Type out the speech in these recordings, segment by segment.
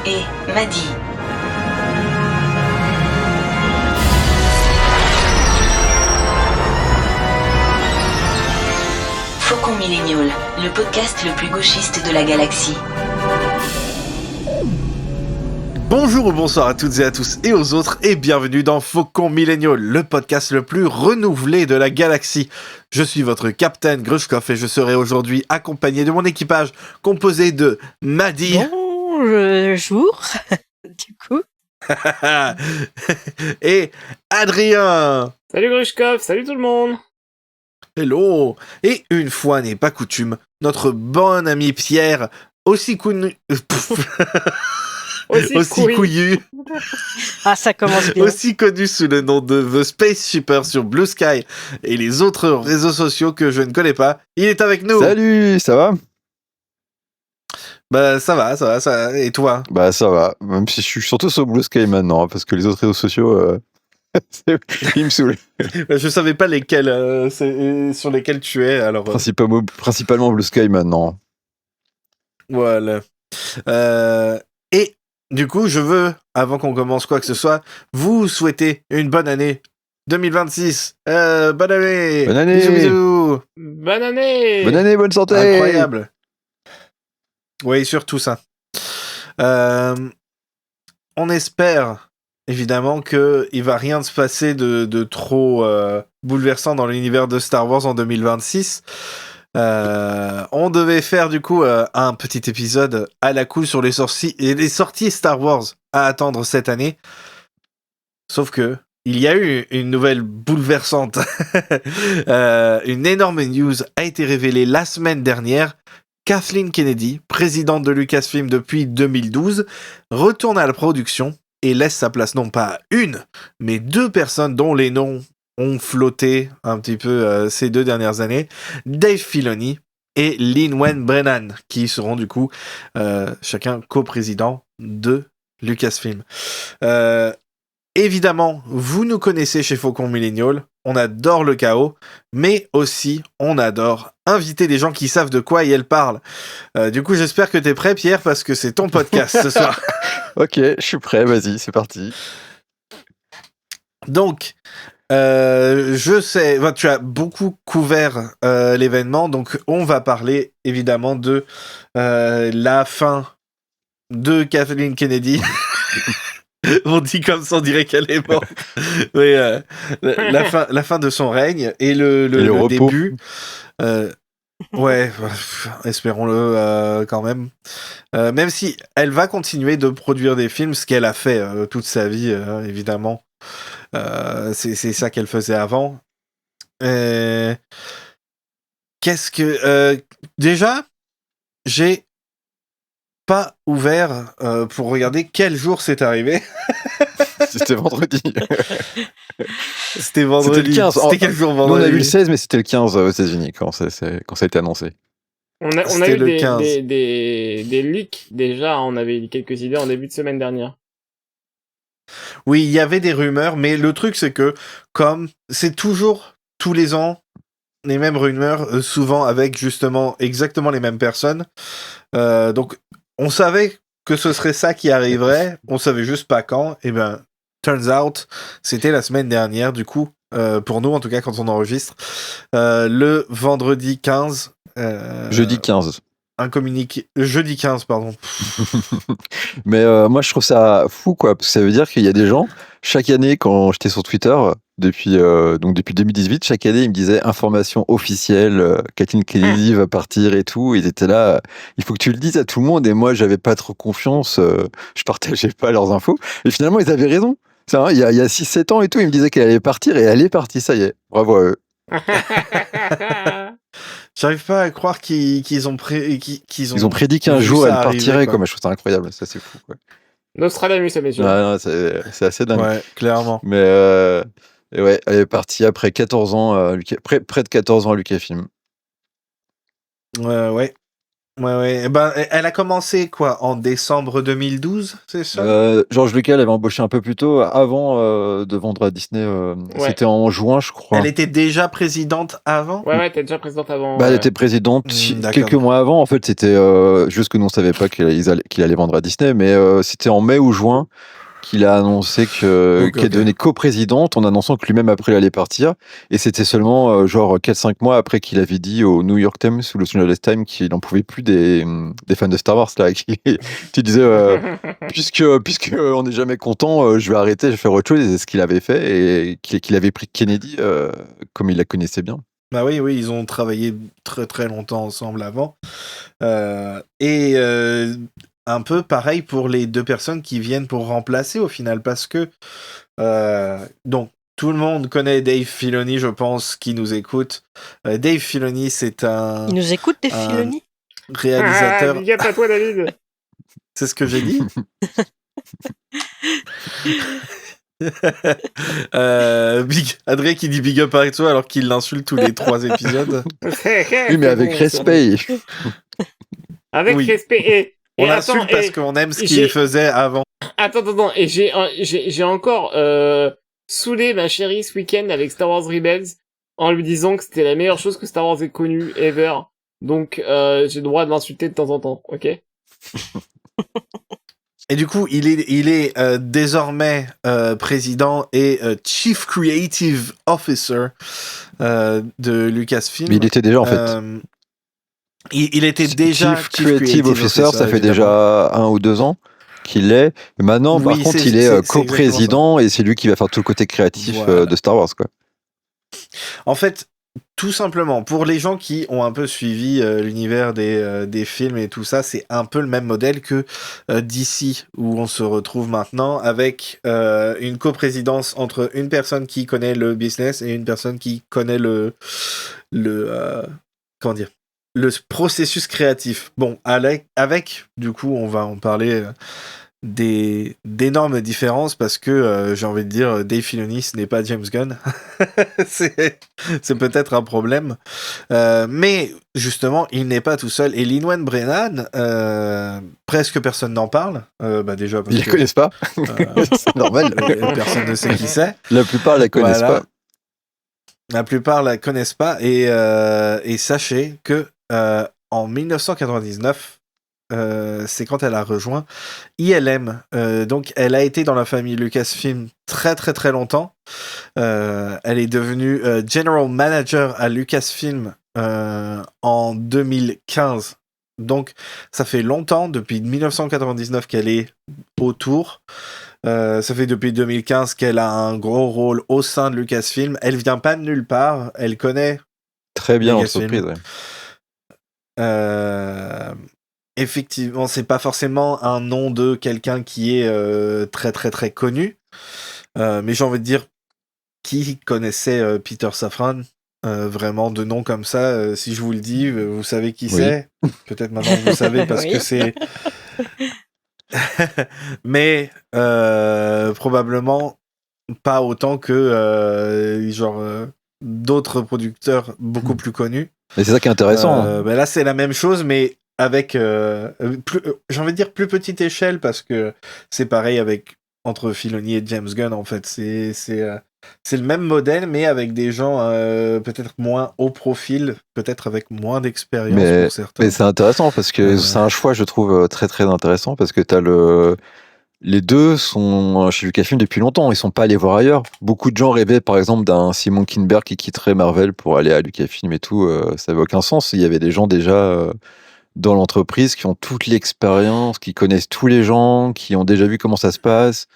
et Maddy. Faucon Millennial, le podcast le plus gauchiste de la galaxie. Bonjour ou bonsoir à toutes et à tous et aux autres et bienvenue dans Faucon Millennial, le podcast le plus renouvelé de la galaxie. Je suis votre capitaine Grushkov et je serai aujourd'hui accompagné de mon équipage composé de Maddy. Bonjour, du coup. Et Adrien. Salut Grushkov, salut tout le monde. Hello. Et une fois n'est pas coutume, notre bon ami Pierre, aussi connu... aussi couillu, Ah, ça commence bien. aussi connu sous le nom de The Space Shipper sur Blue Sky et les autres réseaux sociaux que je ne connais pas. Il est avec nous. Salut, ça va ? Bah ça va. Et toi ? Bah ça va, même si je suis surtout sur Blue Sky maintenant, parce que les autres réseaux sociaux, ils me saoulent. Je savais pas lesquels, sur lesquels tu es, alors... Principalement Blue Sky maintenant. Voilà. Et du coup, je veux, avant qu'on commence quoi que ce soit, vous souhaiter une bonne année 2026. Bonne année. Bonne année. Bisous. Bonne année. Bonne année, bonne santé. Incroyable. Oui, surtout ça. On espère, évidemment, qu'il va rien se passer de trop bouleversant dans l'univers de Star Wars en 2026. On devait faire du coup un petit épisode à la cool sur les sorties Star Wars à attendre cette année. Sauf que il y a eu une nouvelle bouleversante. Une énorme news a été révélée la semaine dernière. Kathleen Kennedy, présidente de Lucasfilm depuis 2012, retourne à la production et laisse sa place non pas à une, mais deux personnes dont les noms ont flotté un petit peu ces 2 dernières années, Dave Filoni et Lin-Wen Brennan, qui seront du coup chacun coprésidents de Lucasfilm. Évidemment, vous nous connaissez chez Faucon Millennial, on adore le chaos, mais aussi on adore inviter des gens qui savent de quoi elles parlent. Du coup, j'espère que t'es prêt, Pierre, parce que c'est ton podcast ce soir. Ok, je suis prêt, vas-y, c'est parti. Donc, je sais, tu as beaucoup couvert l'événement, donc on va parler évidemment de la fin de Kathleen Kennedy. On dit comme ça, on dirait qu'elle est morte. Mais la fin de son règne et le début. Ouais, espérons-le quand même. Même si elle va continuer de produire des films, ce qu'elle a fait toute sa vie, évidemment. C'est ça qu'elle faisait avant. Qu'est-ce que... déjà, j'ai pas ouvert pour regarder quel jour c'est arrivé. C'était vendredi. C'était vendredi. C'était le 15. C'était quel jour vendredi ? Nous, on a vu le 16, mais c'était le 15 aux États-Unis quand ça a été annoncé. On a eu des leaks déjà, on avait eu quelques idées en début de semaine dernière. Oui, il y avait des rumeurs, mais le truc c'est que comme c'est toujours tous les ans les mêmes rumeurs, souvent avec justement exactement les mêmes personnes, donc on savait que ce serait ça qui arriverait, on savait juste pas quand. Et ben, turns out, c'était la semaine dernière, du coup, pour nous en tout cas quand on enregistre, le vendredi 15. Jeudi 15. Un communiqué. Jeudi 15, pardon. Mais moi, je trouve ça fou, quoi, parce que ça veut dire qu'il y a des gens, chaque année, quand j'étais sur Twitter, depuis 2018, chaque année, ils me disaient information officielle, Kathleen Kennedy va partir et tout. Ils étaient là, il faut que tu le dises à tout le monde. Et moi, j'avais pas trop confiance, je partageais pas leurs infos. Et finalement, ils avaient raison. Ça, hein, il y a 6-7 ans et tout, ils me disaient qu'elle allait partir et elle est partie, ça y est. Bravo à eux. J'arrive pas à croire qu'ils ont prédit qu'un jour elle partirait, quoi. Je trouve ça incroyable, ça c'est fou, quoi. Nostradamus, ça messieurs. Non, c'est assez dingue. Ouais, clairement. Mais ouais, elle est partie après 14 ans, près de 14 ans à Lucasfilm. Ouais. Ouais. Ben, elle a commencé quoi en décembre 2012, c'est ça? George Lucas l'avait embauché un peu plus tôt, avant de vendre à Disney. C'était en juin, je crois. Elle était déjà présidente avant? Ouais, t'es déjà présidente avant. Elle était présidente quelques mois avant. En fait, c'était juste que nous on savait pas qu'il allait vendre à Disney, mais c'était en mai ou juin qu'il a annoncé qu'elle devenait coprésidente, en annonçant que lui-même après il allait partir. Et c'était seulement genre 4-5 mois après qu'il avait dit au New York Times ou Los Angeles Times qu'il n'en pouvait plus des fans de Star Wars là, qui disait puisque on n'est jamais content, je vais arrêter, je vais faire autre chose. Et c'est ce qu'il avait fait, et qu'il avait pris Kennedy comme il la connaissait bien. Bah oui, ils ont travaillé très très longtemps ensemble avant. Un peu pareil pour les deux personnes qui viennent pour remplacer au final, parce que donc tout le monde connaît Dave Filoni, je pense, qui nous écoute. Dave Filoni, c'est un... Il nous écoute, Dave Filoni? Réalisateur... Big up à toi, David. C'est ce que j'ai dit. Adré qui dit big up à toi alors qu'il l'insulte tous les 3 épisodes. Oui, mais avec respect. Avec respect. On l'insulte parce qu'on aime ce qu'il faisait avant. Attends. Et j'ai encore saoulé ma chérie ce week-end avec Star Wars Rebels en lui disant que c'était la meilleure chose que Star Wars ait connue ever. Donc j'ai le droit de l'insulter de temps en temps, ok? Et du coup, il est désormais président et Chief Creative Officer de Lucasfilm. Mais il était déjà en fait. Il était déjà Chief Creative Officer, ça fait évidemment. déjà 1 ou 2 ans qu'il l'est. Et maintenant, par contre, il est coprésident, et c'est lui qui va faire tout le côté créatif de Star Wars, quoi. En fait, tout simplement, pour les gens qui ont un peu suivi l'univers des films et tout ça, c'est un peu le même modèle que DC, où on se retrouve maintenant avec une coprésidence entre une personne qui connaît le business et une personne qui connaît le processus créatif. Bon, avec du coup, on va en parler d'énormes différences, parce que j'ai envie de dire, Dave Filoni, ce n'est pas James Gunn. c'est peut-être un problème. Mais justement, il n'est pas tout seul. Et Lin-Manuel Brennan, presque personne n'en parle. Déjà parce ils ne les connaissent pas. C'est normal. Personne ne sait qui c'est. La plupart ne la connaissent pas. La plupart la connaissent pas. Et sachez que en 1999, c'est quand elle a rejoint ILM. Donc, elle a été dans la famille Lucasfilm très très très longtemps. Elle est devenue General Manager à Lucasfilm en 2015. Donc, ça fait longtemps, depuis 1999 qu'elle est autour. Ça fait depuis 2015 qu'elle a un gros rôle au sein de Lucasfilm. Elle vient pas de nulle part. Elle connaît très bien l'entreprise. Effectivement, c'est pas forcément un nom de quelqu'un qui est très très très connu, mais j'ai envie de dire, qui connaissait Peter Safran, vraiment de nom comme ça, si je vous le dis, vous savez qui c'est. Peut-être maintenant vous savez parce que c'est... mais probablement pas autant que d'autres producteurs beaucoup plus connus. Mais c'est ça qui est intéressant. Là, c'est la même chose, mais avec, j'ai envie de dire, plus petite échelle, parce que c'est pareil entre Filoni et James Gunn, en fait. C'est le même modèle, mais avec des gens peut-être moins haut profil, peut-être avec moins d'expérience pour certains. Mais c'est intéressant, parce que c'est un choix, je trouve, très très intéressant, parce que t'as les deux sont chez Lucasfilm depuis longtemps, ils sont pas allés voir ailleurs. Beaucoup de gens rêvaient par exemple d'un Simon Kinberg qui quitterait Marvel pour aller à Lucasfilm et tout, ça avait aucun sens. Il y avait des gens déjà dans l'entreprise qui ont toute l'expérience, qui connaissent tous les gens, qui ont déjà vu comment ça se passe,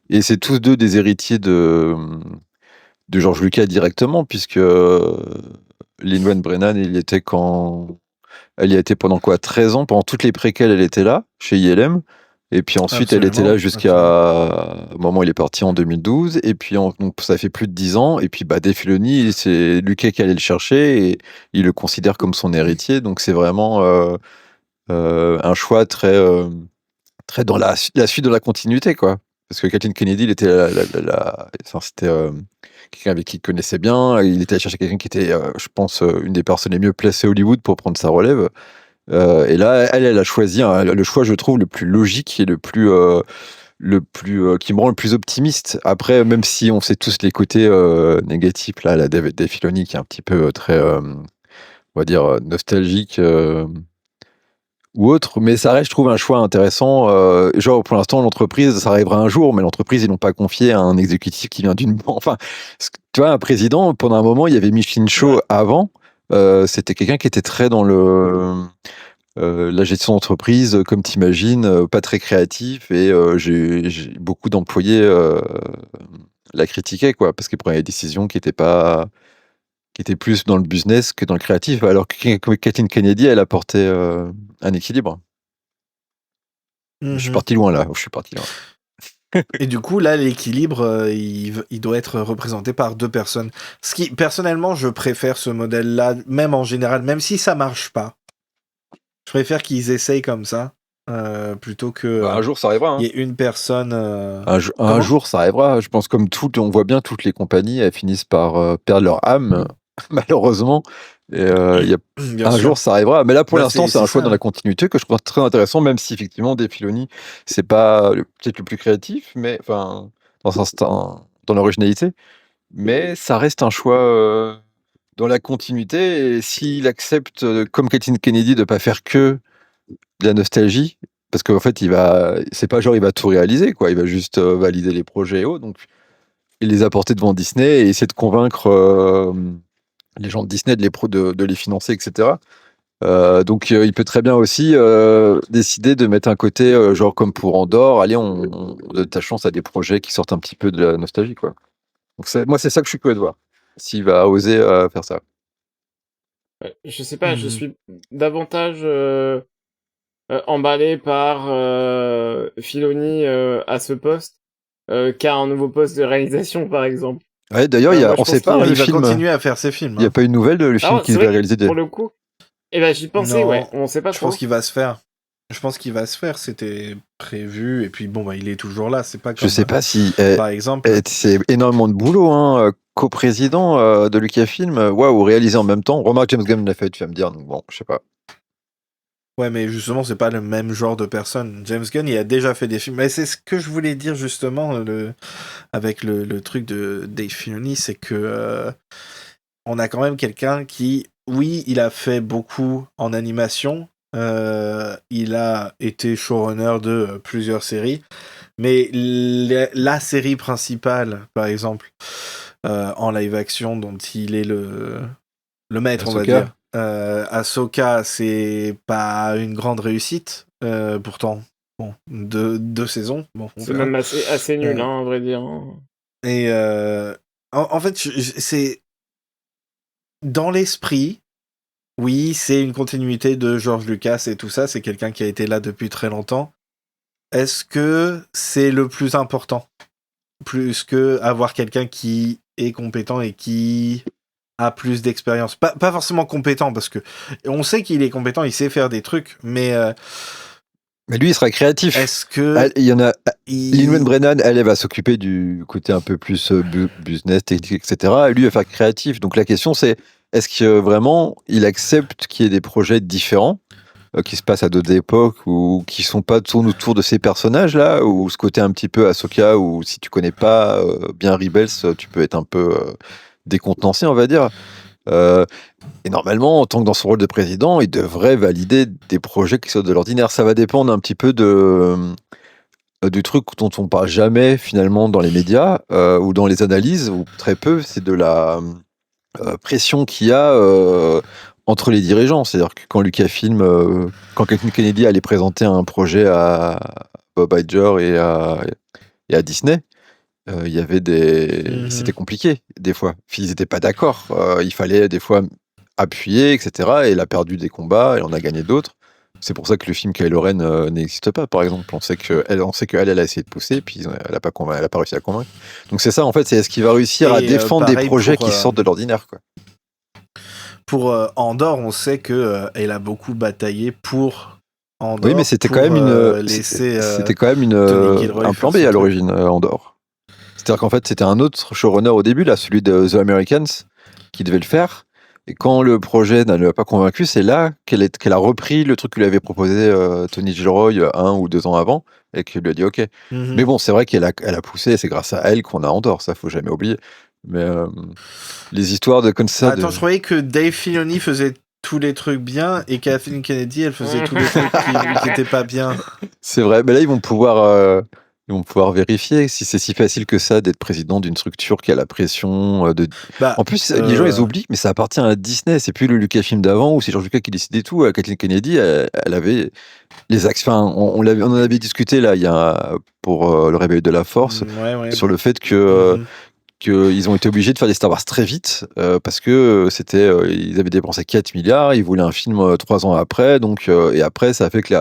et c'est tous deux des héritiers de George Lucas directement, puisque Lin-Manuel Brennan, elle y était pendant quoi, 13 ans, pendant toutes les préquelles elle était là, chez ILM. Et puis ensuite, elle était là jusqu'à au moment où il est parti en 2012. Et puis, donc, ça fait plus de 10 ans. Et puis, Dave Filoni, c'est Lucas qui allait le chercher et il le considère comme son héritier. Donc, c'est vraiment un choix très dans la suite de la continuité, quoi. Parce que Kathleen Kennedy, il était c'était quelqu'un avec qui il connaissait bien. Il était allé chercher quelqu'un qui était, je pense, une des personnes les mieux placées à Hollywood pour prendre sa relève. Et là, elle a choisi le choix, je trouve, le plus logique et qui me rend le plus optimiste. Après, même si on sait tous les côtés négatifs, là, la Dave Filoni qui est un petit peu très, on va dire, nostalgique ou autre, mais ça reste, je trouve, un choix intéressant. Genre, pour l'instant, l'entreprise, ça arrivera un jour, mais l'entreprise, ils l'ont pas confié à un exécutif qui vient d'une banque. Enfin, tu vois, un président, pendant un moment, il y avait Micheline Shaw avant. C'était quelqu'un qui était très dans la gestion d'entreprise, comme t'imagines, pas très créatif, et j'ai beaucoup d'employés la critiquaient, quoi, parce qu'ils prenaient des décisions qui étaient plus dans le business que dans le créatif, alors que Kathleen Kennedy, elle apportait un équilibre. Je suis parti loin là, je suis parti loin. Et du coup, là, l'équilibre, il doit être représenté par 2 personnes. Ce qui, personnellement, je préfère ce modèle-là, même en général, même si ça marche pas. Je préfère qu'ils essayent comme ça, plutôt que Un jour, ça arrivera. il y ait une personne. Un jour, ça arrivera. Je pense comme on voit bien toutes les compagnies, elles finissent par perdre leur âme, malheureusement. Et Bien sûr. jour, ça arrivera. Mais là, pour Bah, l'instant, c'est un choix dans la continuité que je trouve très intéressant, même si effectivement, Dave Filoni, c'est pas peut-être le plus créatif, mais enfin, dans l'originalité. Mais ça reste un choix dans la continuité. Et s'il accepte, comme Kathleen Kennedy, de pas faire que de la nostalgie, parce qu'en fait, c'est pas genre il va tout réaliser, quoi. Il va juste valider les projets et autres. Donc, il les a portés devant Disney et essayer de convaincre les gens de Disney de les financer, etc. Donc, il peut très bien aussi décider de mettre un côté, genre comme pour Andorre, allez, on donne ta chance à des projets qui sortent un petit peu de la nostalgie, quoi. Donc, moi, c'est ça que je suis curieux de voir, s'il va oser faire ça. Ouais, je sais pas, je suis davantage emballé par Filoni à ce poste qu'à un nouveau poste de réalisation, par exemple. Ouais, d'ailleurs, moi, je on pense sait pas Il le va film. continuer à faire ses films. Il n'y a pas une nouvelle de le film Alors, qu'il c'est devait vrai que réaliser. pour le coup, j'y pensais, Non, ouais, on sait pas Je trop. pense qu'il va se faire. Je pense qu'il va se faire. C'était prévu. Et puis, bon, bah, il est toujours là. C'est pas comme. Je sais pas si. Par exemple. C'est énormément de boulot, hein. Co-président de Lucasfilm, waouh, réalisé en même temps. Remarque, James Gunn l'a fait, tu vas me dire, donc bon, je sais pas. Ouais, mais justement, c'est pas le même genre de personne. James Gunn, il a déjà fait des films. Mais c'est ce que je voulais dire justement avec le truc de Dave Filoni, c'est que on a quand même quelqu'un qui, oui, il a fait beaucoup en animation. Il a été showrunner de plusieurs séries, mais la série principale, par exemple, en live action, dont il est le maître, on va Ahsoka. dire. Ahsoka, c'est pas une grande réussite, pourtant. Bon, deux saisons. Bon, on C'est verra. même assez nul, hein, à vrai dire. Et en fait, c'est dans l'esprit. Oui, c'est une continuité de George Lucas et tout ça. C'est quelqu'un qui a été là depuis très longtemps. Est-ce que c'est le plus important? Plus que avoir quelqu'un qui est compétent et qui a plus d'expérience. Pas forcément compétent, parce que on sait qu'il est compétent, il sait faire des trucs, mais lui, il sera créatif. Est-ce que il y en a Lin-Manuel Brennan, elle va s'occuper du côté un peu plus business, technique, etc. Et lui, il va faire créatif. Donc la question, c'est est-ce que vraiment il accepte qu'il y ait des projets différents qui se passent à d'autres époques ou qui sont pas tournent autour de ces personnages-là, ou ce côté un petit peu Ahsoka, ou si tu connais pas bien Rebels, tu peux être un peu décontenancé, on va dire. Et normalement, en tant que dans son rôle de président, il devrait valider des projets qui sortent de l'ordinaire. Ça va dépendre un petit peu du truc dont on parle jamais finalement dans les médias ou dans les analyses, ou très peu, c'est de la pression qu'il y a entre les dirigeants. C'est-à-dire que quand Lucasfilm, quand Kathleen Kennedy allait présenter un projet à Bob Iger et à Disney, il y avait c'était compliqué des fois. Ils n'étaient pas d'accord. Il fallait des fois appuyer, etc. Et elle a perdu des combats et on a gagné d'autres. C'est pour ça que le film Kylo Ren n'existe pas, par exemple. On sait qu'elle a essayé de pousser, puis elle n'a pas réussi à convaincre. Donc c'est ça, en fait, c'est est-ce qu'il va réussir à défendre des projets qui sortent de l'ordinaire, quoi. Pour Andorre, on sait que elle a beaucoup bataillé pour Andorre. Oui, mais c'était quand même un plan B à l'origine, Andorre. C'est-à-dire qu'en fait, c'était un autre showrunner au début, là, celui de The Americans, qui devait le faire. Et quand le projet ne l'a pas convaincu, c'est là qu'elle a repris le truc que lui avait proposé Tony Gilroy 1 ou 2 ans avant, et qu'il lui a dit OK. Mhm. Mais bon, c'est vrai elle a poussé, et c'est grâce à elle qu'on a Andor, ça faut jamais oublier. Mais les histoires de comme ça, Attends, je croyais que Dave Filoni faisait tous les trucs bien et Kathleen Kennedy, elle faisait tous les trucs qui étaient pas bien. c'est vrai. Mais là, ils vont pouvoir vérifier si c'est si facile que ça d'être président d'une structure qui a la pression de. Bah, En plus, les gens, ils oublient, mais ça appartient à Disney. C'est plus le Lucasfilm d'avant où c'est George Lucas qui décidait tout. Kathleen Kennedy, elle avait les axes. Enfin, on en avait discuté là, pour le réveil de la Force, ouais. sur le fait que. Mhm. Qu'ils ont été obligés de faire des Star Wars très vite parce que ils avaient dépensé 4 milliards, ils voulaient un film 3 ans après, donc et après ça a fait que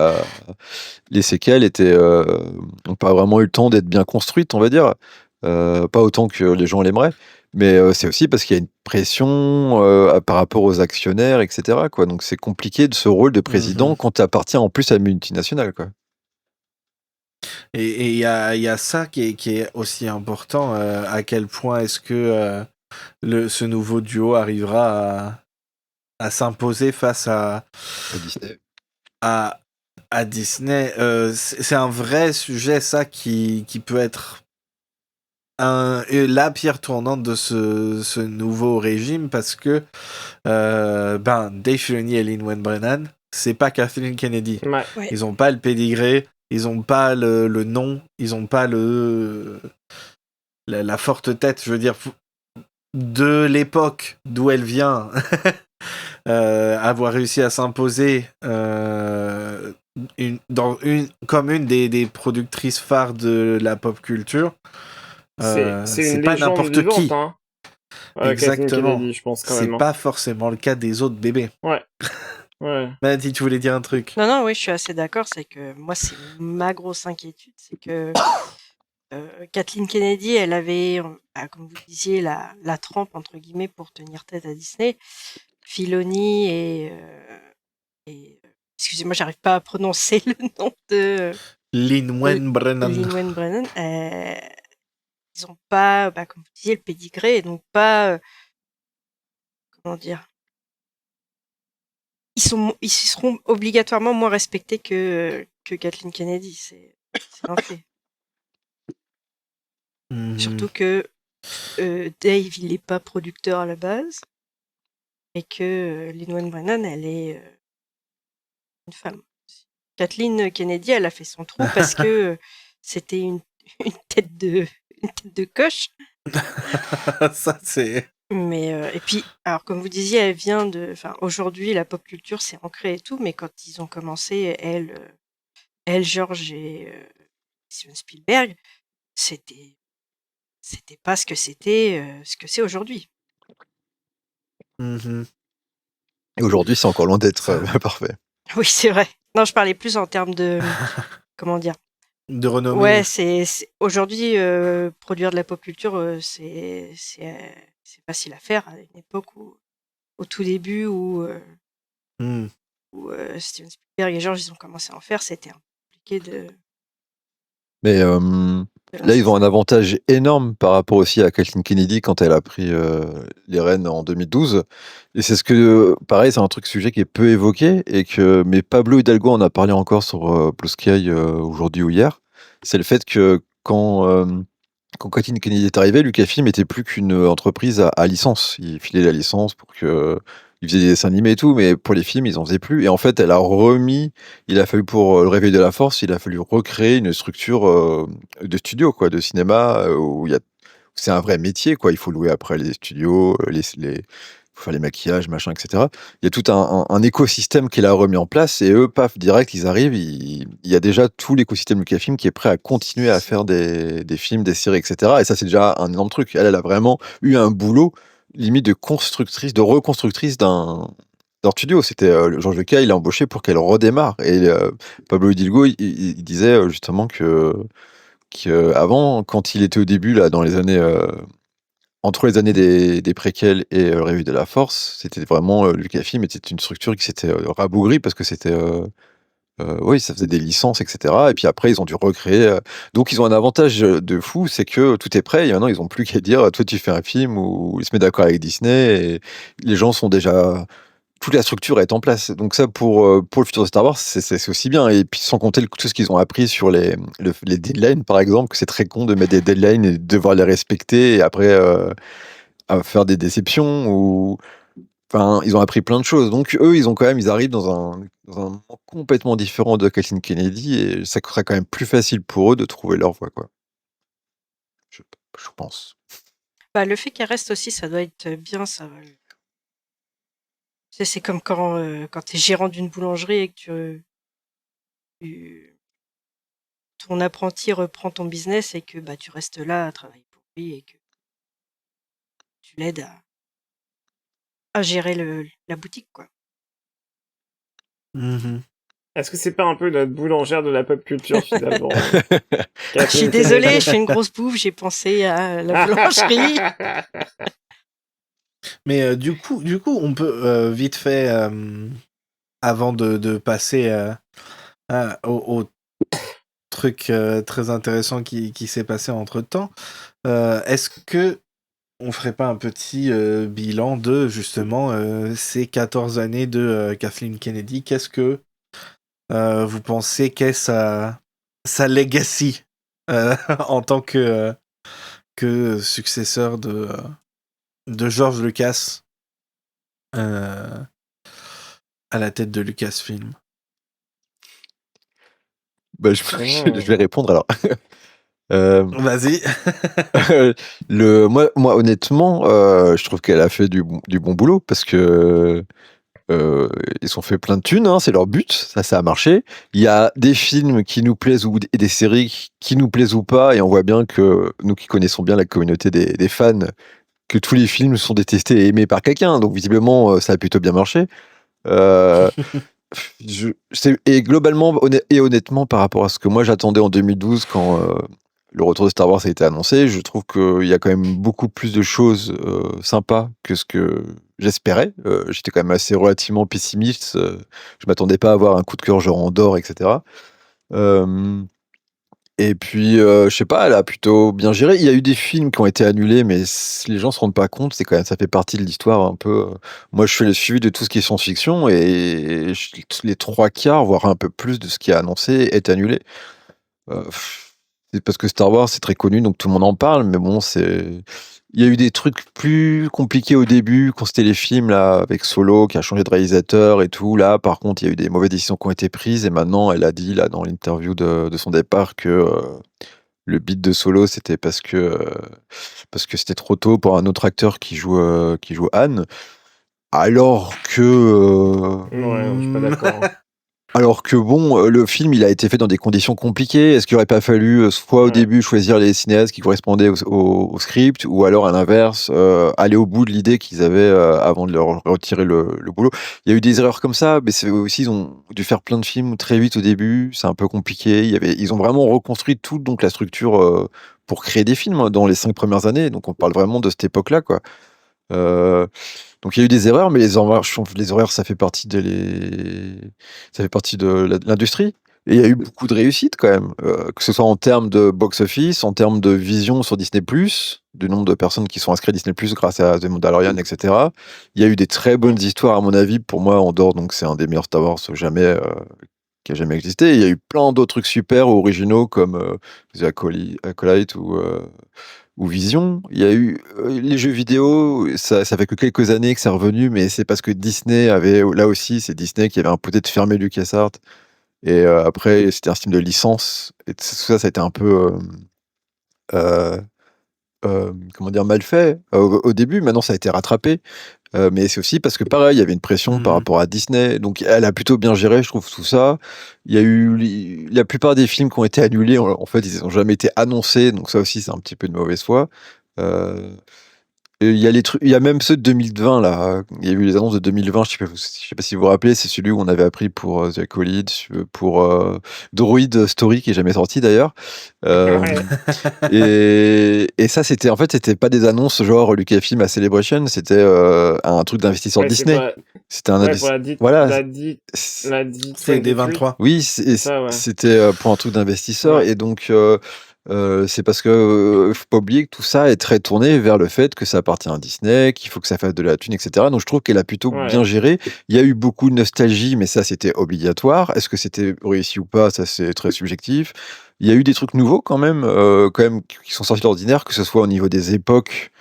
les séquelles n'ont pas vraiment eu le temps d'être bien construites, on va dire, pas autant que les gens l'aimeraient, mais c'est aussi parce qu'il y a une pression par rapport aux actionnaires, etc. quoi. Donc c'est compliqué de ce rôle de président quand tu appartiens en plus à une multinationale, quoi. Et il y a ça qui est aussi important. À quel point est-ce que ce nouveau duo arrivera à s'imposer face à Disney. à Disney. C'est un vrai sujet, ça, qui peut être la pierre tournante de ce nouveau régime, parce que Dave Filoni et Lin-Manuel Brennan, c'est pas Kathleen Kennedy. Ouais. Ouais. Ils ont pas le pédigré, ils ont pas le nom, ils ont pas la forte tête, je veux dire, de l'époque d'où elle vient, avoir réussi à s'imposer comme une des productrices phares de la pop culture. C'est une pas légende n'importe vivante, qui. hein. Exactement. Kathleen Kennedy, je pense quand C'est même. pas forcément le cas des autres bébés. Ouais. Ouais. Madi, tu voulais dire un truc? Non, oui, je suis assez d'accord. C'est que moi, c'est ma grosse inquiétude, c'est que Kathleen Kennedy, elle avait, comme vous disiez, la trempe entre guillemets pour tenir tête à Disney. Filoni et excusez-moi, j'arrive pas à prononcer le nom de Lin-Manuel Brennan. Lin-Manuel Brennan. Ils ont pas, comme vous disiez, le pédigré, et donc pas, comment dire, ils seront obligatoirement moins respectés que Kathleen Kennedy, c'est un fait. Mhm. Surtout que Dave, il est pas producteur à la base, et que Lin-Manuel Brennan, elle est une femme. Kathleen Kennedy, elle a fait son trou parce que c'était une tête de coche. Ça, c'est... Mais et puis, alors comme vous disiez, elle vient de. Enfin, aujourd'hui, la pop culture s'est ancrée et tout, mais quand ils ont commencé, elle, George et Steven Spielberg, c'était pas ce que c'est aujourd'hui. Mhm. Et aujourd'hui, c'est encore loin d'être parfait. Oui, c'est vrai. Non, je parlais plus en termes de comment dire. De renommée. Ouais, c'est aujourd'hui produire de la pop culture, c'est facile à faire à une époque où, au tout début, où Steven Spielberg et George ils ont commencé à en faire, c'était compliqué de. Mais là, ils ont un avantage énorme par rapport aussi à Kathleen Kennedy quand elle a pris les rênes en 2012. Et c'est pareil, c'est un sujet qui est peu évoqué, mais Pablo Hidalgo en a parlé encore sur Blue Sky aujourd'hui ou hier. C'est le fait que quand Kathleen Kennedy est arrivée, Lucasfilm n'était plus qu'une entreprise à licence. Il filait la licence pour que ils faisaient des dessins animés et tout, mais pour les films, ils en faisaient plus. Et en fait, il a fallu pour le réveil de la Force, il a fallu recréer une structure de studio, quoi, de cinéma, où c'est un vrai métier, quoi. Il faut louer après les studios, faut faire les maquillages, machin, etc. Il y a tout un écosystème qu'il a remis en place, et eux, paf, direct, ils arrivent, il y a déjà tout l'écosystème Lucasfilm qui est prêt à continuer à faire des films, des séries, etc. Et ça, c'est déjà un énorme truc. Elle a vraiment eu un boulot limite de reconstructrice d'un studio. C'était George Lucas, il l'a embauché pour qu'elle redémarre. Et Pablo Hidalgo, il disait justement que avant, quand il était au début, là, dans les années entre les années des préquels et le réveil de la Force, c'était vraiment Lucasfilm était une structure qui s'était rabougrie parce que c'était Oui, ça faisait des licences, etc. Et puis après, ils ont dû recréer. Donc, ils ont un avantage de fou, c'est que tout est prêt. Et maintenant, ils n'ont plus qu'à dire, toi, tu fais un film, ou ils se mettent d'accord avec Disney. Et les gens sont déjà. Toute la structure est en place. Donc ça, pour le futur de Star Wars, c'est aussi bien. Et puis sans compter tout ce qu'ils ont appris sur les deadlines, par exemple, que c'est très con de mettre des deadlines et de devoir les respecter et après à faire des déceptions. Enfin, ils ont appris plein de choses. Donc eux, ils arrivent dans un moment complètement différent de Kathleen Kennedy et ça sera quand même plus facile pour eux de trouver leur voie, quoi. Je, je pense. Bah, le fait qu'elle reste aussi, ça doit être bien, ça. Tu sais, c'est comme quand t'es gérant d'une boulangerie et que ton apprenti reprend ton business et que bah, tu restes là à travailler pour lui et que tu l'aides à gérer la boutique, quoi. Mhm. Est-ce que c'est pas un peu notre boulangère de la pop culture finalement Je suis désolée, je suis une grosse bouffe, j'ai pensé à la boulangerie. Mais du coup, on peut vite fait, avant de passer au truc très intéressant qui s'est passé entre-temps, est-ce que on ferait pas un petit bilan de, justement, ces 14 années de Kathleen Kennedy? Qu'est-ce que vous pensez qu'est sa legacy en tant que successeur de George Lucas à la tête de Lucasfilm? Bah, je vais répondre alors. Vas-y. Moi, honnêtement, je trouve qu'elle a fait du bon boulot parce que ils ont fait plein de thunes, hein, c'est leur but, ça a marché. Il y a des films qui nous plaisent et des séries qui nous plaisent ou pas, et on voit bien que nous qui connaissons bien la communauté des fans, que tous les films sont détestés et aimés par quelqu'un, donc visiblement ça a plutôt bien marché. Et globalement et honnêtement, par rapport à ce que moi j'attendais en 2012 quand le retour de Star Wars a été annoncé, je trouve qu'il y a quand même beaucoup plus de choses sympas que ce que j'espérais. J'étais quand même assez relativement pessimiste. Je m'attendais pas à avoir un coup de cœur genre Andorre, etc. Et puis, je sais pas, elle a plutôt bien géré. Il y a eu des films qui ont été annulés, mais les gens se rendent pas compte, c'est quand même, ça fait partie de l'histoire un peu. Moi, je fais le suivi de tout ce qui est science-fiction et les 3/4, voire un peu plus de ce qui est annoncé est annulé. C'est parce que Star Wars, c'est très connu, donc tout le monde en parle, mais bon, il y a eu des trucs plus compliqués au début, quand c'était les films, là, avec Solo, qui a changé de réalisateur et tout. Là, par contre, il y a eu des mauvaises décisions qui ont été prises, et maintenant, elle a dit, là, dans l'interview de son départ, que le beat de Solo, c'était parce que c'était trop tôt pour un autre acteur qui joue Anne. Alors que... Ouais, je suis pas d'accord. Alors que bon, le film, il a été fait dans des conditions compliquées. Est-ce qu'il aurait pas fallu soit au Ouais. début choisir les cinéastes qui correspondaient au script, ou alors à l'inverse, aller au bout de l'idée qu'ils avaient avant de leur retirer le boulot. Il y a eu des erreurs comme ça, mais c'est aussi ils ont dû faire plein de films très vite au début. C'est un peu compliqué. Ils ont vraiment reconstruit tout donc la structure pour créer des films dans les 5 premières années. Donc on parle vraiment de cette époque-là, quoi. Donc il y a eu des erreurs, mais les erreurs, je trouve, les erreurs, ça fait partie de l'industrie. Et il y a eu beaucoup de réussites quand même, que ce soit en termes de box-office, en termes de vision sur Disney+, du nombre de personnes qui sont inscrites à Disney+, grâce à The Mandalorian, etc. Il y a eu des très bonnes histoires, à mon avis. Pour moi, Andorre, donc c'est un des meilleurs Star Wars qui a jamais existé. Il y a eu plein d'autres trucs super originaux comme The Acolyte ou Vision. Il y a eu les jeux vidéo, ça fait que quelques années que c'est revenu, mais c'est parce que Disney avait, là aussi, c'est Disney qui avait peut-être fermé LucasArts. Et après, c'était un système de licence. Et tout ça, ça a été un peu, comment dire, mal fait au début. Maintenant, ça a été rattrapé. Mais c'est aussi parce que pareil, il y avait une pression par rapport à Disney. Donc elle a plutôt bien géré, je trouve, tout ça. Il y a eu la plupart des films qui ont été annulés, en fait, ils n'ont jamais été annoncés. Donc ça aussi, c'est un petit peu de mauvaise foi. Et il y a il y a même ceux de 2020 là. Il y a eu les annonces de 2020. Je sais pas si vous vous rappelez. C'est celui où on avait appris pour The Acolyte, pour Droid Story qui est jamais sorti d'ailleurs. Et ça, c'était en fait, c'était pas des annonces genre Lucasfilm à Celebration. C'était un truc d'investisseur Ouais, Disney. C'était un Ouais, indice. pour la dite, Voilà. la dite C'est des 23. 23. Oui, Ça, ouais. c'était pour un truc d'investisseur Ouais. et donc c'est parce que faut pas oublier que tout ça est très tourné vers le fait que ça appartient à Disney, qu'il faut que ça fasse de la thune, etc. Donc je trouve qu'elle a plutôt Ouais. bien géré. Il y a eu beaucoup de nostalgie, mais ça c'était obligatoire. Est-ce que c'était réussi ou pas? Ça c'est très subjectif. Il y a eu des trucs nouveaux quand même qui sont sortis de l'ordinaire, que ce soit au niveau des époques.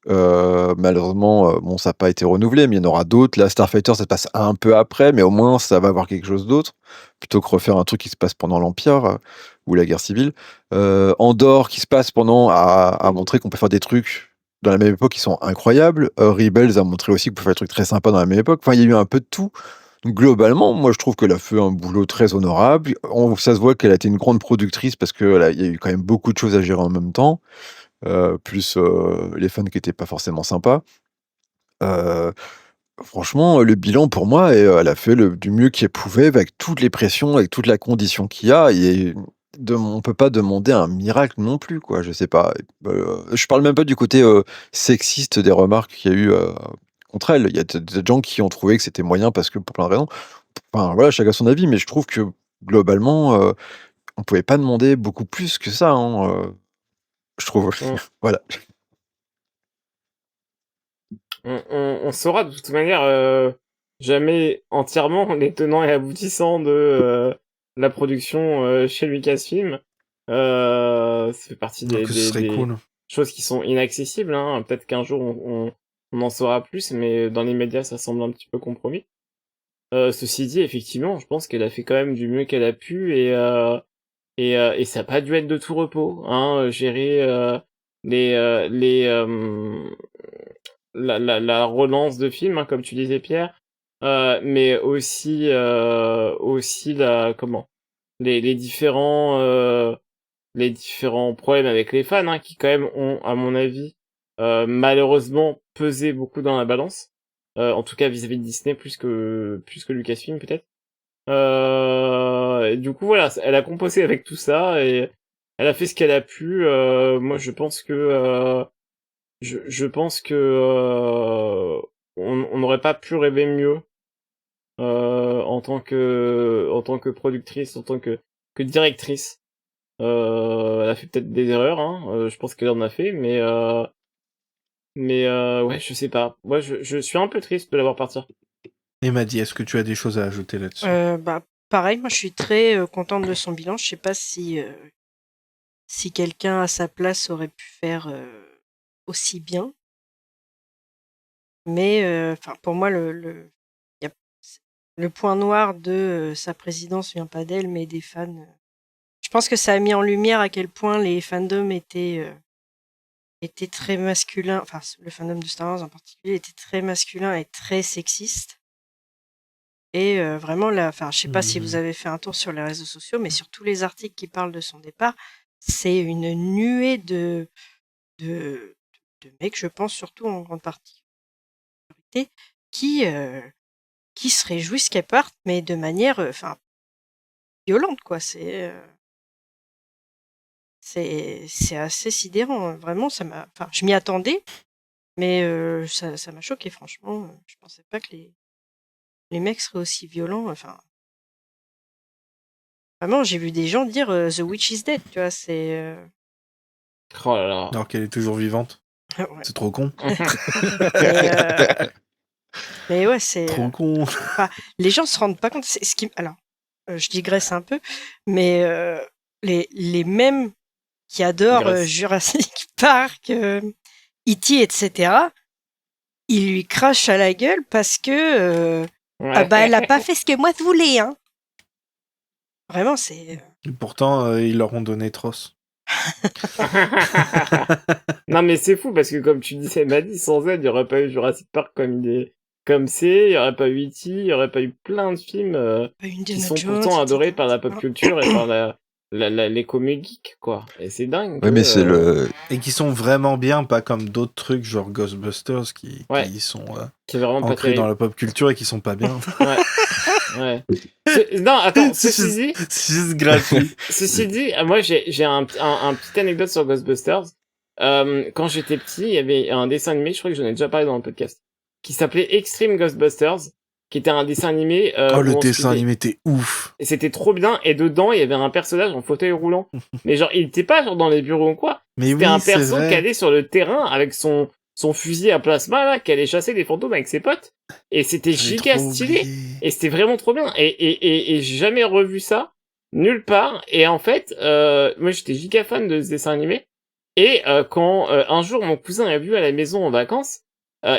Malheureusement, bon, ça n'a pas été renouvelé, mais il y en aura d'autres. Là, Starfighter, ça se passe un peu après, mais au moins, ça va avoir quelque chose d'autre, plutôt que refaire un truc qui se passe pendant l'Empire ou la guerre civile. Andorre, qui se passe pendant, a montré qu'on peut faire des trucs dans la même époque qui sont incroyables. Rebels a montré aussi qu'on peut faire des trucs très sympas dans la même époque. Enfin, il y a eu un peu de tout. Donc, globalement, moi, je trouve qu'elle a fait un boulot très honorable. Ça se voit qu'elle a été une grande productrice parce qu'il y a eu quand même beaucoup de choses à gérer en même temps. Plus les fans qui étaient pas forcément sympas. Franchement, le bilan pour moi, elle a fait du mieux qu'elle pouvait avec toutes les pressions, avec toute la condition qu'il y a. Et on peut pas demander un miracle non plus, quoi. Je sais pas. Je parle même pas du côté sexiste des remarques qu'il y a eu contre elle. Il y a des gens qui ont trouvé que c'était moyen parce que pour plein de raisons. Enfin, voilà, chacun son avis, mais je trouve que globalement, on pouvait pas demander beaucoup plus que ça, hein, je trouve. Voilà. On saura de toute manière jamais entièrement les tenants et aboutissants de la production chez Lucasfilm. Ça fait partie Donc, ce serait des cool. choses qui sont inaccessibles. Hein. Peut-être qu'un jour on en saura plus, mais dans les médias ça semble un petit peu compromis. Ceci dit, effectivement, je pense qu'elle a fait quand même du mieux qu'elle a pu et ça n'a pas dû être de tout repos. Hein, gérer la relance de films, hein, comme tu disais Pierre, mais aussi les différents problèmes avec les fans, hein, qui quand même ont, à mon avis, malheureusement pesé beaucoup dans la balance, en tout cas vis-à-vis de Disney plus que Lucasfilm peut-être. Et du coup voilà, elle a composé avec tout ça et elle a fait ce qu'elle a pu. Moi je pense que on n'aurait pas pu rêver mieux en tant que productrice, en tant que directrice. Elle a fait peut-être des erreurs, hein. Je pense qu'elle en a fait, mais ouais, je sais pas. Moi, je suis un peu triste de la voir partir. Et Maddy, est-ce que tu as des choses à ajouter là-dessus? Pareil, moi je suis très contente de son bilan. Je sais pas si quelqu'un à sa place aurait pu faire aussi bien. Mais pour moi, le point noir de sa présidence vient pas d'elle, mais des fans. Je pense que ça a mis en lumière à quel point les fandoms étaient très masculins. Enfin, le fandom de Star Wars en particulier était très masculin et très sexiste. Et vraiment, je sais pas si vous avez fait un tour sur les réseaux sociaux, mais sur tous les articles qui parlent de son départ, c'est une nuée de mecs, je pense surtout en grande partie, qui se réjouissent qu'elle parte, mais de manière, violente, quoi. C'est assez sidérant, vraiment. Je m'y attendais, mais ça m'a choqué, franchement. Je pensais pas que les mecs seraient aussi violents. Enfin, vraiment, j'ai vu des gens dire The Witch is dead, tu vois. C'est Oh là là. Alors qu'elle est toujours vivante. ouais. C'est trop con. Mais ouais, c'est Trop con. les gens se rendent pas compte. Alors, je digresse un peu, mais les mêmes qui adorent Jurassic Park, E.T., etc., ils lui crachent à la gueule parce que elle a pas fait ce que moi je voulais, hein. Vraiment, c'est. Et pourtant, ils leur ont donné Tross. Non mais c'est fou parce que comme tu disais, Maddy, sans elle, il y aurait pas eu Jurassic Park comme c'est, il y aurait pas eu E.T., il y aurait pas eu plein de films qui sont pourtant adorés par la pop culture et par les comics geeks, quoi. Et c'est dingue. Ouais, mais c'est Et qui sont vraiment bien, pas comme d'autres trucs genre Ghostbusters qui sont qui est vraiment pas ancrés dans la pop culture et qui sont pas bien. Ouais. Non, attends, ceci dit. C'est juste gratuit. Ceci dit, moi j'ai un petite anecdote sur Ghostbusters. Quand j'étais petit, il y avait un dessin animé, je crois que j'en ai déjà parlé dans le podcast, qui s'appelait Extreme Ghostbusters. qui était un dessin animé. Oh, le où on dessin suivait- animé était ouf. Et c'était trop bien. Et dedans, il y avait un personnage en fauteuil roulant. Mais genre, il était pas genre dans les bureaux ou quoi. Mais C'était oui, un c'est perso qui vrai. allait sur le terrain avec son fusil à plasma, là, qui allait chasser des fantômes avec ses potes. Et c'était J'avais giga trop stylé. oublié. Et c'était vraiment trop bien. Et j'ai jamais revu ça. Nulle part. Et en fait, moi, j'étais giga fan de ce dessin animé. Et quand un jour, mon cousin a vu à la maison en vacances,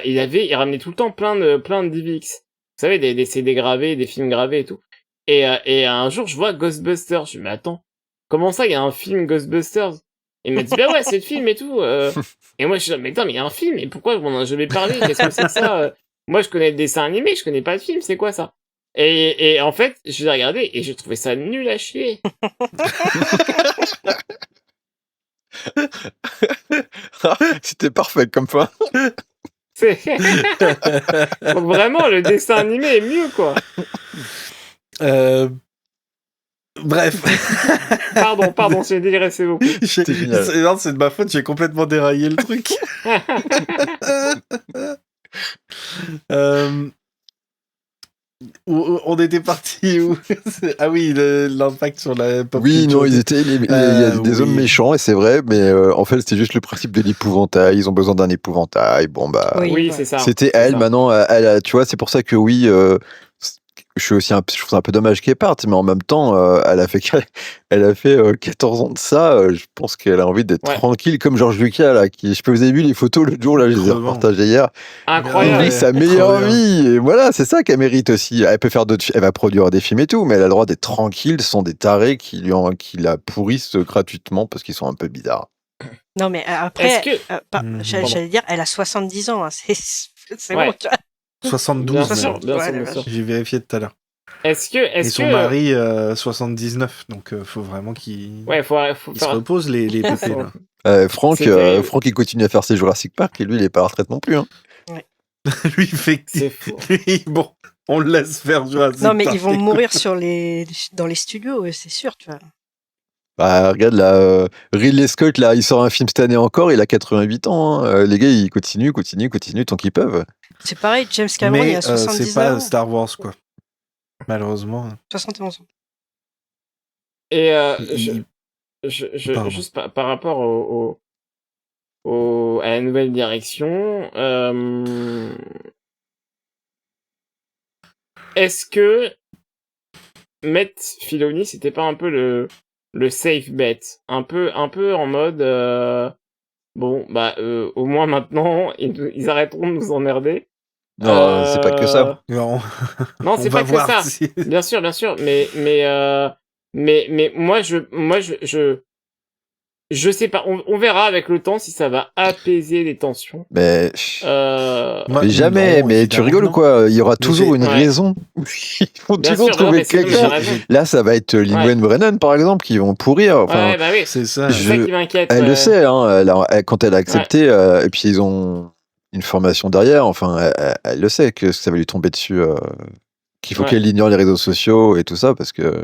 il ramenait tout le temps plein de DVX. Vous savez, des CD gravés, des films gravés et tout. Et un jour, je vois Ghostbusters. Je me dis, mais attends, comment ça, il y a un film Ghostbusters? Il m'a dit, bah ouais, c'est le film et tout. Et moi, je suis là, mais attends, mais il y a un film, et pourquoi on en a jamais parlé? Qu'est-ce que c'est que ça? Moi, je connais le dessin animé, je connais pas le film, c'est quoi ça? Et en fait, je l'ai regardé et j'ai trouvé ça nul à chier. C'était parfait comme fin. C'est... Donc vraiment, le dessin animé est mieux, quoi. Bref. Pardon, j'ai digressé beaucoup. C'était génial. Non, c'est de ma faute, j'ai complètement déraillé le truc. On était parti où? Ah oui, l'impact sur la pop Oui, culture. non, il y a des hommes oui. méchants, et c'est vrai, mais en fait, c'était juste le principe de l'épouvantail. Ils ont besoin d'un épouvantail. Bon, bah, Oui, Oui, ouais. c'est ça. c'était C'est elle. ça. Maintenant, tu vois, c'est pour ça que oui, je suis aussi je trouve ça un peu dommage qu'elle parte, mais en même temps, elle a fait 14 ans de ça. Je pense qu'elle a envie d'être Ouais. tranquille, comme Georges Lucas, là, qui, je sais pas, vous avez vu les photos l'autre jour, là, je les ai Crevant. repartagées hier. Il Incroyable. vit sa trop meilleure bien. vie. Et voilà, c'est ça qu'elle mérite aussi. Elle peut faire elle va produire des films et tout, mais elle a le droit d'être tranquille. Ce sont des tarés qui la pourrissent gratuitement parce qu'ils sont un peu bizarres. Non, mais après, Est-ce que... Mhm. j'allais dire, elle a 70 ans. Hein. C'est Ouais. bon, tu vois. 72, Bien même. sûr, bien Ouais, sûr, la bien sûr. J'ai vérifié tout à l'heure. Est-ce Et que... son mari, 79. Donc, faut vraiment qu'il Ouais, faut se faire... repose, les pépés, là. Franck, C'est terrible. Franck, il continue à faire ses Jurassic Park et lui, il est pas à la retraite non plus. Hein. Lui, il fait... C'est fou. Lui, bon, on le laisse faire Jurassic Non, mais Park, ils vont écoute. mourir dans les studios, c'est sûr, tu vois. Bah, regarde là, Ridley Scott, là, il sort un film cette année encore, il a 88 ans. Hein. Les gars, ils continuent tant qu'ils peuvent. C'est pareil, James Cameron, il Mais a 79 c'est pas ans. Star Wars, quoi. Malheureusement. 71 ans. Et il- Pardon. juste par rapport à la nouvelle direction, est-ce que mettre Filoni, c'était pas un peu le safe bet, un peu en mode bon bah au moins maintenant ils arrêteront de nous emmerder. Non, c'est pas que ça. Non, Non, on c'est va pas que voir ça. si- Bien sûr, mais moi je sais pas. On verra avec le temps si ça va apaiser les tensions. Mais, Moi, mais jamais, non, mais tu évidemment rigoles non. ou quoi? Il y aura toujours c'est- une ouais. raison. Ils vont Bien toujours sûr, non, trouver mais c'est- non, mais quelqu'un. j'ai raison. Là, ça va être Lin-Manuel Brennan, par exemple, qui vont pourrir. Enfin, Ouais, bah oui. C'est ça. C'est ça qui m'inquiète. elle ouais. le sait, hein, quand elle a accepté, et puis ils ont une formation derrière, enfin, elle le sait que ça va lui tomber dessus, qu'il faut Ouais. qu'elle ignore les réseaux sociaux et tout ça, parce que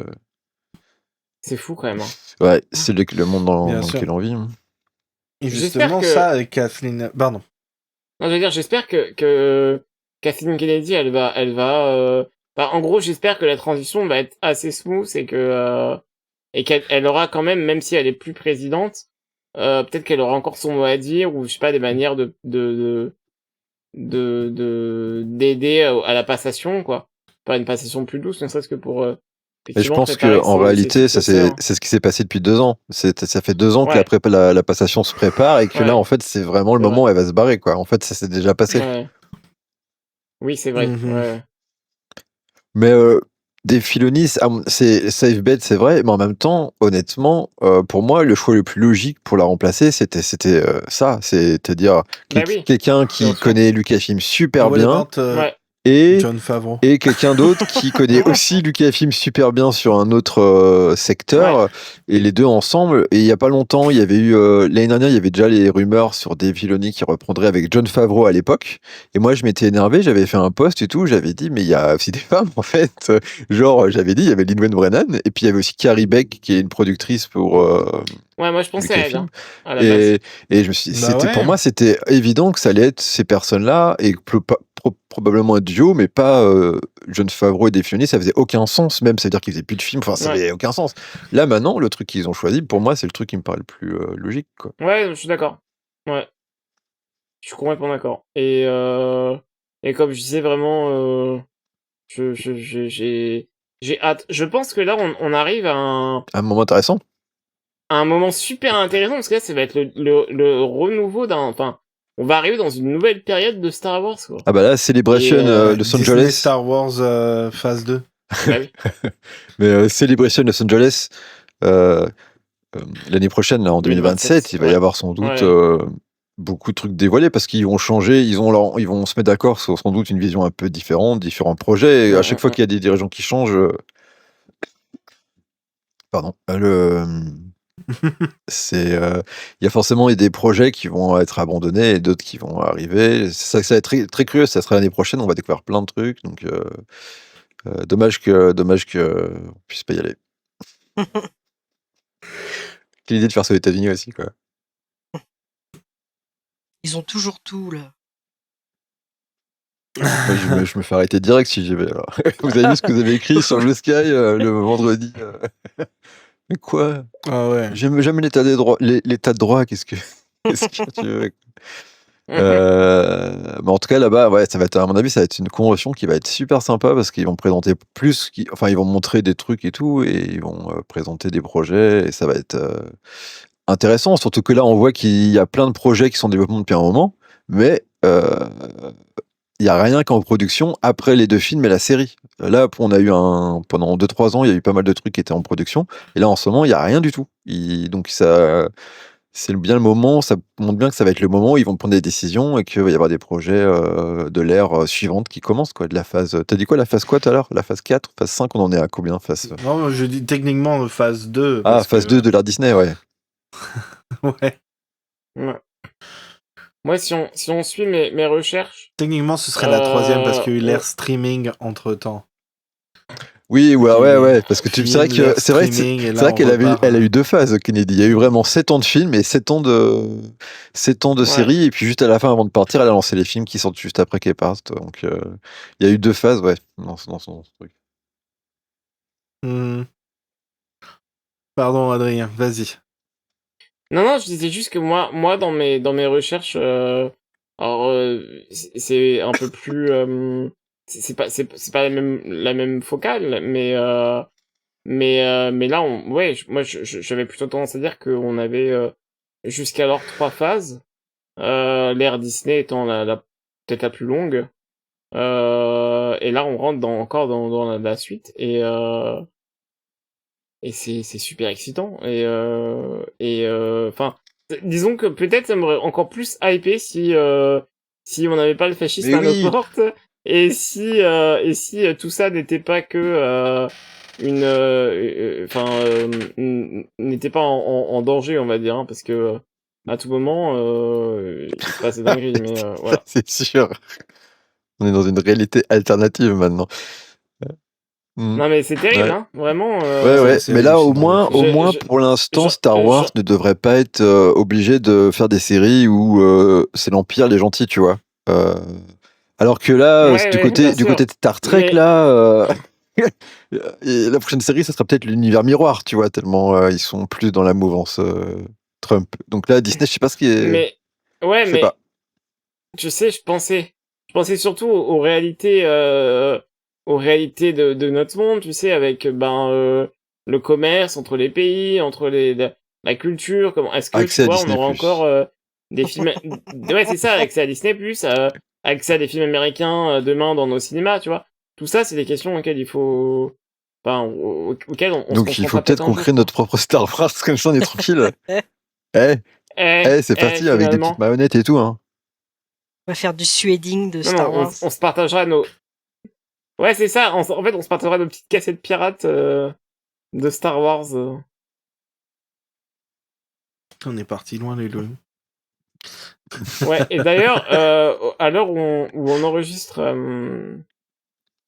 C'est fou quand même. Hein. ouais, c'est le monde Bien dans sûr. lequel on vit. hein. Et J'espère justement, que- ça, avec Kathleen... Pardon. Non, je veux dire, j'espère que Kathleen Kennedy, elle va, bah, en gros, j'espère que la transition va être assez smooth et qu'elle aura quand même si elle est plus présidente, peut-être qu'elle aura encore son mot à dire ou je sais pas des manières d'aider à la passation quoi. Pas une passation plus douce, ne serait-ce que pour. Et je effectivement, pense préparer que en ses réalité, ça successeurs. c'est ce qui s'est passé depuis 2 ans. Ça fait 2 ans que Ouais. la passation se prépare et que Ouais. là, en fait, c'est vraiment le C'est moment où elle va se barrer, quoi. En fait, ça s'est déjà passé. Ouais. Oui, c'est vrai. Mhm. Ouais. Mais des Filoni, c'est safe bet, c'est vrai, mais en même temps, honnêtement, pour moi, le choix le plus logique pour la remplacer, c'était ça, c'est-à-dire Bah oui. quelqu'un qui Bien sûr. connaît Lucasfilm super bien Relevant, Ouais. et John Favreau. et quelqu'un d'autre qui connaît aussi Lucasfilm super bien sur un autre secteur, et les deux ensemble. Et il y a pas longtemps, il y avait eu l'année dernière, il y avait déjà les rumeurs sur Dave Filoni qui reprendrait avec John Favreau à l'époque. Et moi, je m'étais énervé, j'avais fait un post et tout, j'avais dit mais il y a aussi des femmes en fait. Genre, j'avais dit il y avait Lin-Manuel Brennan et puis il y avait aussi Carrie Beck qui est une productrice pour Ouais, moi je vu pensais que à les elle, films. à la base. Et je me suis dit, Bah pour ouais. moi, c'était évident que ça allait être ces personnes-là et probablement un duo, mais pas Jon Favreau et Dave Filoni, ça faisait aucun sens même, c'est-à-dire qu'ils faisaient plus de films, enfin ça Ouais, avait aucun sens. Là maintenant, le truc qu'ils ont choisi, pour moi, c'est le truc qui me paraît le plus logique, quoi. ouais, je suis d'accord. Ouais, je suis complètement d'accord. Et comme je disais vraiment, j'ai hâte. Je pense que là, on arrive Un moment intéressant. à un moment super intéressant parce que là, ça va être le renouveau enfin, on va arriver dans une nouvelle période de Star Wars, quoi. Ah bah là, Et Celebration Los Disney Angeles. Star Wars phase 2. bah oui. Mais Celebration Los Angeles, euh, l'année prochaine, là, en 2027, il va y ouais. avoir sans doute Ouais. beaucoup de trucs dévoilés parce qu'ils vont changer, ils vont se mettre d'accord sur sans doute une vision un peu différente, différents projets. Et à chaque fois qu'il y a des dirigeants qui changent, pardon, il y a forcément des projets qui vont être abandonnés et d'autres qui vont arriver. Ça va être très, très curieux. Ça sera l'année prochaine. On va découvrir plein de trucs. Donc, dommage que on puisse pas y aller. Quelle idée de faire ça aux États-Unis aussi, quoi. Ils ont toujours tout, là. Moi, je me fais arrêter direct si j'y vais. Alors. Vous avez vu ce que vous avez écrit sur Blue Sky le vendredi Mais quoi? Ah ouais. J'aime jamais l'état des droits. L'état de droit, qu'est-ce que tu veux? Mais en tout cas, là-bas, ouais, ça va être, à mon avis, ça va être une convention qui va être super sympa parce qu'ils vont présenter enfin, ils vont montrer des trucs et tout, et ils vont présenter des projets, et ça va être intéressant. Surtout que là, on voit qu'il y a plein de projets qui sont en développement depuis un moment, mais il y a rien qui est en production après les 2 films et la série. Là, pendant 2-3 ans, il y a eu pas mal de trucs qui étaient en production, et là, en ce moment, il y a rien du tout. Donc ça. C'est bien le moment, ça montre bien que ça va être le moment où ils vont prendre des décisions et qu'il va y avoir des projets de l'ère suivante qui commencent, quoi, de la phase. T'as dit quoi, la phase quoi tout à l'heure? La phase 4, phase 5, on en est à combien? Non, je dis techniquement phase 2. Ah, parce phase que... 2 de l'ère Disney, ouais. Ouais. Ouais. Moi, si on suit mes recherches, Techniquement, ce serait la 3e parce qu'il y a eu on- l'ère streaming entre temps. Oui, ouais, parce que c'est vrai que streaming et c'est là vrai on qu'elle repart. elle a eu 2 phases, Kennedy. Il y a eu vraiment 7 ans de films et 7 ans de séries, et puis juste à la fin, avant de partir, elle a lancé les films qui sortent juste après qu'elle parte. Donc il y a eu 2 phases, ouais, dans son truc. Hmm. Pardon, Adrien, vas-y. Non, je disais juste que moi dans mes recherches, alors c'est un peu plus, c'est pas la même focale, mais là ouais, moi j'avais plutôt tendance à dire qu'on avait jusqu'alors 3 phases, l'ère Disney étant peut-être la plus longue, et là on rentre encore dans la suite, et c'est super excitant, enfin, disons que peut-être ça m'aurait encore plus hypé si on n'avait pas le fascisme Mais à nos oui! portes, et si tout ça n'était pas que n'était pas en danger, on va dire, hein, parce que à tout moment il se passe des dingueries, mais Ça, voilà. c'est sûr. On est dans une réalité alternative maintenant. Mm. Non mais c'est terrible, Ouais. hein, vraiment. Ouais. C'est Mais là, au hallucinant, les moins, films. pour l'instant, Je, Star je, Wars ne devrait pas être obligé de faire des séries où c'est l'Empire, les gentils, tu vois. Euh, Alors que là, ouais, bien du côté sûr, de Star Trek, mais là, et la prochaine série, ça sera peut-être l'univers miroir, tu vois, tellement ils sont plus dans la mouvance Trump. Donc là, Disney, je sais pas ce qui est. mais ouais, Je sais pas. mais tu sais, je pensais surtout aux réalités de notre monde, tu sais, avec le commerce entre les pays, entre la culture, comment est-ce que tu Accès à vois, on Disney+. aura encore des films, ouais, c'est ça, accès à Disney+, accès à des films américains demain dans nos cinémas, tu vois. Tout ça, c'est des questions auxquelles il faut, enfin, auxquelles on se Donc il faut confrontera peut-être peut-être un qu'on jour, crée quoi. notre propre Star Wars, comme ça on est tranquille. Eh, c'est parti avec des petites Finalement, marionnettes et tout, hein. On va faire du suéding de non, Star on, Wars. on se partagera ouais, c'est ça. En fait, on se partagera nos petites cassettes pirates de Star Wars. On est parti loin, les loups. Ouais. Et d'ailleurs, à l'heure où on enregistre,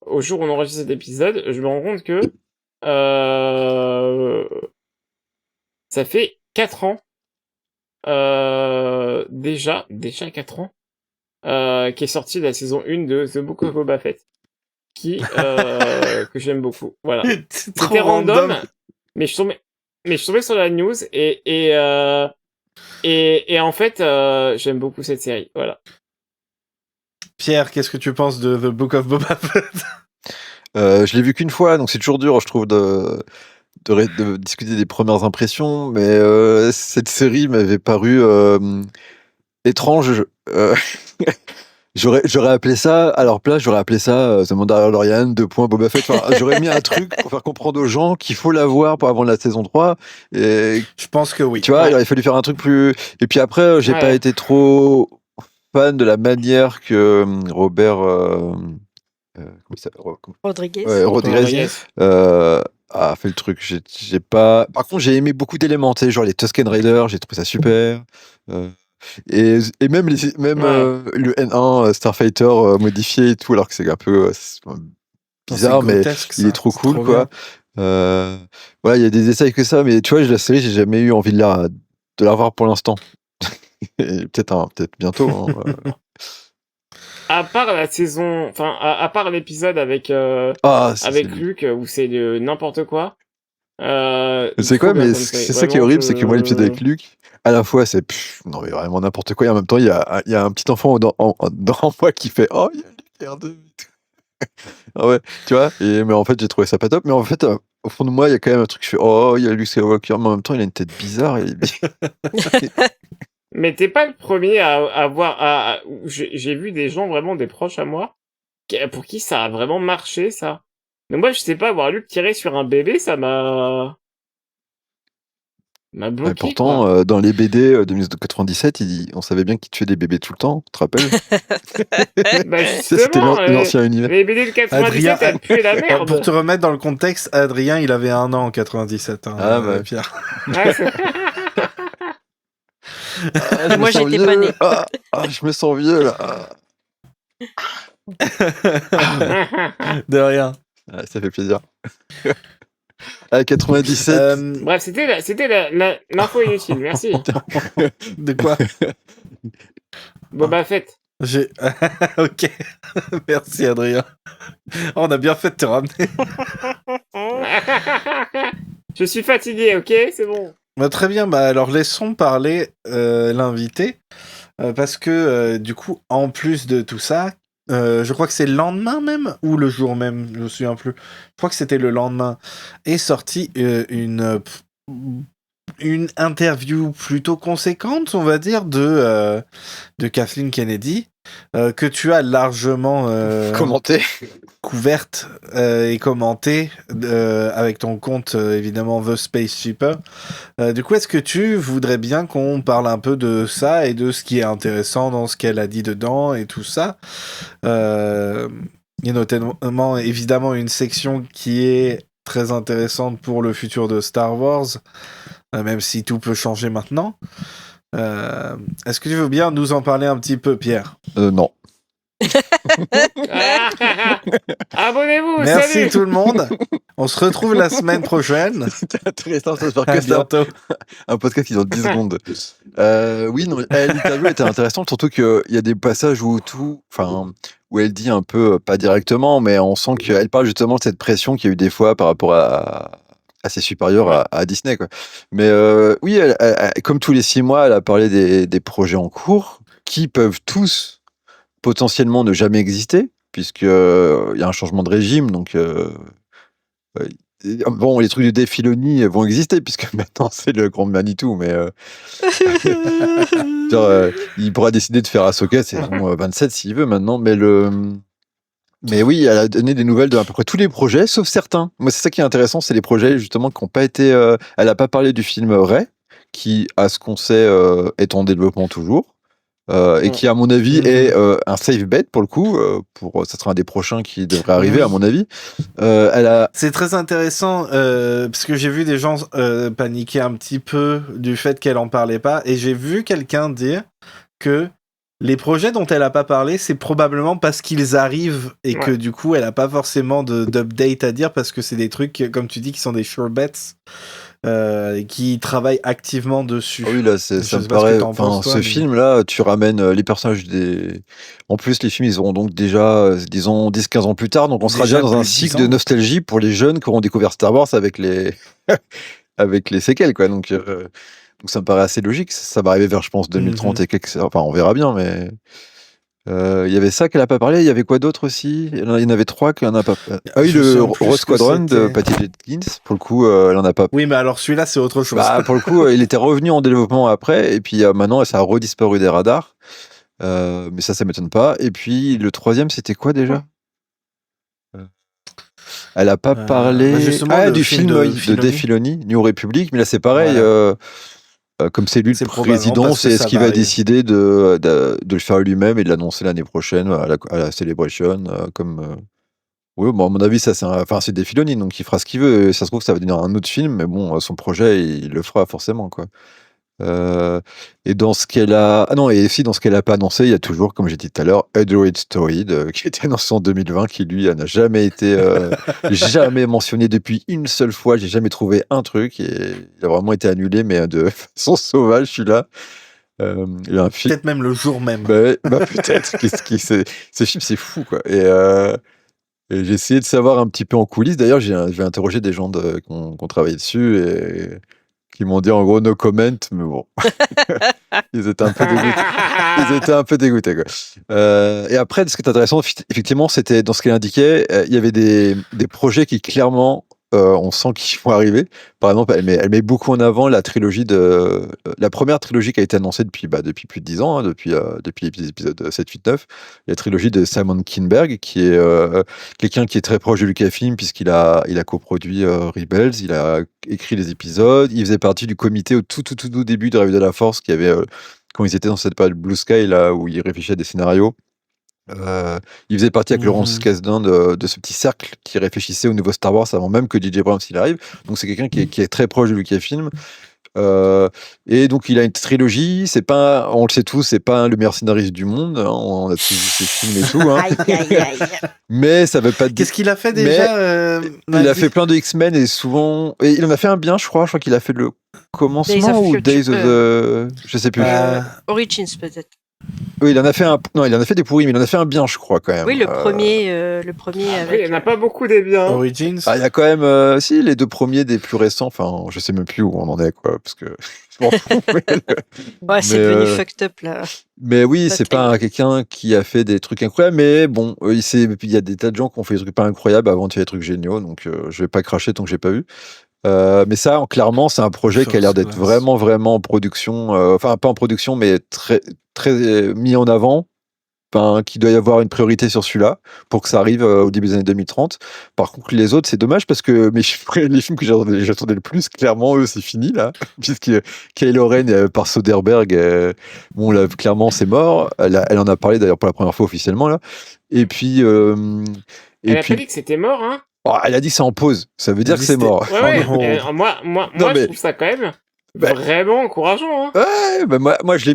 au jour où on enregistre cet épisode, je me rends compte que euh, ça fait 4 ans, déjà 4 ans, qui est sorti la saison 1 de The Book of Boba Fett, que j'aime beaucoup. Voilà. C'est trop C'était random, random. mais je suis tombé sur la news et en fait, j'aime beaucoup cette série. Voilà. Pierre, qu'est-ce que tu penses de The Book of Boba Fett? Je l'ai vu qu'une fois, donc c'est toujours dur, je trouve, de discuter des premières impressions, mais cette série m'avait paru étrange. J'aurais appelé ça, à leur place, j'aurais appelé ça The Mandalorian, Boba Fett. Enfin, j'aurais mis un truc pour faire comprendre aux gens qu'il faut la voir pour avant la saison 3. Et, Je pense que oui. tu vois, Ouais. il aurait fallu faire un truc plus. Et puis après, j'ai Ouais. pas été trop fan de la manière que Robert. Comment il s'appelle Rodriguez. Ouais, Rodriguez a fait le truc. J'ai pas. Par contre, j'ai aimé beaucoup d'éléments, tu sais, genre les Tusken Raiders, j'ai trouvé ça super. Et même, le N1 Starfighter modifié et tout, alors que c'est un peu bizarre, C'est mais grotesque, il ça. est trop C'est cool, trop quoi. Voilà, il y a des essais que ça, mais tu vois, la série, j'ai jamais eu envie de la voir pour l'instant. Et peut-être bientôt. Hein. À part la saison, enfin, à part l'épisode avec Ça, avec c'est- Luke où c'est de n'importe quoi. C'est quoi, trop bien mais comme c'est série. ça qui est Vraiment, horrible, c'est que moi, l'épisode avec Luke, à la fois, c'est non, mais vraiment n'importe quoi, et en même temps, il y a un petit enfant dans moi qui fait oh, il y a Luke R2. Ah ouais, tu vois, mais en fait, j'ai trouvé ça pas top, mais en fait, au fond de moi, il y a quand même un truc, je fais oh, il y a Luke Skywalker, mais en même temps, il a une tête bizarre. Mais t'es pas le premier à voir. J'ai vu des gens vraiment des proches à moi pour qui ça a vraiment marché ça. Mais moi, je sais pas, voir Luke tirer sur un bébé, ça m'a Et bloqué. pourtant, Quoi. dans les BD de 1997, on savait bien qu'il tuait des bébés tout le temps, tu te rappelles? Bah Ça, c'était justement, l'ancien univers. les BD de 97, Adrien, elles puaient la merde. pour te remettre dans le contexte, Adrien, il avait 1 an en 97. Hein, Ah, ouais. Pierre. Ouais, c'est- Ah, je Moi, me sens j'étais pas vieux. née. Je me sens vieux, là. De rien. Ça fait plaisir. À 97. Bref, c'était l'info inutile, merci. De quoi? Boba Fett. J'ai. Ok. Merci, Adrien. On a bien fait de te ramener. Je suis fatigué, ok, c'est bon. Bah, très bien. Bah, alors, laissons parler l'invité. Parce que, du coup, en plus de tout ça, je crois que c'est le lendemain même, ou le jour même, je me souviens plus. Je crois que c'était le lendemain. Est sortie une interview plutôt conséquente, on va dire, de Kathleen Kennedy, que tu as largement Commenter. couverte et commentée avec ton compte, évidemment, The Space Shipper. Du coup, est-ce que tu voudrais bien qu'on parle un peu de ça et de ce qui est intéressant dans ce qu'elle a dit dedans et tout ça? Il y a notamment, évidemment, une section qui est très intéressante pour le futur de Star Wars, même si tout peut changer maintenant. Est-ce que tu veux bien nous en parler un petit peu, Pierre? Non. Abonnez-vous, Merci salut. tout le monde. On se retrouve la semaine prochaine. C'était intéressant, ça se fait À que ça. bientôt. Un podcast qui dure 10 secondes. Oui, non, l'interview était intéressante, surtout qu'il y a des passages où où elle dit un peu, pas directement, mais on sent qu'elle parle justement de cette pression qu'il y a eu des fois par rapport à ses supérieurs à Disney, quoi. Mais oui, elle, comme tous les 6 mois, elle a parlé des projets en cours qui peuvent tous potentiellement ne jamais exister, puisque il y a un changement de régime, donc bon, les trucs de Dave Filoni vont exister, puisque maintenant c'est le grand Manitou, mais genre, il pourra décider de faire Ahsoka saison 27 s'il veut maintenant, mais oui, elle a donné des nouvelles de à peu près tous les projets, sauf certains. Moi, c'est ça qui est intéressant, c'est les projets justement qui n'ont pas été. Elle n'a pas parlé du film Ray, qui, à ce qu'on sait, est en développement toujours. Et qui, à mon avis, est un safe bet pour le coup. Ça sera un des prochains qui devrait arriver, à mon avis. C'est très intéressant parce que j'ai vu des gens paniquer un petit peu du fait qu'elle en parlait pas, et j'ai vu quelqu'un dire que les projets dont elle a pas parlé, c'est probablement parce qu'ils arrivent et que du coup elle a pas forcément d'update à dire, parce que c'est des trucs, comme tu dis, qui sont des sure bets. qui travaille activement dessus. Ah oui, là, Je ça me sais pas ce que paraît. t'en Enfin, penses, toi, ce mais- film-là, tu ramènes les personnages des. En plus, les films, ils auront donc déjà, disons, 10-15 ans plus tard. Donc, on sera Déjà déjà dans un plus de 10 cycle de ans. nostalgie pour les jeunes qui auront découvert Star Wars avec les, avec les séquelles, quoi. Donc, ça me paraît assez logique. Ça va arriver vers, je pense, 2030 et quelques. Enfin, on verra bien, mais. Il y avait ça qu'elle a pas parlé. Il y avait quoi d'autre aussi? Il y en avait 3 qu'elle n'a pas. Ah oui, Je le sais en plus Rogue que Squadron de c'était. Patty Jenkins. Pour le coup, elle en a pas. Oui, mais alors celui-là, c'est autre chose. Bah, pour le coup, il était revenu en développement après, et puis maintenant, ça a redisparu des radars. Mais ça m'étonne pas. Et puis, le 3e, c'était quoi déjà? Elle a pas parlé bah justement, le du film film de de Dave Filoni, New Republic, mais là, c'est pareil. Voilà. Comme c'est lui le C'est probablement président, parce que c'est ça ce qu'il va va arriver. décider de le faire lui-même et de l'annoncer l'année prochaine à la Celebration. Oui, bon, à mon avis, ça, c'est des Filoni, donc il fera ce qu'il veut. Et ça se trouve, ça va devenir un autre film, mais bon, son projet, il le fera forcément, quoi. Et dans ce qu'elle a. Ah non, et aussi dans ce qu'elle a pas annoncé, il y a toujours, comme j'ai dit tout à l'heure, A Droid Story, qui était annoncé en 2020, qui lui n'a jamais été jamais mentionné depuis une seule fois. J'ai jamais trouvé un truc et il a vraiment été annulé, mais de façon sauvage, celui-là. Il y a un film. Peut-être même le jour même. Bah, peut-être. Ce film, c'est fou, quoi. Et j'ai essayé de savoir un petit peu en coulisses. D'ailleurs, j'ai interrogé des gens qui ont travaillé dessus et qui m'ont dit en gros no comment, mais bon. Ils étaient un peu dégoûtés. Ils étaient un peu dégoûtés, quoi. Et après, ce qui est intéressant, effectivement, c'était dans ce qu'elle indiquait, il y avait des projets qui clairement, on sent qu'ils vont arriver. Par exemple, elle met beaucoup en avant la trilogie la première trilogie qui a été annoncée depuis plus de 10 ans, hein, depuis les épisodes 7, 8, 9. La trilogie de Simon Kinberg, qui est quelqu'un qui est très proche de Lucasfilm, puisqu'il a coproduit Rebels, il a écrit les épisodes, il faisait partie du comité au tout début de Rêve de la Force, qui avait quand ils étaient dans cette période Blue Sky, là, où ils réfléchissaient à des scénarios. Il faisait partie avec Laurence Kasdan de ce petit cercle qui réfléchissait au nouveau Star Wars avant même que J.J. Abrams il arrive. Donc c'est quelqu'un qui est très proche de Lucasfilm. Et donc il a une trilogie. C'est pas, on le sait tous, c'est pas le meilleur scénariste du monde. Hein, on a tous vu ses films et tout. Hein. Mais ça veut pas dire. Qu'est-ce qu'il a fait déjà Il a fait plein de X-Men et souvent. Et il en a fait un bien, je crois. Je crois qu'il a fait le commencement ou Days of the. Je sais plus. Origins peut-être. Oui, il en a fait un. Non, il en a fait des pourris, mais il en a fait un bien, je crois quand même. Oui, le premier avec. Il n'y en a pas beaucoup des biens. Origins. Il y a quand même, si, les 2 premiers des plus récents. Enfin, je sais même plus où on en est, quoi, parce que. Je m'en fous, Ouais, c'est devenu fucked up là. Mais oui, c'est pas quelqu'un qui a fait des trucs incroyables, mais bon, il y a des tas de gens qui ont fait des trucs pas incroyables avant de faire des trucs géniaux, donc je vais pas cracher tant que j'ai pas vu. Mais ça, clairement, c'est un projet qui a l'air d'être vraiment en production. Enfin, pas en production, mais très, très mis en avant. Enfin, qu'il doit y avoir une priorité sur celui-là pour que ça arrive au début des années 2030. Par contre, les autres, c'est dommage parce que les films que j'attendais le plus, clairement, eux, c'est fini là. Puisque Kylo Ren par Soderbergh, bon, là, clairement, c'est mort. Elle en a parlé d'ailleurs pour la première fois officiellement là. Et puis. Elle a pas dit que c'était mort, hein? Oh, elle a dit que c'est en pause. Ça veut dire que c'est mort. Ouais. Moi, je trouve ça quand même vraiment encourageant. Hein. Ouais, moi je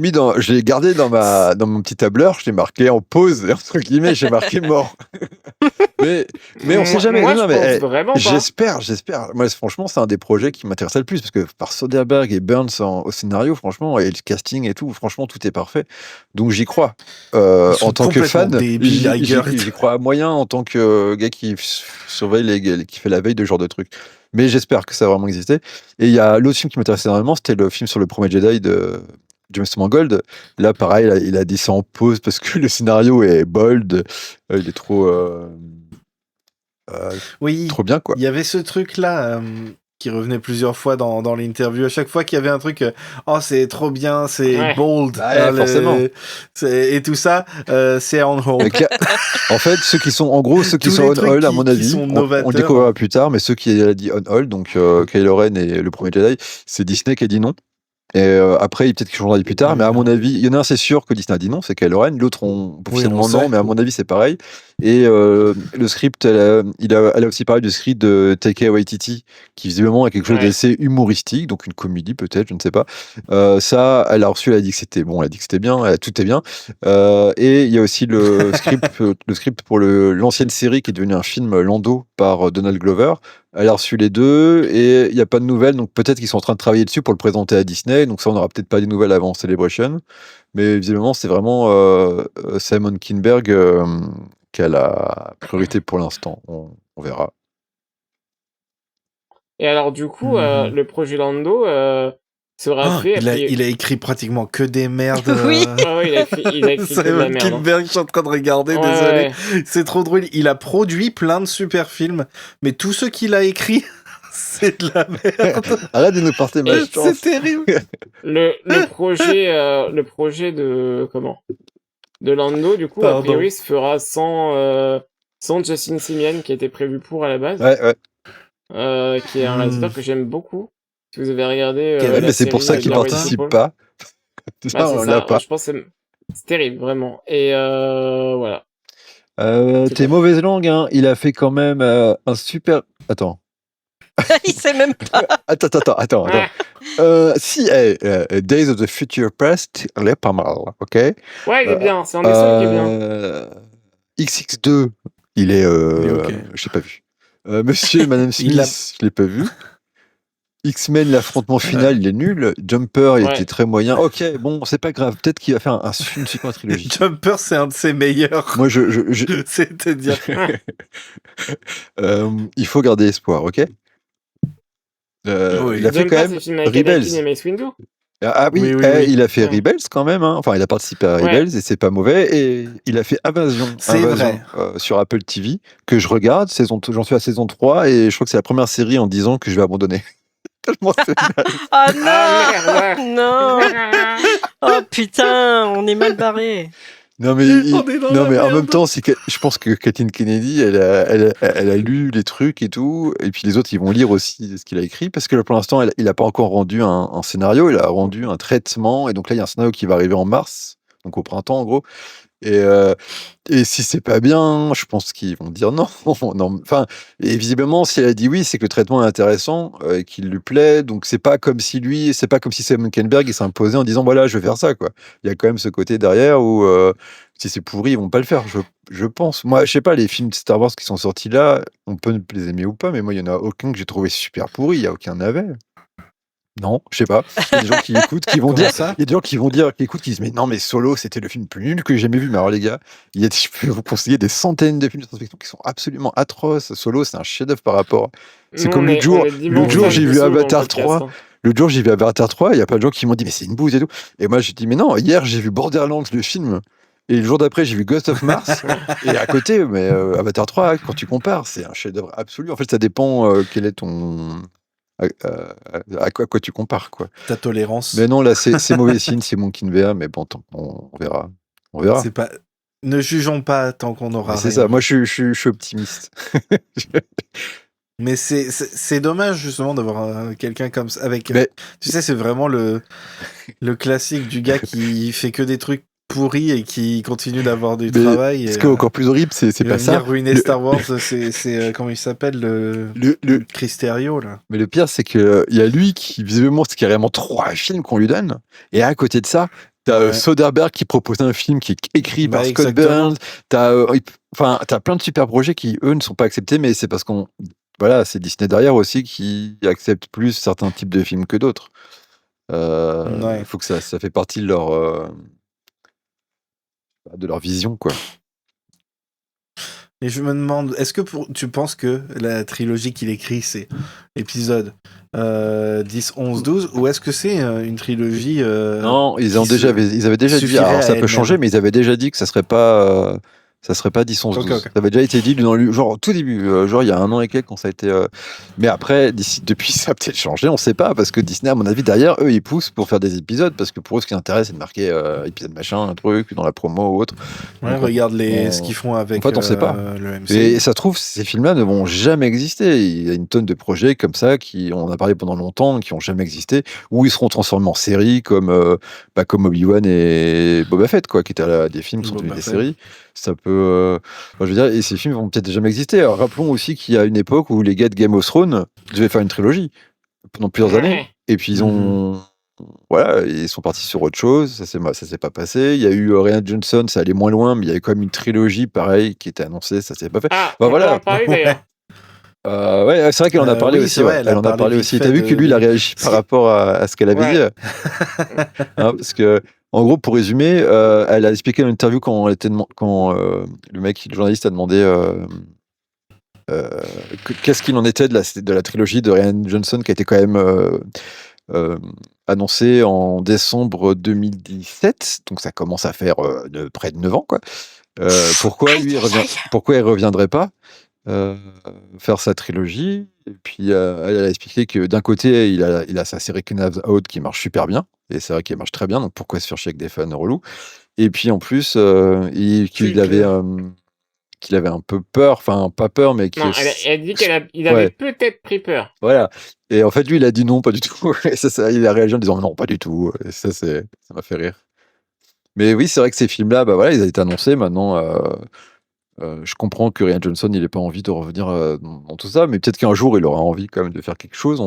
l'ai gardé dans mon petit tableur. Je l'ai marqué en pause entre guillemets. J'ai marqué mort. mais on sait jamais. Moi, non, je pense vraiment pas. J'espère. Moi, franchement, c'est un des projets qui m'intéressait le plus parce que par Soderbergh et Burns au scénario, franchement, et le casting et tout, franchement, tout est parfait. Donc j'y crois. En tant que fan, j'y crois à moyen en tant que gars qui surveille qui fait la veille de ce genre de trucs. Mais j'espère que ça va vraiment exister. Et il y a l'autre film qui m'intéressait énormément, c'était le film sur le premier Jedi de James Mangold. Là, pareil, il a dit ça en pause parce que le scénario est bold, il est trop bien, quoi. Il y avait ce truc-là qui revenait plusieurs fois dans l'interview. À chaque fois qu'il y avait un truc, c'est trop bien, c'est bold, forcément. Et tout ça, c'est on hold. En fait, ceux qui sont on hold, à mon avis, on le découvrira plus tard, mais ceux qui a dit on hold, donc Kylo Ren et le premier Jedi, c'est Disney qui a dit non. Et après, peut-être qu'ils changera plus tard, mais à mon avis, il y en a un, c'est sûr que Disney a dit non, c'est Kylo Ren. L'autre, officiellement non, mais à mon avis, c'est pareil. Et le script, elle a aussi parlé du script de Taika Waititi, qui visiblement a quelque chose d'assez humoristique, donc une comédie peut-être, je ne sais pas. Ça, elle a reçu, elle a dit que c'était bon, elle a dit que c'était bien, tout est bien. Et il y a aussi le script pour l'ancienne série qui est devenue un film Lando par Donald Glover. Elle a reçu les deux et il n'y a pas de nouvelles, donc peut-être qu'ils sont en train de travailler dessus pour le présenter à Disney. Donc ça, on n'aura peut-être pas des nouvelles avant Celebration. Mais visiblement, c'est vraiment Simon Kinberg qui a la priorité pour l'instant. On verra. Et alors, du coup, Mhm. le projet Lando sera Oh, fait. il a écrit pratiquement que des merdes. Oui. Ah ouais, il a écrit que de la Simon merde. hein. Kinberg, je suis en train de regarder, Ouais, désolé. ouais. C'est trop drôle. Il a produit plein de super films, mais tous ceux qu'il a écrits, c'est de la merde. Arrête de nous porter ma C'est chance. terrible. Le projet de Lando, du coup, a Pardon. priori, se fera sans Justin Simien qui était prévu pour à la base, Ouais. qui est un réalisateur que j'aime beaucoup. Si vous avez regardé Quel- Ouais, la mais c'est pour série ça avec qu'il Martin. participe People. pas. C'est Bah, ça, c'est on l'a ça. pas. Je pense que c'est terrible, vraiment. Et voilà. C'est T'es pour- mauvaise langue, hein. Il a fait quand même un super. Attends. Il sait même pas. Attends. Ah, Si, Days of the Future Past, elle est pas mal, ok? ouais, il est bien. C'est un des seuls qui est bien. XX2, il est. Il est ok. Je l'ai pas vu. Monsieur et Madame Il l'a- Smith, je l'ai pas vu. X-Men, l'affrontement final, il est nul. Jumper, il Ouais. était très moyen. Ok, bon, c'est pas grave. Peut-être qu'il va faire une super trilogie. Jumper, c'est un de ses meilleurs. Moi, C'est-à-dire. il faut garder espoir, ok? Oui. Il a fait Jumper, quand c'est même le film avec Rebels. Anakin et Mace Windu. Ah oui, Oui. il a fait Ouais. Rebels quand même. Hein. Enfin, il a participé à Ouais. Rebels et c'est pas mauvais. Et il a fait Invasion C'est vrai. sur Apple TV que je regarde. J'en suis à saison 3 et je crois que c'est la première série en 10 ans que je vais abandonner. Tellement c'est mal. Ah Ah, non. Non. Oh putain, on est mal barré. Non mais, On est dans non, la mais en merde. même temps, je pense que Kathleen Kennedy, elle a lu les trucs et tout, et puis les autres, ils vont lire aussi ce qu'il a écrit, parce que là, pour l'instant, il n'a pas encore rendu un scénario, il a rendu un traitement, et donc là, il y a un scénario qui va arriver en mars, donc au printemps en gros, et si c'est pas bien, je pense qu'ils vont dire non. Non, enfin, et visiblement, si elle a dit oui, c'est que le traitement est intéressant et qu'il lui plaît. Donc c'est pas comme si Simon Kinberg il s'est imposé en disant voilà, je vais faire ça quoi. Il y a quand même ce côté derrière où si c'est pourri, ils vont pas le faire. Je pense. Moi, je sais pas, les films de Star Wars qui sont sortis là, on peut les aimer ou pas, mais moi, il y en a aucun que j'ai trouvé super pourri. Il y a aucun navet. Non, je sais pas. Il y a des gens qui écoutent, qui vont Comment dire, ça? il y a des gens qui vont dire, qui écoutent, qui disent, mais non, mais Solo, c'était le film le plus nul que j'ai jamais vu. Mais alors, les gars, je peux vous conseiller des centaines de films de science-fiction qui sont absolument atroces. Solo, c'est un chef-d'œuvre par rapport. C'est Nous, comme on l'autre est- jour, on est dimanche l'autre jour, j'ai 5 vu décembre dans le Avatar podcast, 3. hein. L'autre jour, j'ai vu Avatar 3, il y a plein de gens qui m'ont dit, mais c'est une bouse et tout. Et moi, j'ai dit, mais non, hier, j'ai vu Borderlands, le film. Et le jour d'après, j'ai vu Ghost of Mars. Et à côté, mais Avatar 3, quand tu compares, c'est un chef-d'œuvre absolu. En fait, ça dépend quel est ton. À quoi tu compares, quoi. Ta tolérance. Mais non, là, c'est mauvais signe, c'est mon Kinvea, mais bon, on verra. On verra. C'est pas. Ne jugeons pas tant qu'on aura. Mais c'est rien. ça, moi, je suis optimiste. Mais c'est dommage justement d'avoir quelqu'un comme ça avec. Mais- Tu sais, c'est vraiment le classique du gars qui fait que des trucs pourris et qui continue d'avoir du Mais travail. Ce et, qui est encore plus horrible, c'est il va pas ça. venir ruiner Star Wars. C'est comment il s'appelle Le- Cristerio là. Mais le pire, c'est que il y a lui qui, visiblement, c'est carrément 3 films qu'on lui donne. Et à côté de ça, t'as Ouais. Soderbergh qui propose un film qui est écrit Bah, par Scott exactement. Burns. T'as plein de super projets qui, eux, ne sont pas acceptés, mais c'est parce qu'on. Voilà, c'est Disney derrière aussi qui accepte plus certains types de films que d'autres. Ouais. Il faut que ça fait partie de leur vision, quoi. Et je me demande, est-ce que tu penses que la trilogie qu'il écrit, c'est épisode 10, 11, 12, ou est-ce que c'est une trilogie Non, ils qui avaient déjà dit. suffirait Alors ça à peut elle-même. changer, mais ils avaient déjà dit que ça serait pas 10, 11, 12. Ok. Ça avait déjà été dit genre au tout début, genre il y a 1 an et quelques quand ça a été. Mais après, depuis ça a peut-être changé, on sait pas, parce que Disney, à mon avis, derrière eux, ils poussent pour faire des épisodes, parce que pour eux, ce qui intéresse, c'est de marquer épisode machin, un truc dans la promo ou autre. Ouais, Donc, regarde on- ce qu'ils font avec en fait, on sait pas. le MCU. Et ça se trouve, ces films-là ne vont jamais exister. Il y a une tonne de projets comme ça qui, on en a parlé pendant longtemps, qui n'ont jamais existé, ou ils seront transformés en séries comme Obi-Wan et Boba Fett, quoi, qui étaient là, des films qui sont Boba devenus des Fett. séries. Ça peut. Enfin, je veux dire, et ces films vont peut-être jamais exister. Alors, rappelons aussi qu'il y a une époque où les gars de Game of Thrones devaient faire une trilogie pendant plusieurs années, et puis ils ont. Voilà, ils sont partis sur autre chose, ça s'est pas passé. Il y a eu Rian Johnson, ça allait moins loin, mais il y avait quand même une trilogie pareil qui était annoncée, ça s'est pas fait. Ah, Bah on voilà. peut en parler d'ailleurs. Ouais, c'est vrai qu'elle en a parlé oui, aussi. c'est vrai, Ouais. elle a Elle en a parlé parlé vite aussi. fait T'as vu que lui, il a réagi par Si. rapport à ce qu'elle avait Ouais. dit. Hein, parce que, en gros, pour résumer, elle a expliqué dans l'interview quand, quand le journaliste a demandé qu'est-ce qu'il en était de la trilogie de Ryan Johnson qui a été quand même euh, annoncée en décembre 2017. Donc ça commence à faire près de 9 ans, quoi. Pourquoi Aïe, lui, aïe, aïe. pourquoi il reviendrait pas euh, faire sa trilogie? Et puis elle a expliqué que d'un côté, il a sa série Knives Out qui marche super bien. Et c'est vrai qu'elle marche très bien, donc pourquoi se faire chier avec des fans relous? Et puis en plus, C'est clair. qu'il avait un peu peur, enfin pas peur, mais Non, elle dit il avait ouais, peut-être pris peur. voilà. Et en fait, lui, il a dit non, pas du tout. Et il a réagi en disant non, pas du tout. Et ça m'a fait rire. Mais oui, c'est vrai que ces films-là, bah voilà, ils ont été annoncés. Maintenant, je comprends que Ryan Johnson, il ait pas envie de revenir dans tout ça, mais peut-être qu'un jour, il aura envie quand même de faire quelque chose.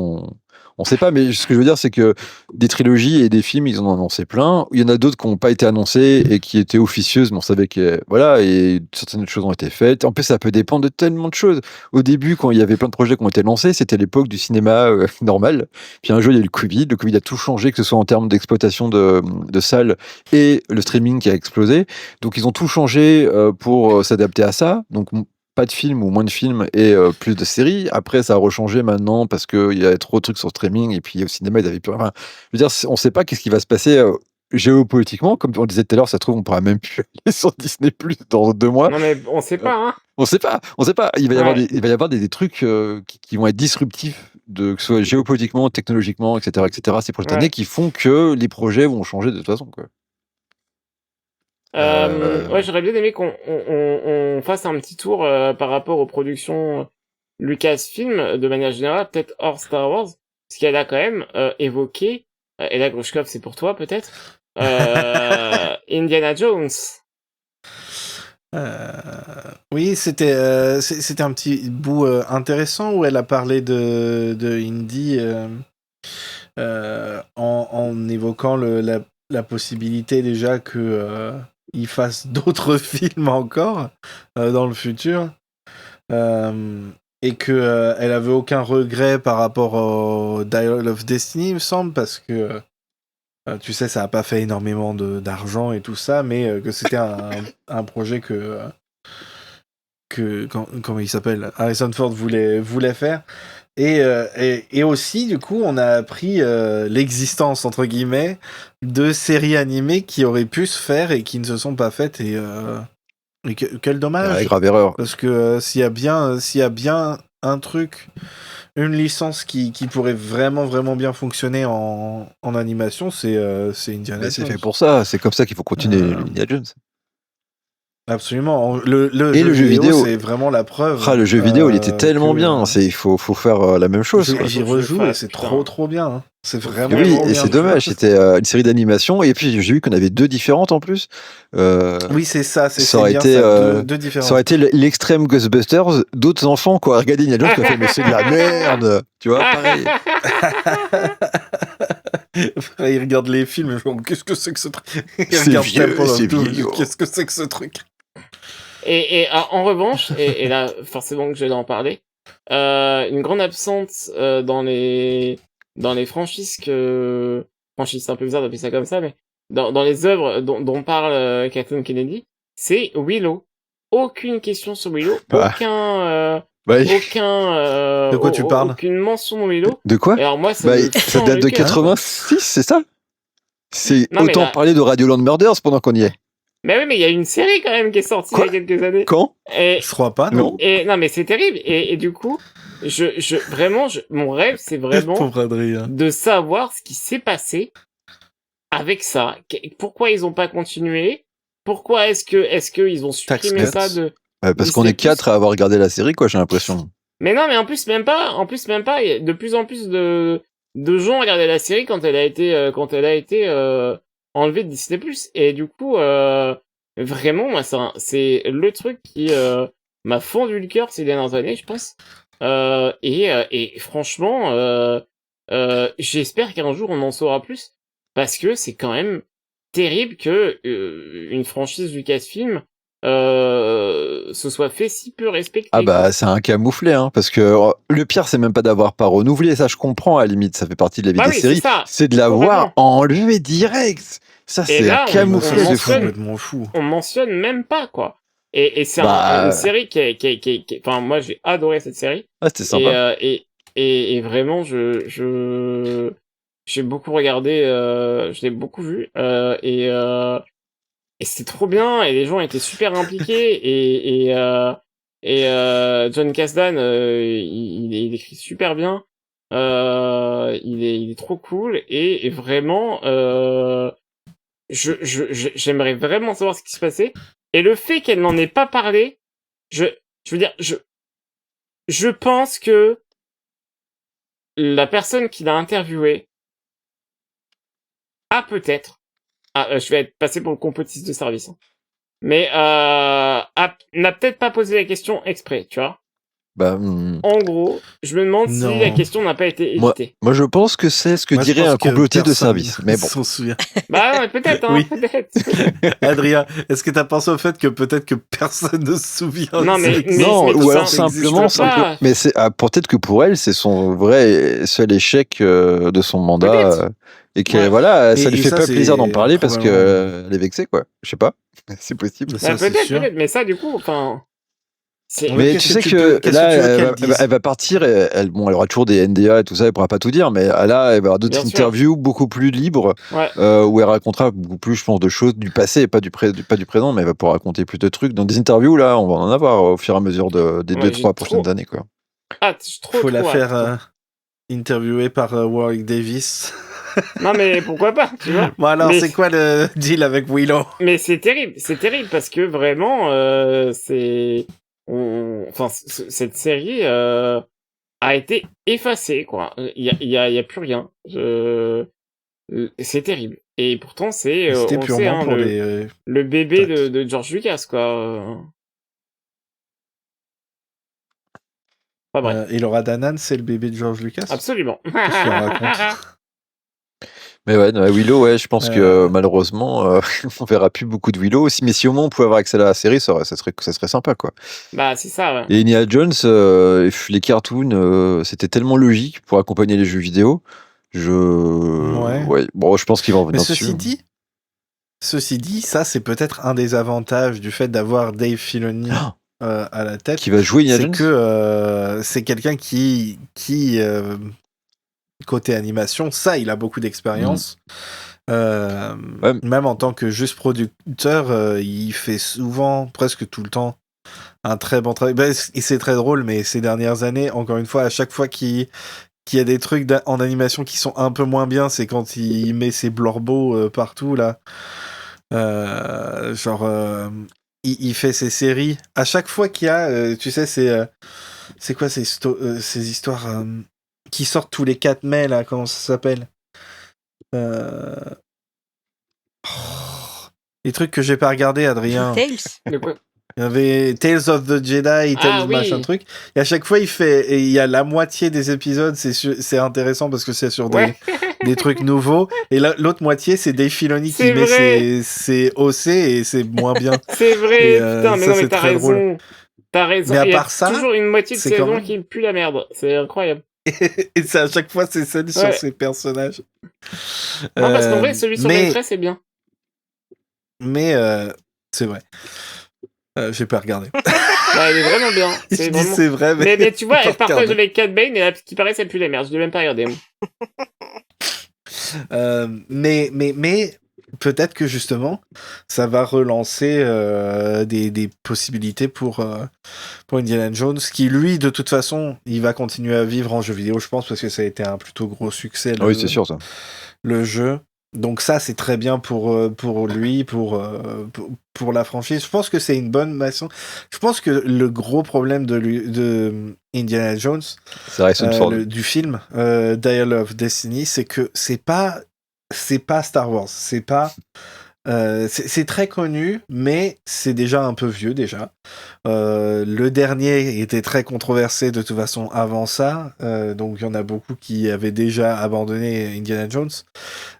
On sait pas, mais ce que je veux dire, c'est que des trilogies et des films, ils en ont annoncé plein. Il y en a d'autres qui n'ont pas été annoncés et qui étaient officieuses, mais on savait que voilà, et certaines choses ont été faites. En plus, ça peut dépendre de tellement de choses. Au début, quand il y avait plein de projets qui ont été lancés, c'était l'époque du cinéma normal. Puis un jour, il y a eu le Covid. Le Covid a tout changé, que ce soit en termes d'exploitation de salles et le streaming qui a explosé. Donc ils ont tout changé pour s'adapter à ça. Donc pas de films ou moins de films et plus de séries. Après, ça a rechangé maintenant parce qu'il y a trop de trucs sur streaming et puis au cinéma, ils avaient plus. Enfin, je veux dire, on ne sait pas qu'est-ce qui va se passer géopolitiquement. Comme on disait tout à l'heure, ça se trouve, on pourra même plus aller sur Disney Plus dans 2 mois. Non, mais on sait pas, hein. On sait pas, on sait pas. Il va y avoir Ouais. il va y avoir des trucs qui vont être disruptifs, que ce soit géopolitiquement, technologiquement, etc., ces prochaines années, Ouais. qui font que les projets vont changer de toute façon, quoi. Ouais, j'aurais bien aimé qu'on fasse un petit tour par rapport aux productions Lucasfilm de manière générale, peut-être hors Star Wars, parce qu'elle a quand même évoqué, et là Grushkov c'est pour toi peut-être, Indiana Jones. Euh, Oui, c'était un petit bout intéressant où elle a parlé de Indy en évoquant la possibilité déjà que il fasse d'autres films encore dans le futur. Et que elle avait aucun regret par rapport au Dial of Destiny, il me semble, parce que tu sais, ça a pas fait énormément d'argent et tout ça, mais que c'était un projet comment il s'appelle, Harrison Ford voulait faire. Et aussi, du coup, on a appris l'existence, entre guillemets, de séries animées qui auraient pu se faire et qui ne se sont pas faites. Et quel dommage! Grave erreur. Parce que s'il y a bien un truc, une licence qui pourrait vraiment, vraiment bien fonctionner en animation, c'est Indiana Mais c'est Jones. fait pour ça. C'est comme ça qu'il faut continuer Indiana Jones. Absolument. Le Et jeu le jeu vidéo, vidéo. c'est vraiment la preuve. Ah, le jeu vidéo, il était tellement que, bien. Il faut faire la même chose, quoi. j'y Faut que je le rejoue et fasse, c'est putain. trop bien. Hein. C'est Faut vraiment Et oui, trop et bien. c'est dommage. C'était une série d'animation. Et puis j'ai vu qu'on avait 2 différentes en plus. Oui, c'est ça. Ça C'est aurait bien été, ça. Deux ça différentes. aurait été l'extrême Ghostbusters d'autres enfants, quoi. Regardez Indiana Jones qui a fait, mais c'est de la merde. Tu vois, pareil. Il regarde les films et je me dis, qu'est-ce que c'est que ce truc? Il C'est regarde vieux, Temple of c'est Doom, vieillot. qu'est-ce que c'est que ce truc? Et en revanche, et là forcément que je vais en parler, une grande absente dans les franchises franchises c'est un peu bizarre d'appeler ça comme ça, mais dans les œuvres dont parle Kathleen Kennedy, c'est Willow. Aucune question sur Willow, Bah. Bah, De quoi tu parles? aucune mention de Willow. de quoi? Et alors moi ça Bah, me ça fend date le de cœur. 86, c'est ça? C'est Non, mais autant là- parler de Radioland Murders pendant qu'on y est. Mais oui, mais il y a une série quand même qui est sortie Quoi il y a quelques années. Quand? Et, Je crois pas, non? et non, mais c'est terrible. Et du coup, vraiment, mon rêve, c'est vraiment Pauvre Adrien. de savoir ce qui s'est passé avec ça. Pourquoi ils ont pas continué? Pourquoi est-ce que ils ont supprimé Tax ça cuts. de... Parce qu'on Disney+. est 4 à avoir regardé la série, quoi, j'ai l'impression. Mais non, mais en plus même pas. Il y a de plus en plus de gens regardaient la série quand elle a été enlevée de Disney+. Et du coup, vraiment, moi, c'est le truc qui m'a fendu le cœur ces dernières années, je pense. Et franchement, j'espère qu'un jour on en saura plus, parce que c'est quand même terrible que une franchise Lucasfilm ce soit fait si peu respecter. Ah bah quoi. c'est un camouflet, hein, parce que le pire c'est même pas d'avoir pas renouvelé, ça je comprends à la limite, ça fait partie de la vie Bah des oui, c'est séries, ça. c'est de l'avoir Complètement. enlevé direct. Ça Et c'est là, un on camouflet de fou. mentionne- complètement fou. On mentionne même pas, quoi. Et c'est Bah, une série enfin, moi, j'ai adoré cette série. Ah c'était sympa. Et vraiment, j'ai beaucoup regardé, je l'ai beaucoup vu, et c'était trop bien, et les gens étaient super impliqués, John Kasdan, il écrit super bien, il est trop cool, et vraiment, j'aimerais vraiment savoir ce qui se passait, et le fait qu'elle n'en ait pas parlé, je veux dire, je pense que la personne qui l'a interviewé a peut-être, je vais être passé pour le complotiste de service, hein, mais n'a peut-être pas posé la question exprès, tu vois. Bah, En gros, je me demande si Non. la question n'a pas été moi, évitée. moi je pense que c'est ce que Moi, je dirait pense un que complotiste de personne service. Mais bon, s'en souvient. Bah ouais, peut-être, hein, Oui. peut-être. Adrien, est-ce que t'as pensé au fait que peut-être que personne ne se souvient Non, de mais- ça mais- non, mais ou ça alors existe simplement, pas. mais c'est peut-être que pour elle, c'est son vrai seul échec de son mandat Peut-être. et que Ouais. voilà, ça Et lui fait ça, pas plaisir d'en c'est parler parce que probablement- elle est vexée quoi. Je sais pas, c'est possible. Ça, Bah, c'est peut-être, sûr. mais ça, du coup, enfin, c'est... Oui, Mais qu'est-ce tu sais que tu que peux- qu'est-ce là, que tu veux elle, qu'elle va, dise elle va partir, bon, elle aura toujours des NDA et tout ça, elle pourra pas tout dire, mais là, elle va avoir d'autres Bien sûr. interviews beaucoup plus libres, Ouais. où elle racontera beaucoup plus, je pense, de choses du passé et pas du présent, mais elle va pouvoir raconter plus de trucs. Dans des interviews, là, on va en avoir au fur et à mesure des Ouais, 2-3 j'ai prochaines trop années, quoi. hâte, trop, Faut la trop faire hâte, quoi. interviewer par Warwick Davis. Non, mais pourquoi pas, tu vois. Bon alors, Mais- c'est quoi le deal avec Willow? Mais c'est terrible parce que vraiment, enfin, cette série a été effacée, quoi. Il y a plus rien. C'est terrible. Et pourtant, c'est, C'était on le sait, purement hein, pour les... le bébé tacs. de George Lucas, quoi. Pas bref. Et Laura Danan, c'est le bébé de George Lucas? Absolument. Qu'est-ce qu'il raconte? Mais ouais, Willow, ouais, je pense que Euh. malheureusement, on verra plus beaucoup de Willow. Mais si au moins on pouvait avoir accès à la série, ça serait sympa, quoi. Bah, c'est ça, ouais. Et Indiana Jones, les cartoons, c'était tellement logique pour accompagner les jeux vidéo. Ouais. Bon, je pense qu'ils vont Mais revenir dessus. ceci dit, ça c'est peut-être un des avantages du fait d'avoir Dave Filoni à la tête. Qui va jouer Indiana C'est Jones que c'est quelqu'un qui côté animation, ça, il a beaucoup d'expérience. Ouais. Même en tant que juste producteur, il fait souvent, presque tout le temps, un très bon travail. Et c'est très drôle, mais ces dernières années, encore une fois, à chaque fois qu'il y a des trucs en animation qui sont un peu moins bien, c'est quand il met ses blorbos partout, là. Il fait ses séries. À chaque fois qu'il y a, tu sais, c'est quoi ces histoires qui sortent tous les 4 mai, là, comment ça s'appelle? Les trucs que j'ai pas regardé, Adrien. Tales. De quoi Il y avait Tales of the Jedi, Tales oui. machin truc. Et à chaque fois, il y a la moitié des épisodes, c'est intéressant parce que c'est sur Ouais. des trucs nouveaux. Et l'autre moitié, c'est Dave Filoni qui C'est met vrai. ses OC et c'est moins bien. C'est vrai, Et, putain, mais ça, non, mais c'est t'as très raison. drôle. T'as raison. Mais à Il y a part ça, toujours une moitié de c'est quand saison même- qui pue la merde. C'est incroyable. Et c'est à chaque fois, c'est celle sur Ouais. ces personnages. Non, parce qu'en vrai, celui sur mais- Maîtresse, c'est bien. Mais c'est vrai. J'ai pas regardé. Ouais, il est vraiment bien. Je C'est dis vraiment... c'est vrai, Mais tu vois, j'ai elle pas partage regardé. avec Cat Bane et là, ce qui paraît, ça pue la merde. Je l'ai même pas regardé. Moi. Mais peut-être que justement, ça va relancer des possibilités pour Indiana Jones, qui lui, de toute façon, il va continuer à vivre en jeu vidéo, je pense, parce que ça a été un plutôt gros succès. Ah oui, c'est sûr, ça. Le jeu. Donc ça, c'est très bien pour lui, pour la franchise. Je pense que c'est une bonne façon. Je pense que le gros problème de Indiana Jones, C'est Harrison Ford. du film Dial of Destiny, c'est que c'est pas Star Wars. C'est pas c'est très connu, mais c'est déjà un peu vieux déjà. Le dernier était très controversé de toute façon avant ça, donc il y en a beaucoup qui avaient déjà abandonné Indiana Jones.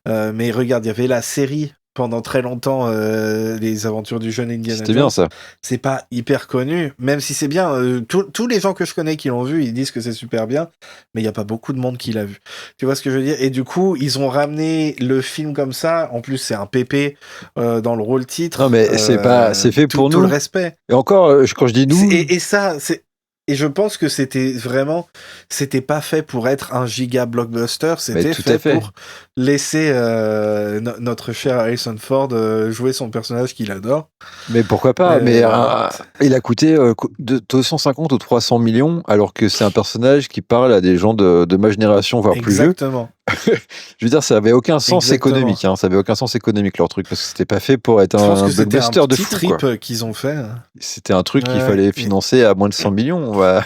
Mais regarde, il y avait la série pendant très longtemps les aventures du jeune Indiana C'était Jones. bien ça. C'est pas hyper connu, même si c'est bien. Tous les gens que je connais qui l'ont vu, ils disent que c'est super bien, mais il y a pas beaucoup de monde qui l'a vu. Tu vois ce que je veux dire? Et du coup, ils ont ramené le film comme ça. En plus, c'est un pépé dans le rôle titre. Non, mais c'est fait pour tout le nous. respect. Et encore, quand je dis nous, Et ça, et je pense que c'était pas fait pour être un giga blockbuster, c'était tout à fait. pour laisser notre cher Harrison Ford jouer son personnage qu'il adore. mais pourquoi pas? Mais voilà. il a coûté de 250 ou 300 millions, alors que c'est un personnage qui parle à des gens de ma génération, voire plus vieux. Exactement. Je veux dire, ça avait aucun sens Exactement. économique. Hein, ça avait aucun sens économique leur truc, parce que c'était pas fait pour être Je pense un que c'était un blockbuster de petit fou. trip Quoi. qu'ils ont fait. C'était un truc qu'il Ouais, fallait ouais. financer à moins de 100 millions. Parce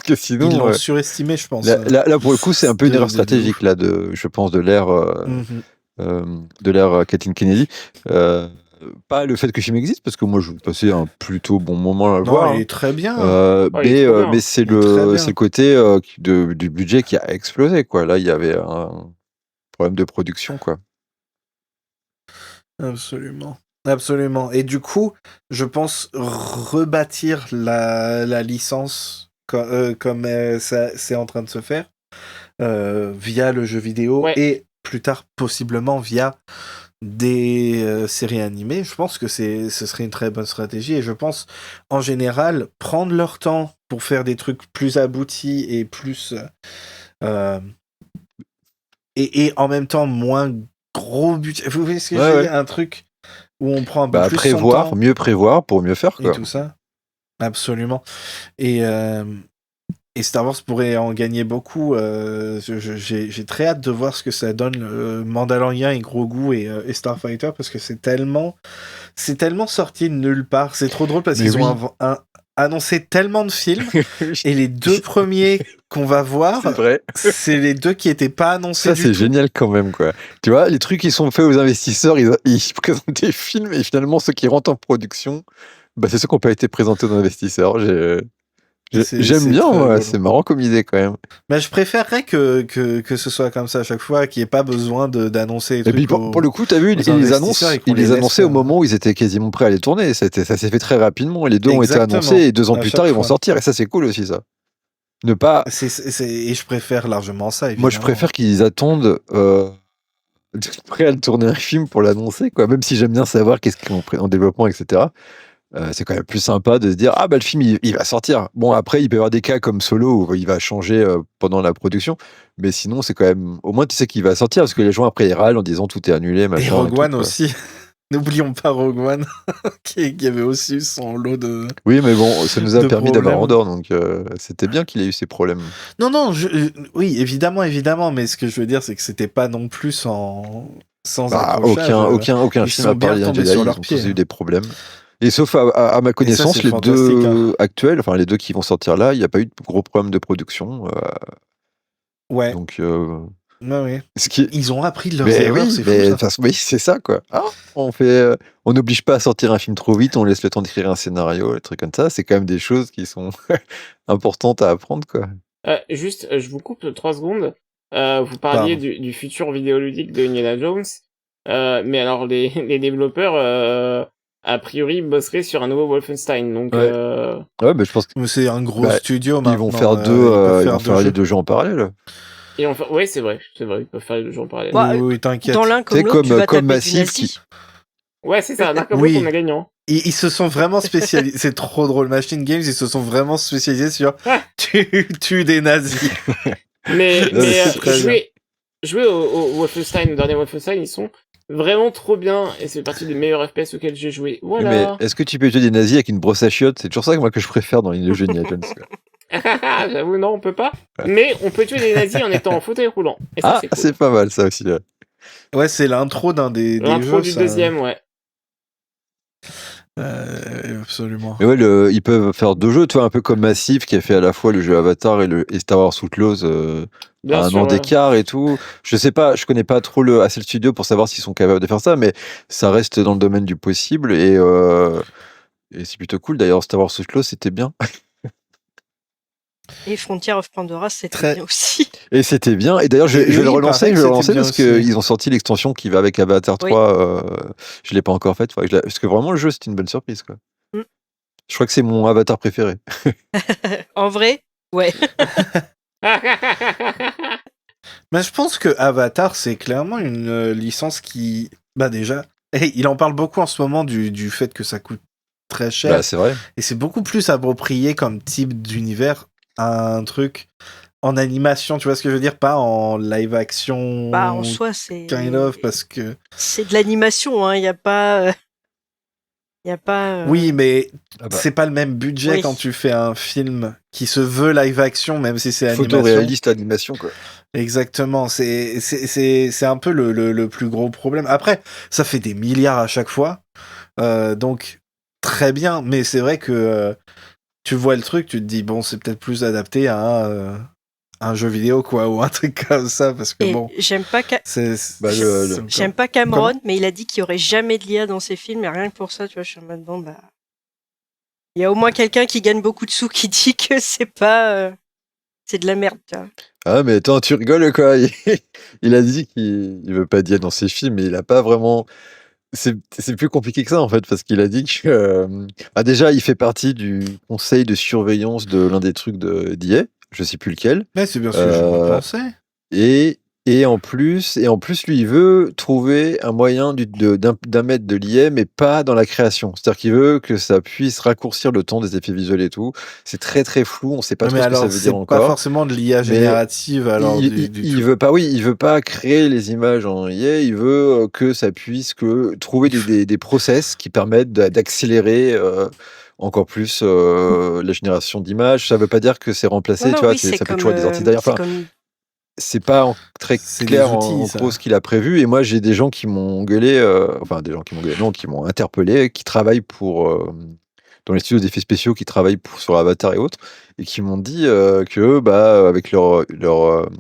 que Ils sinon, l'ont surestimé, je pense. là, pour le coup, c'est un peu une de- erreur de stratégique ouf. là, je pense, de l'ère Kathleen Kennedy. Pas le fait que le film existe, parce que moi, je passais un plutôt bon moment à le Non, voir. il est très bien. il est trop bien. Mais c'est Il est très bien. c'est le côté du budget qui a explosé, quoi. Là, il y avait un problème de production, quoi. Absolument. Absolument. Et du coup, je pense rebâtir la licence comme c'est en train de se faire via le jeu vidéo Ouais. et plus tard possiblement via des séries animées. Je pense que ce serait une très bonne stratégie et je pense en général prendre leur temps pour faire des trucs plus aboutis et plus et en même temps moins gros budget. Vous voyez ce que je veux dire? Un truc où on prend un peu plus son temps mieux prévoir pour mieux faire, et quoi. tout ça. Absolument. Et Star Wars pourrait en gagner beaucoup. J'ai très hâte de voir ce que ça donne le Mandalorian et Grogu et Starfighter parce que c'est tellement sorti de nulle part. C'est trop drôle parce Mais qu'ils oui. ont annoncé tellement de films et les deux premiers qu'on va voir, C'est vrai. c'est les deux qui étaient pas annoncés Ça, du c'est tout. génial quand même, quoi. Tu vois, les trucs qui sont faits aux investisseurs, ils présentent des films et finalement, ceux qui rentrent en production, c'est ceux qui n'ont pas été présentés aux investisseurs. J'aime bien, très moi. drôle. C'est marrant comme idée, quand même. Mais je préférerais que ce soit comme ça à chaque fois, qu'il n'y ait pas besoin d'annoncer les Et puis, trucs pour le coup, t'as vu, ils les annoncent, ils les annonçaient au moment où ils étaient quasiment prêts à les tourner. Ça s'est fait très rapidement. Et les deux ont été Exactement. annoncés et 2 ans À plus chaque tard, ils vont fois. sortir. Et ça, c'est cool aussi, ça. Ne pas. Et je préfère largement ça, évidemment. Moi, je préfère qu'ils attendent d'être prêts à le tourner un film pour l'annoncer, quoi. Même si j'aime bien savoir qu'est-ce qu'ils ont en développement, etc. C'est quand même plus sympa de se dire le film il va sortir. Bon, après il peut y avoir des cas comme Solo où il va changer pendant la production, mais sinon c'est quand même au moins tu sais qu'il va sortir parce que les gens après ils râlent en disant tout est annulé, machin. Et Rogue tout, One quoi. aussi. N'oublions pas Rogue One qui avait aussi eu son lot de. Oui, mais bon, ça nous a de permis d'avoir problèmes. Andorre, donc c'était bien qu'il ait eu ces problèmes. Non, oui, évidemment, mais ce que je veux dire, c'est que c'était pas non plus sans accrochage. Aucun ils film sont à part bien les tombés Jedi, sur ils leurs ont pieds, tous eu hein. des problèmes. Et sauf à ma connaissance, c'est les fantastique, deux actuels, enfin les deux qui vont sortir là, il n'y a pas eu de gros problème de production. Ouais. Donc, Ouais. ce qui est- Ils ont appris de leurs Mais erreurs, oui, c'est mais fou ça. de toute façon, oui, c'est ça, quoi. On n'oblige pas à sortir un film trop vite, on laisse le temps d'écrire un scénario, des trucs comme ça. C'est quand même des choses qui sont importantes à apprendre, quoi. Juste, je vous coupe 3 secondes. Vous parliez du futur vidéoludique de Indiana Jones. Mais alors, les développeurs, a priori, bosseraient sur un nouveau Wolfenstein. Donc, Ouais. Ouais, mais je pense qu'ils C'est un gros studio maintenant. vont faire les deux jeux en parallèle. et enfin, ouais, c'est vrai, ils peuvent faire les deux jeux en parallèle. Bah, Oui, t'inquiète. Dans l'un Tu sais, comme l'autre, tu vas comme taper du Massive nazi. Ouais, c'est ça, d'un comme Oui. l'autre, on a gagnant. Ils se sont vraiment spécialisés. C'est trop drôle. Machine Games, ils se sont vraiment spécialisés sur Ah. tu des nazis. Mais c'est très jouer au Wolfenstein, au dernier Wolfenstein, ils sont vraiment trop bien, et c'est partie des meilleurs FPS auxquels j'ai joué. Voilà. Mais est-ce que tu peux tuer des nazis avec une brosse à chiottes? C'est toujours ça que je préfère dans les jeux Indiana Jones, quoi. J'avoue, non, on peut pas. Mais on peut tuer des nazis en étant en fauteuil roulant. Et ça, c'est cool. C'est pas mal, ça aussi, là. Ouais, c'est l'intro d'un des L'intro jeux. du ça. deuxième, ouais. Absolument. Mais ouais, ils peuvent faire 2 jeux, tu vois, un peu comme Massive qui a fait à la fois le jeu Avatar et Star Wars Outlaws Bien à un sûr, an ouais. d'écart et tout. Je sais pas, je connais pas trop assez le studio pour savoir s'ils sont capables de faire ça, mais ça reste dans le domaine du possible et c'est plutôt cool. D'ailleurs, Star Wars Outlaws, c'était bien. Et Frontier of Pandora, c'était Très- bien aussi. Et c'était bien. Et d'ailleurs, je Et vais oui, le relancer, il paraît que c'était bien parce aussi. qu'ils ont sorti l'extension qui va avec Avatar Oui. 3. Je l'ai pas encore faite. Parce que vraiment, le jeu, c'était une bonne surprise, quoi. Mm. Je crois que c'est mon Avatar préféré. En vrai, ouais. Mais je pense que Avatar, c'est clairement une licence qui, bah déjà, il en parle beaucoup en ce moment du fait que ça coûte très cher. Bah, c'est vrai. Et c'est beaucoup plus approprié comme type d'univers à un truc en animation, tu vois ce que je veux dire? Pas en live action, Bah, en soi, c'est kind of, parce que... c'est de l'animation, hein. Il y a pas, Oui, mais Ah bah, c'est pas le même budget Oui. quand tu fais un film qui se veut live action, même si c'est animation. photoréaliste animation, quoi. Exactement, c'est un peu le plus gros problème. Après, ça fait des milliards à chaque fois, donc très bien, mais c'est vrai que tu vois le truc, tu te dis, bon, c'est peut-être plus adapté à un jeu vidéo, quoi, ou un truc comme ça, parce que Et bon, j'aime pas Bah, j'aime pas Cameron, mais il a dit qu'il y aurait jamais de l'IA dans ses films, et rien que pour ça, tu vois, je suis en mode bon, bah, il y a au moins quelqu'un qui gagne beaucoup de sous qui dit que c'est pas, c'est de la merde, tu vois. Ah, mais attends, tu rigoles, quoi. Il a dit qu'il veut pas d'IA dans ses films, mais il a pas vraiment. C'est plus compliqué que ça, en fait, parce qu'il a dit que. Déjà, il fait partie du conseil de surveillance de l'un des trucs d'IA, je sais plus lequel. mais c'est bien ce que je Euh, pensais. Et en plus, lui, il veut trouver un moyen d'un mètre de l'IA, mais pas dans la création. C'est-à-dire qu'il veut que ça puisse raccourcir le temps des effets visuels et tout. C'est très très flou, on sait pas Non, trop mais ce que ça alors, veut c'est dire pas encore. forcément de l'IA Mais générative, alors, il truc. veut pas, oui, il veut pas créer les images en IA, il veut que ça puisse trouver des process qui permettent d'accélérer encore plus la génération d'images. Ça veut pas dire que c'est remplacé, Non, tu vois, oui, c'est ça peut comme, toujours être des orties derrière. c'est Enfin, comme, c'est pas très C'est clair des outils, en ça. gros ce qu'il a prévu. Et moi, j'ai des gens qui m'ont gueulé, enfin des gens qui m'ont gueulé, non, qui m'ont interpellé, qui travaillent dans les studios d'effets spéciaux, qui travaillent sur Avatar et autres, et qui m'ont dit que bah, avec leur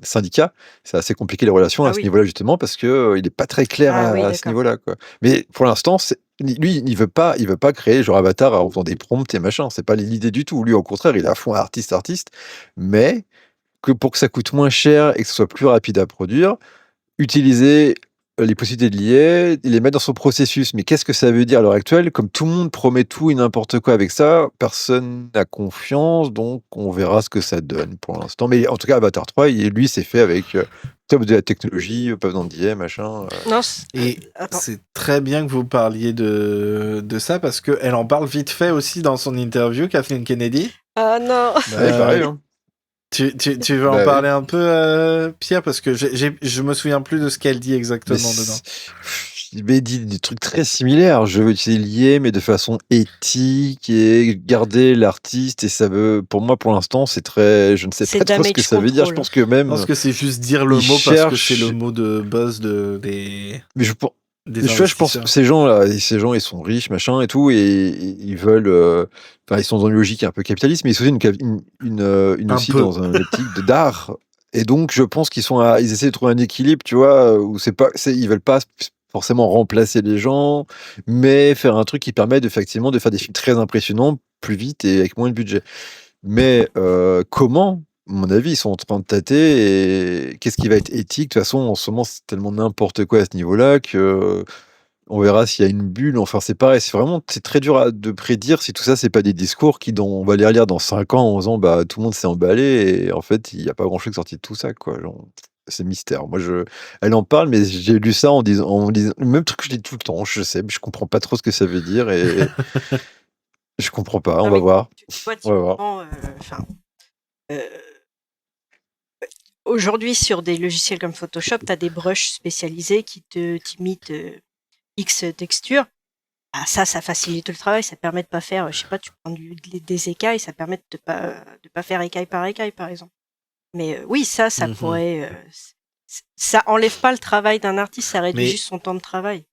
syndicat, c'est assez compliqué les relations à Ah ce oui. niveau-là justement parce que il est pas très clair Ah oui, à ce d'accord. niveau-là, quoi. Mais pour l'instant, lui, il veut pas créer genre Avatar en faisant des prompts et machin. C'est pas l'idée du tout. Lui, au contraire, il est à fond artiste, mais que pour que ça coûte moins cher et que ce soit plus rapide à produire, utiliser les possibilités de l'IA, les mettre dans son processus. Mais qu'est-ce que ça veut dire à l'heure actuelle? Comme tout le monde promet tout et n'importe quoi avec ça, personne n'a confiance, donc on verra ce que ça donne pour l'instant. Mais en tout cas, Avatar 3, lui, c'est fait avec top de la technologie, pas besoin d'IA, machin. Non, Et attends. c'est très bien que vous parliez de ça, parce qu'elle en parle vite fait aussi dans son interview, Kathleen Kennedy. Ah non. Bah, ouais, pareil, hein. Tu veux en Bah oui. parler un peu, Pierre, parce que je me souviens plus de ce qu'elle dit exactement dedans. Il dit des trucs très similaires. Je veux utiliser l'IA, mais de façon éthique et garder l'artiste. Et ça veut, pour moi, pour l'instant, c'est très. Je ne sais C'est pas trop ce damage que ça veut dire. Je control. pense que même. Je pense que c'est juste dire le Ils mot parce que cherchent- c'est le mot de buzz des Mais je pense investisseurs. que ces gens-là, ils sont riches, machin et tout, et ils veulent. Enfin, ils sont dans une logique un peu capitaliste, mais ils sont aussi Un aussi peu. dans une optique d'art. Et donc, je pense ils essaient de trouver un équilibre, tu vois, où ils veulent pas forcément remplacer les gens, mais faire un truc qui permet effectivement de faire des films très impressionnants plus vite et avec moins de budget. Mais comment? À mon avis, ils sont en train de tâter et qu'est-ce qui va être éthique? De toute façon, en ce moment, c'est tellement n'importe quoi à ce niveau-là que on verra s'il y a une bulle. Enfin, c'est pareil, c'est très dur de prédire si tout ça, c'est pas des discours on va les relire dans 5 ans en disant, bah, tout le monde s'est emballé et en fait, il y a pas grand-chose sorti de tout ça, quoi. Genre, c'est mystère. Moi, elle en parle, mais j'ai lu ça en disant le même truc que je dis tout le temps, je sais, mais je comprends pas trop ce que ça veut dire et je comprends pas. On Non, va mais voir. tu vois, On va voir. typiquement, enfin, aujourd'hui, sur des logiciels comme Photoshop, tu as des brushes spécialisés qui t'imitent X textures. Ah, ça facilite le travail, ça permet de pas faire, je sais pas, tu prends des écailles, ça permet de pas faire écaille par écaille, par exemple. Mais oui, ça Mhm. pourrait, ça enlève pas le travail d'un artiste, ça réduit Mais- juste son temps de travail.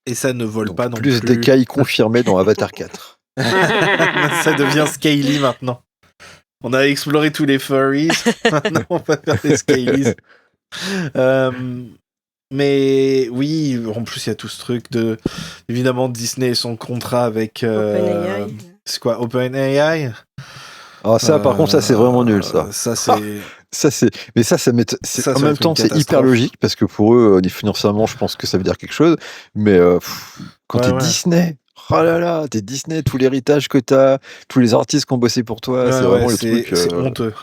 Et ça ne vole Donc, pas non plus plus. d'écailles confirmées dans Avatar 4. Ça devient scaly maintenant. On a exploré tous les furries. Maintenant, on va faire des scalies. Mais oui, en plus, il y a tout ce truc de. Évidemment, Disney et son contrat avec. OpenAI. C'est quoi, OpenAI? Alors ça, par contre, ça c'est vraiment nul, ça. Ça, c'est. Ça c'est, mais ça Ça en fait même une temps c'est hyper catastrophe. logique parce que pour eux, financièrement, je pense que ça veut dire quelque chose. Mais quand Ouais, t'es ouais. Disney, oh là là, t'es Disney, tout l'héritage que t'as, tous les artistes qui ont bossé pour toi, c'est Ouais, vraiment le c'est truc. c'est honteux.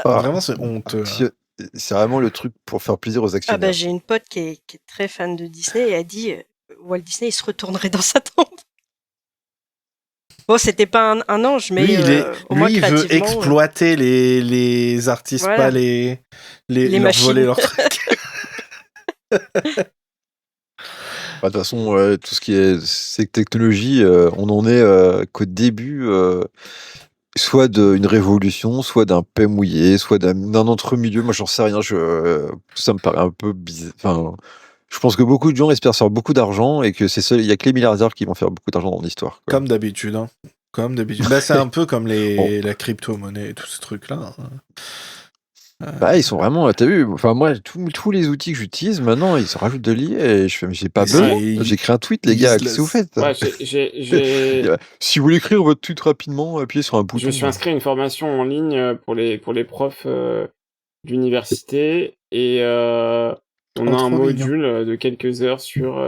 Ah, Vraiment, c'est honteux. Hein. c'est vraiment le truc pour faire plaisir aux Ah bah actionnaires. j'ai une pote qui est très fan de Disney et a dit Walt Disney il se retournerait dans sa tombe. Bon, c'était pas un ange, mais Lui, au moins il veut créativement. exploiter les artistes, Voilà. pas les leur machines. voler leurs trucs. Bah, de toute façon, tout ce qui est ces technologies, on en est qu'au début, soit d'une révolution, soit d'un paix mouillé, soit d'un entre-milieu. Moi, j'en sais rien. Tout ça me paraît un peu bizarre. Enfin, je pense que beaucoup de gens espèrent faire beaucoup d'argent et que il y a que les milliardaires qui vont faire beaucoup d'argent dans l'histoire. Quoi. Comme d'habitude. Hein. Comme d'habitude. Bah, c'est un peu comme Bon. la crypto-monnaie et tous ces trucs-là. Hein. Bah, ils sont vraiment, t'as vu, enfin, moi, tous les outils que j'utilise, maintenant, ils se rajoutent de l'IA et je fais, mais j'ai pas Mais besoin. c'est- J'ai écrit un tweet, les ils gars, se qu'est-ce que vous laissent- faites? Ouais, Si vous voulez écrire votre tweet rapidement, appuyez sur un bouton. je me suis inscrit à une formation en ligne pour les profs d'université et on Oh, a un trop module de quelques heures sur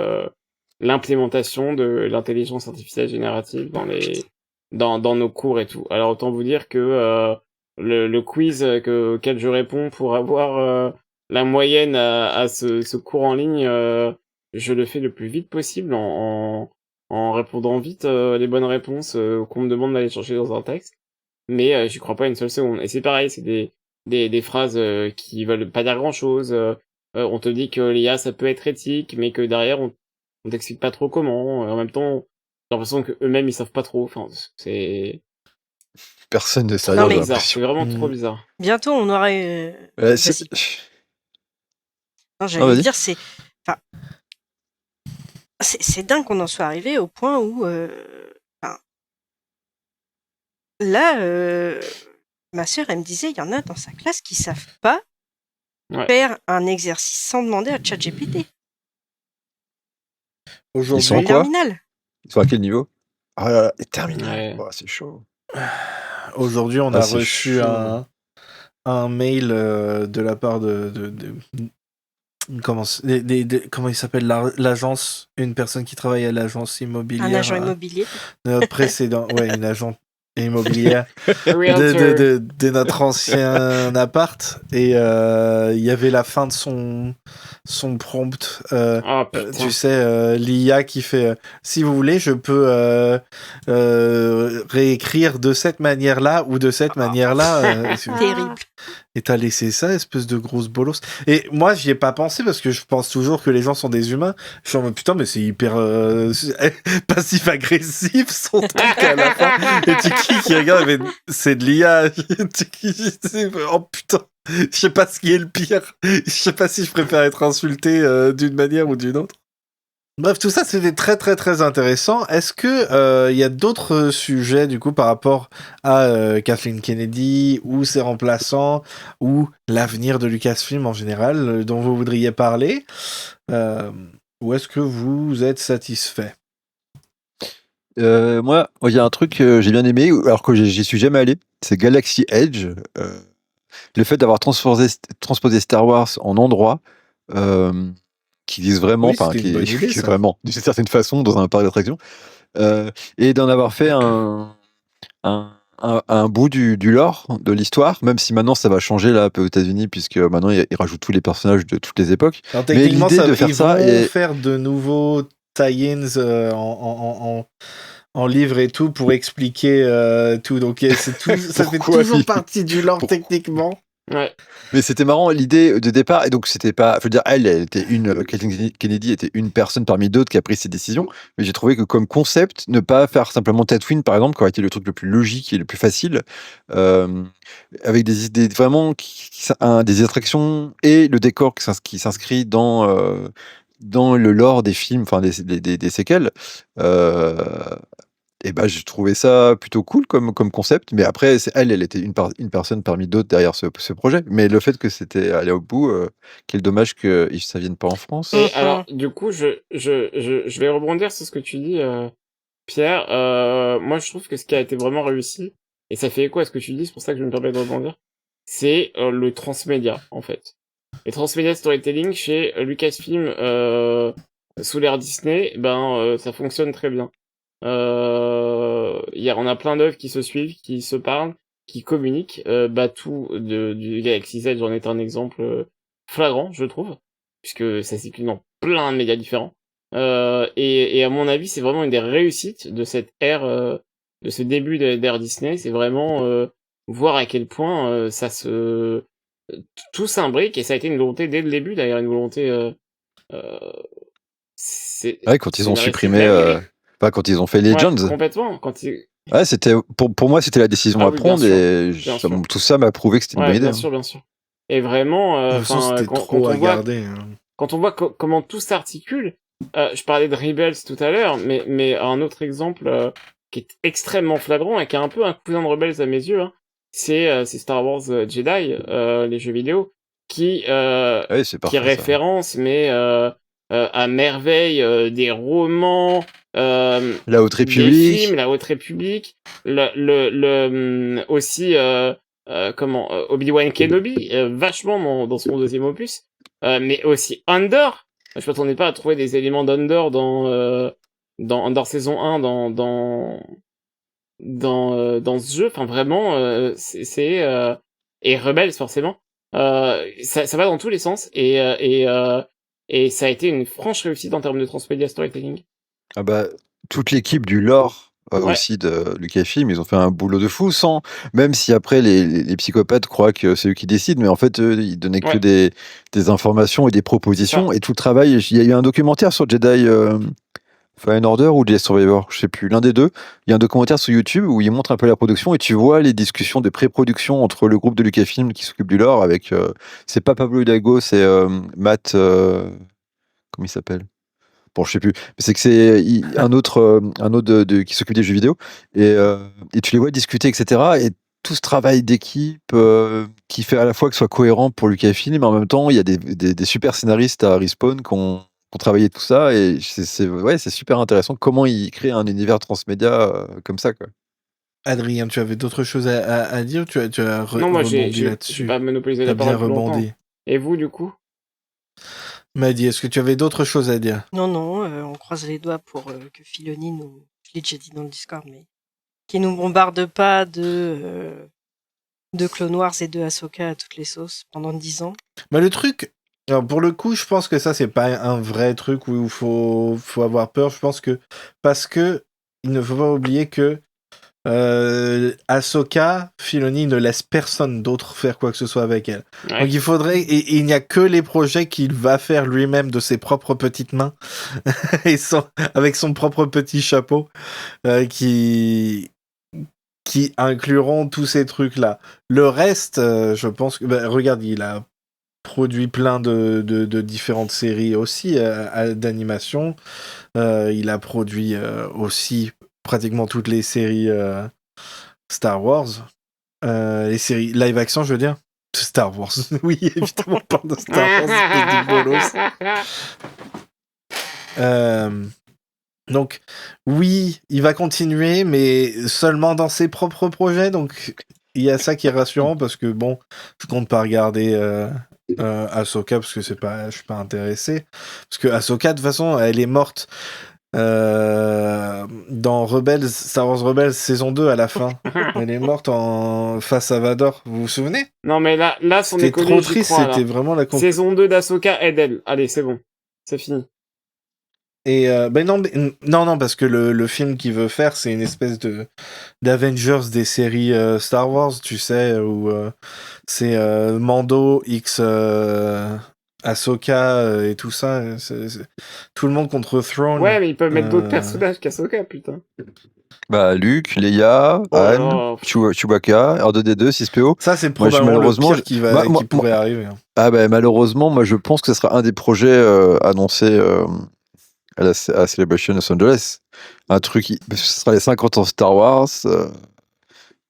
l'implémentation de l'intelligence artificielle générative dans nos cours et tout. Alors autant vous dire que le quiz auquel je réponds pour avoir la moyenne à ce cours en ligne, je le fais le plus vite possible en répondant vite les bonnes réponses qu'on me demande d'aller chercher dans un texte. Mais j'y crois pas une seule seconde. Et c'est pareil, c'est des phrases qui veulent pas dire grand-chose. On te dit que l'IA, ça peut être éthique, mais que derrière, on t'explique pas trop comment. En même temps, j'ai l'impression que eux-mêmes ils savent pas trop. Enfin, c'est Personne ne sait Non, rien, mais- j'ai bizarre. l'impression. C'est vraiment Mm. trop bizarre. Bientôt on aurait. C'est- Non, j'allais vas-y. dire enfin, c'est dingue qu'on en soit arrivé au point où enfin, là ma sœur elle me disait il y en a dans sa classe qui savent pas Ouais. faire un exercice sans demander à ChatGPT. Aujourd'hui, Ils sont quoi Terminal. Ils sont à quel niveau? Ah là là, et terminal. Ouais. Oh, c'est chaud. aujourd'hui, on Ah, a c'est reçu chaud. un mail de la part comment il s'appelle l'agence, une personne qui travaille à l'agence immobilière. Un agent immobilier. Notre précédent, ouais, une agence immobilière Realtor. de notre ancien appart, et il y avait la fin de son prompt. Ah putain. Tu sais, l'IA qui fait si vous voulez, je peux réécrire de cette manière-là ou de cette manière-là. Terrible. Et t'as laissé ça, espèce de grosse bolos. Et moi, j'y ai pas pensé parce que je pense toujours que les gens sont des humains. Je suis en mode putain, mais c'est hyper passif-agressif son truc à la fin. Et Tiki qui regarde, mais c'est de l'IA. Oh putain, je sais pas ce qui est le pire. Je sais pas si je préfère être insulté d'une manière ou d'une autre. Bref, tout ça, c'était très très très intéressant. Est-ce que y a d'autres sujets du coup par rapport à Kathleen Kennedy ou ses remplaçants ou l'avenir de Lucasfilm en général dont vous voudriez parler, ou est-ce que vous êtes satisfait? Moi, il y a un truc que j'ai bien aimé, alors que j'y suis jamais allé, c'est Galaxy Edge. Le fait d'avoir transposé Star Wars en endroit qui disent vraiment, Oui, enfin, c'était une bonne idée, qui est ça. vraiment, d'une certaine façon, dans un parc d'attractions, et d'en avoir fait un bout du lore, de l'histoire, même si maintenant ça va changer là, un peu aux États-Unis, puisque maintenant ils rajoutent tous les personnages de toutes les époques. Alors, Mais techniquement, l'idée de faire ils ça vont est- faire de nouveaux tie-ins en livre et tout pour expliquer tout. Donc c'est tout, ça fait Pourquoi toujours il- partie du lore Pourquoi techniquement. Ouais. Mais c'était marrant l'idée de départ, et donc c'était pas, je veux dire, elle était Kathleen Kennedy était une personne parmi d'autres qui a pris ces décisions, mais j'ai trouvé que comme concept, ne pas faire simplement Tatooine par exemple, qui aurait été le truc le plus logique et le plus facile, avec des idées vraiment, des attractions et le décor qui s'inscrit dans le lore des films, enfin des séquelles. Et bah, j'ai trouvé ça plutôt cool comme concept, mais après, elle était une personne parmi d'autres derrière ce projet. Mais le fait que c'était allé au bout, quel dommage que ça vienne pas en France. Et alors, du coup, je vais rebondir sur ce que tu dis, Pierre. Moi, je trouve que ce qui a été vraiment réussi, et ça fait écho à ce que tu dis, c'est pour ça que je me permets de rebondir, c'est le transmédia, en fait. Les transmédia storytelling chez Lucasfilm sous l'ère Disney, ça fonctionne très bien. On a plein d'œuvres qui se suivent, qui se parlent, qui communiquent. Batuu du Galaxy's Edge en est un exemple flagrant, je trouve, puisque ça circule dans plein de médias différents. Et à mon avis, c'est vraiment une des réussites de cette ère, de ce début d'ère Disney. C'est vraiment voir à quel point tout s'imbrique, et ça a été une volonté dès le début, d'ailleurs, une volonté. Quand ils ont c'est supprimé, quand ils ont fait Ouais, Legends. complètement. Ouais, c'était pour moi c'était la décision à bien prendre sûr, et bien sûr. tout ça m'a prouvé que c'était une bonne idée. Bien sûr, bien sûr. Et vraiment, De toute façon, c'était trop à garder. Quand on voit comment tout s'articule, je parlais de Rebels tout à l'heure, mais un autre exemple qui est extrêmement flagrant et qui est un peu un cousin de Rebels à mes yeux, hein, c'est Star Wars Jedi, les jeux vidéo, qui c'est parfait, référence, mais à merveille des romans, La Haute République, des films, la Haute République, aussi Obi-Wan Kenobi, vachement dans son deuxième opus, mais aussi Andor. Je m'attendais pas à trouver des éléments d'Andor dans Andor saison 1 dans ce jeu. Enfin vraiment, et Rebels forcément. Ça va dans tous les sens et ça a été une franche réussite en termes de transmédia storytelling. Ah bah, toute l'équipe du lore Ouais. aussi de Lucasfilm, ils ont fait un boulot de fou, même si après les psychopathes croient que c'est eux qui décident, mais en fait ils donnaient que des informations et des propositions, et tout le travail. Il y a eu un documentaire sur Jedi Fallen Order ou Jedi Survivor, je sais plus, l'un des deux. Il y a un documentaire sur YouTube où ils montrent un peu la production et tu vois les discussions de pré-production entre le groupe de Lucasfilm qui s'occupe du lore avec c'est pas Pablo Hidalgo, c'est Matt comment il s'appelle? Bon, je sais plus. Mais c'est que c'est un autre qui s'occupe des jeux vidéo. Et tu les vois discuter, etc. Et tout ce travail d'équipe qui fait à la fois que ce soit cohérent pour Lucasfilm, mais en même temps, il y a des super scénaristes à Respawn qui ont travaillé tout ça. Et c'est super intéressant comment ils créent un univers transmédia comme ça, quoi. Adrien, tu avais d'autres choses à dire ou tu as Non, moi, rebondi là-dessus? j'ai pas monopolisé T'as la parole bien plus longtemps. rebondi. Et vous, du coup? Maddy, est-ce que tu avais d'autres choses à dire? Non, on croise les doigts pour que Filoni nous, je l'ai déjà dit dans le Discord, mais qui nous bombarde pas de Clone Wars et de Ahsoka à toutes les sauces pendant 10 ans. Mais le truc, alors pour le coup, je pense que ça, c'est pas un vrai truc où il faut avoir peur. Je pense que parce que il ne faut pas oublier que Ahsoka, Filoni ne laisse personne d'autre faire quoi que ce soit avec elle. Ouais. Donc il faudrait, et il n'y a que les projets qu'il va faire lui-même de ses propres petites mains et avec son propre petit chapeau qui incluront tous ces trucs-là. Le reste, je pense que, regarde, il a produit plein de différentes séries aussi d'animation. Il a produit aussi pratiquement toutes les séries Star Wars. Les séries live action, je veux dire. Star Wars. Oui, évidemment, on parle de Star Wars. Donc, oui, il va continuer, mais seulement dans ses propres projets. Donc, il y a ça qui est rassurant parce que, bon, je compte pas regarder Ahsoka parce que je suis pas intéressé. Parce que Ahsoka, de toute façon, elle est morte dans Rebels, Star Wars Rebels saison 2 à la fin. Elle est morte face à Vador. Vous vous souvenez? Non, mais là, son C'était école, trop triste, c'était vraiment la saison 2 d'Ahsoka aide elle. Allez, c'est bon. C'est fini. Et non, parce que le film qu'il veut faire, c'est une espèce d'Avengers des séries Star Wars, tu sais, où c'est Mando X Ahsoka et tout ça. C'est tout le monde contre Throne. Ouais, mais ils peuvent mettre d'autres personnages qu'Ahsoka, putain. Bah, Luke, Leia, Han, Chewbacca, R2D2, 6PO. Ça, c'est probablement le pire qui pourrait arriver. Ah bah, malheureusement, moi je pense que ce sera un des projets annoncés à Celebration Los Angeles. Un truc, ce sera les 50 ans Star Wars.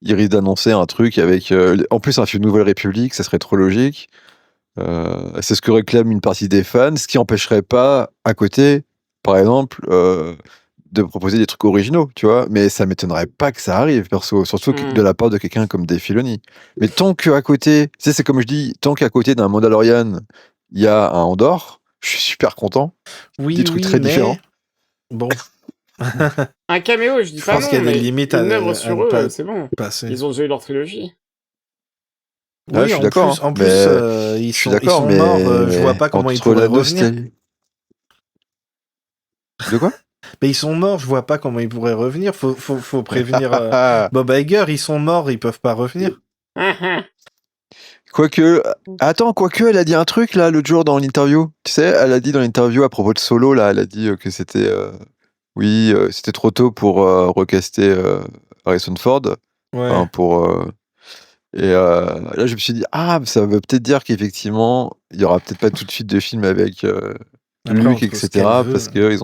Ils risquent d'annoncer un truc avec, en plus, un film Nouvelle République, ça serait trop logique. C'est ce que réclame une partie des fans, ce qui n'empêcherait pas, à côté, par exemple, de proposer des trucs originaux, tu vois. Mais ça m'étonnerait pas que ça arrive, perso. Surtout de la part de quelqu'un comme Dave Filoni. Mais tant qu'à côté, tu sais, c'est comme je dis, tant qu'à côté d'un Mandalorian, il y a un Andor, je suis super content. Oui, Des trucs oui, très mais... différents. Bon, Un caméo, je dis je pas pense non, qu'il y a des mais limites une à œuvre ne sur eux, pas c'est bon. passer. Ils ont déjà eu leur trilogie. Ouais, je suis d'accord. En plus, Mais ils je suis sont d'accord, mais morts. Je vois pas comment ils entre pourraient la revenir. nostalgie. De quoi? Mais ils sont morts, je vois pas comment ils pourraient revenir. Faut prévenir Bob Iger, ils sont morts, ils peuvent pas revenir. Quoique, elle a dit un truc là l'autre jour dans l'interview. Tu sais, elle a dit dans l'interview à propos de Solo là, elle a dit que c'était, c'était trop tôt pour recaster Harrison Ford. Ouais. Enfin, et là je me suis dit ça veut peut-être dire qu'effectivement il y aura peut-être pas tout de suite de film avec Après, on Luke, trouve ce etc. qu'elle veut. Parce que ils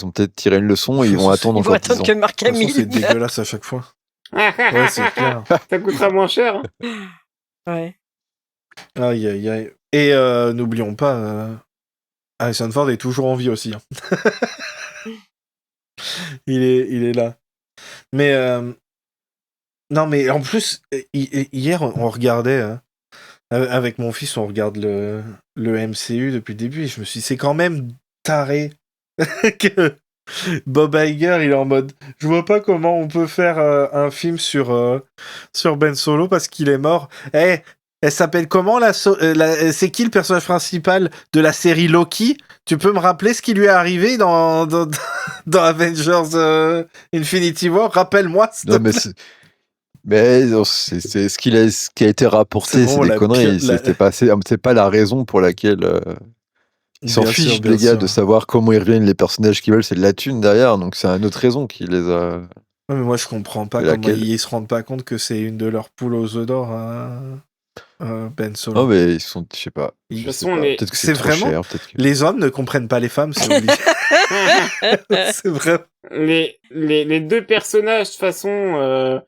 ont peut-être tiré une leçon et ils De toute vont façon, attendre Ils vont encore 10 attendre ans. que Mark De toute façon, Hamill. c'est dégueulasse à chaque fois. Ouais, c'est clair. Ça coûtera moins cher. Ouais. Aïe, aïe, aïe. Et n'oublions pas, Harrison Ford est toujours en vie aussi. Hein. Il est là. Mais non, mais en plus, hier, on regardait avec mon fils, on regarde le MCU depuis le début et je me suis dit, c'est quand même taré que Bob Iger, il est en mode, je vois pas comment on peut faire un film sur Ben Solo parce qu'il est mort. Elle s'appelle comment c'est qui le personnage principal de la série Loki? Tu peux me rappeler ce qui lui est arrivé dans Avengers Infinity War? Rappelle-moi, s'il te Non, mais plaît. non, c'est ce qui a été rapporté, C'est c'est vraiment des la conneries. pire- la- C'est pas la raison pour laquelle ils s'en Bien sûr, fichent, bien les gars, sûr. de savoir comment ils reviennent les personnages qu'ils veulent. C'est de la thune derrière, donc c'est une autre raison qui les a. Ouais, mais moi, je comprends pas Et comment laquelle ils se rendent pas compte que c'est une de leurs poules aux œufs d'or, Ben Solo. Non, mais ils sont, je sais pas. De Je toute sais façon, pas. les- Peut-être que C'est c'est trop vraiment- cher. Peut-être que... Les hommes ne comprennent pas les femmes, c'est obligé. C'est vrai. les deux personnages de toute façon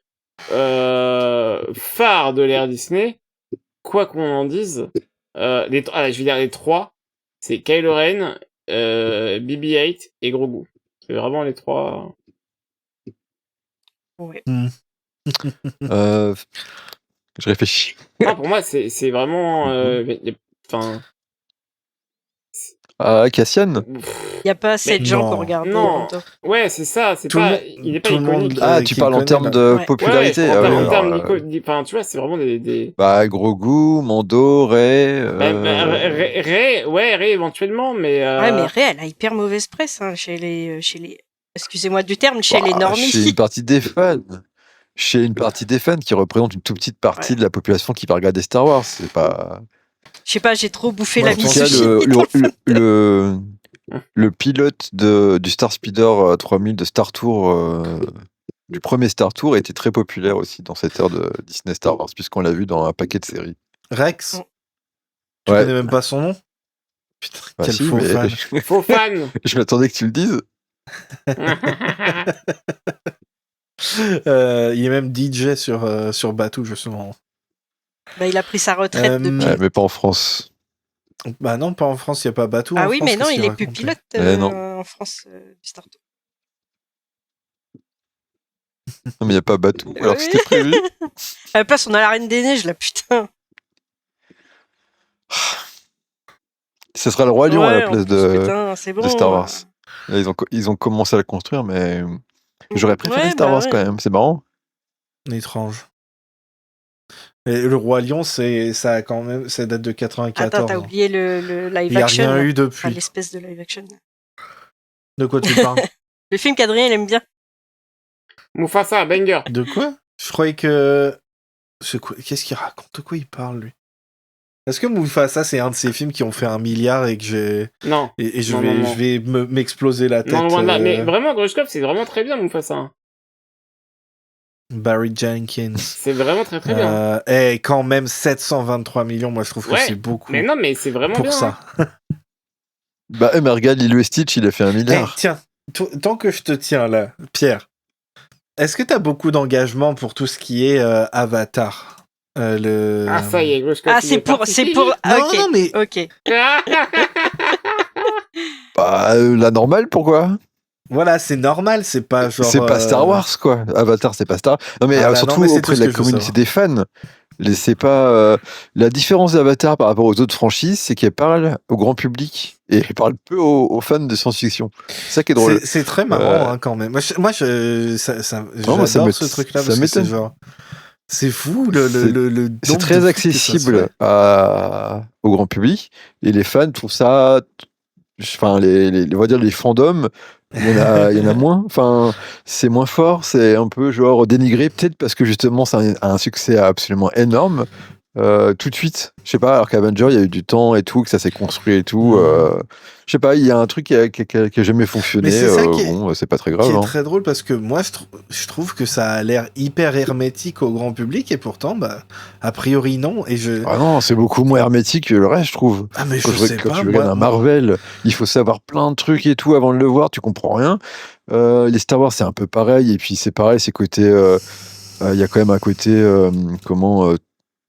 phares de l'ère Disney, quoi qu'on en dise, je vais dire les trois, c'est Kylo Ren, BB-8 et Grogu. C'est vraiment les trois. Ouais. Je réfléchis. Ah, pour moi, c'est vraiment, enfin, Ah, Cassian. Il n'y a pas assez de gens non. qui ont regardé Non. Andor. ouais, c'est ça, c'est Tout le pas, monde- il est pas tout le monde- iconique. Ah, qui tu parles en connaît, termes là. de Ouais. Ouais, popularité. en Ah, termes, oui, en termes alors, enfin, tu vois, c'est vraiment des... bah, Grogu, Mando, Rey. Ray éventuellement, mais Ouais, mais Rey, elle a hyper mauvaise presse hein, chez les, excusez-moi du terme, chez les normies. Chez une partie des fans. Chez une partie des fans qui représente une toute petite partie Ouais. de la population qui va regarder Star Wars. C'est pas. Je sais pas, j'ai trop bouffé Moi, la je En tout pense cas, misogynie. le pilote du Star Speeder 3000 de Star Tour, du premier Star Tour, était très populaire aussi dans cette ère de Disney Star Wars, puisqu'on l'a vu dans un paquet de séries. Rex, Mm. tu Ouais. connais même pas son nom? Putain, Bah quel si, faux mais fan. faux fan. je m'attendais que tu le dises. Il est même DJ sur Batou, justement. Bah, il a pris sa retraite depuis. Ouais, mais pas en France. Bah non, pas en France, il n'y a pas Batou. Ah en oui, France, mais non, qu'est-ce il qu'il est plus racontait pilote Non. en France du Star Tour. Non, mais il n'y a pas Batou, alors que Oui. c'était prévu. À la place, on a la Reine des Neiges, là, putain. Ce sera le Roi Lion à Ouais, la en place plus, putain, c'est bon. de Star Wars. Là, ils ont commencé à le construire, mais j'aurais préféré Ouais, Star bah Wars ouais. quand même. C'est marrant. Étrange. Et le Roi Lion, ça date de 94. Attends, t'as oublié le Il live n'y a action. rien là. eu Enfin, depuis. l'espèce de live action. De quoi tu parles? Le film qu'Adrien, il aime bien. Mufasa, banger. De quoi? Je croyais que... Qu'est-ce qu'il raconte? De quoi il parle, lui? Est-ce que Mufasa, c'est un de ces films qui ont fait 1 milliard et que j'ai... Non. Et je Non, vais, non, non. je vais m'exploser la tête. Non, loin de là. Mais vraiment, Grush Cop, c'est vraiment très bien, Mufasa. Barry Jenkins. C'est vraiment très très bien. Et quand même 723 millions, moi je trouve que Ouais, c'est beaucoup Mais non, mais c'est vraiment pour bien. ça. Bah, mais regarde, Lilo et Stitch, il a fait 1 Eh, milliard. tiens, tant que je te tiens là, Pierre, est-ce que t'as beaucoup d'engagement pour tout ce qui est Avatar Ah, ça y est, Grush Cop. Ah, il c'est est pour... parti. C'est pour... Ah, Non, ok. non, mais Ok. Bah, la normale, pourquoi Voilà, c'est normal, c'est pas genre. C'est pas Star Wars, quoi. Avatar, c'est pas Star. Non, mais Ah bah surtout non, mais c'est auprès tout de ce la que je veux communauté savoir. des fans. C'est pas la différence d'Avatar par rapport aux autres franchises, c'est qu'elle parle au grand public et elle parle peu aux fans de science-fiction. C'est ça qui est drôle. C'est très marrant hein, quand même. Non, moi, J'adore ce truc-là ça parce que c'est m'étonne. genre. C'est fou C'est le c'est nombre de très trucs que ça se accessible fait. au grand public et les fans trouvent ça. Enfin, on va dire les fandoms, il y en a moins. Enfin, c'est moins fort, c'est un peu genre dénigré, peut-être parce que justement, ça a un succès absolument énorme. Tout de suite, je sais pas, alors qu'Avenger, il y a eu du temps et tout, que ça s'est construit et tout. Je sais pas, il y a un truc qui a jamais fonctionné. Mais c'est ça qui est, Bon, c'est pas très qui grave. est Hein. très drôle parce que moi je trouve que ça a l'air hyper hermétique au grand public et pourtant, bah, a priori non. Et je. Ah non, c'est beaucoup moins hermétique que le reste, je trouve. Ah, mais Quand, je sais quand pas, tu regardes un Marvel, il faut savoir plein de trucs et tout avant de le voir, tu comprends rien. Les Star Wars, c'est un peu pareil, et puis c'est pareil, c'est côté. Il y a quand même un côté.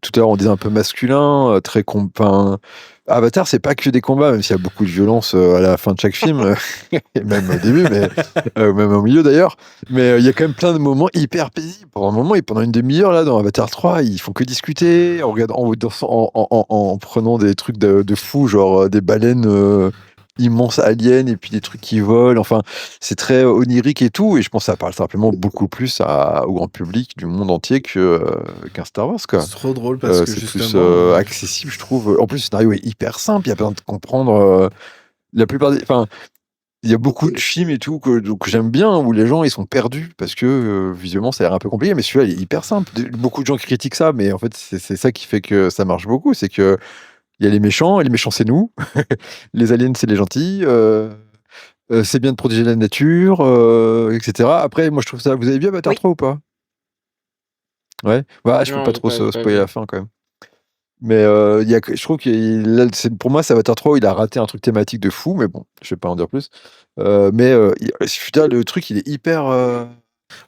Tout à l'heure, on disait un peu masculin, très. Avatar, c'est pas que des combats, même s'il y a beaucoup de violence à la fin de chaque film, et même au début, mais même au milieu d'ailleurs. Mais il y a quand même plein de moments hyper paisibles. Pendant un moment, et pendant une demi-heure, là, dans Avatar 3, ils font que discuter, en, regardant, en prenant des trucs de fou, genre des baleines immenses aliens, et puis des trucs qui volent. Enfin, c'est très onirique et tout, et je pense que ça parle simplement beaucoup plus au grand public du monde entier qu'un Star Wars, quoi. C'est trop drôle parce que C'est plus justement. accessible, je trouve. En plus, le scénario est hyper simple, il y a besoin de comprendre. La plupart des. Enfin, il y a beaucoup de films et tout que j'aime bien où les gens ils sont perdus parce que visuellement ça a l'air un peu compliqué, mais celui-là il est hyper simple. Beaucoup de gens critiquent ça, mais en fait c'est ça qui fait que ça marche beaucoup. C'est que il y a les méchants, et les méchants c'est nous. Les aliens c'est les gentils. C'est bien de protéger la nature, etc. Après, moi je trouve ça. Vous avez vu Avatar Oui. 3 ou pas? Ouais. Bah, je peux Non, pas j'ai trop pas spoiler vu. la fin quand même. Mais je trouve que pour moi, c'est Avatar 3 où il a raté un truc thématique de fou, mais bon, je vais pas en dire plus. Putain, le truc, il est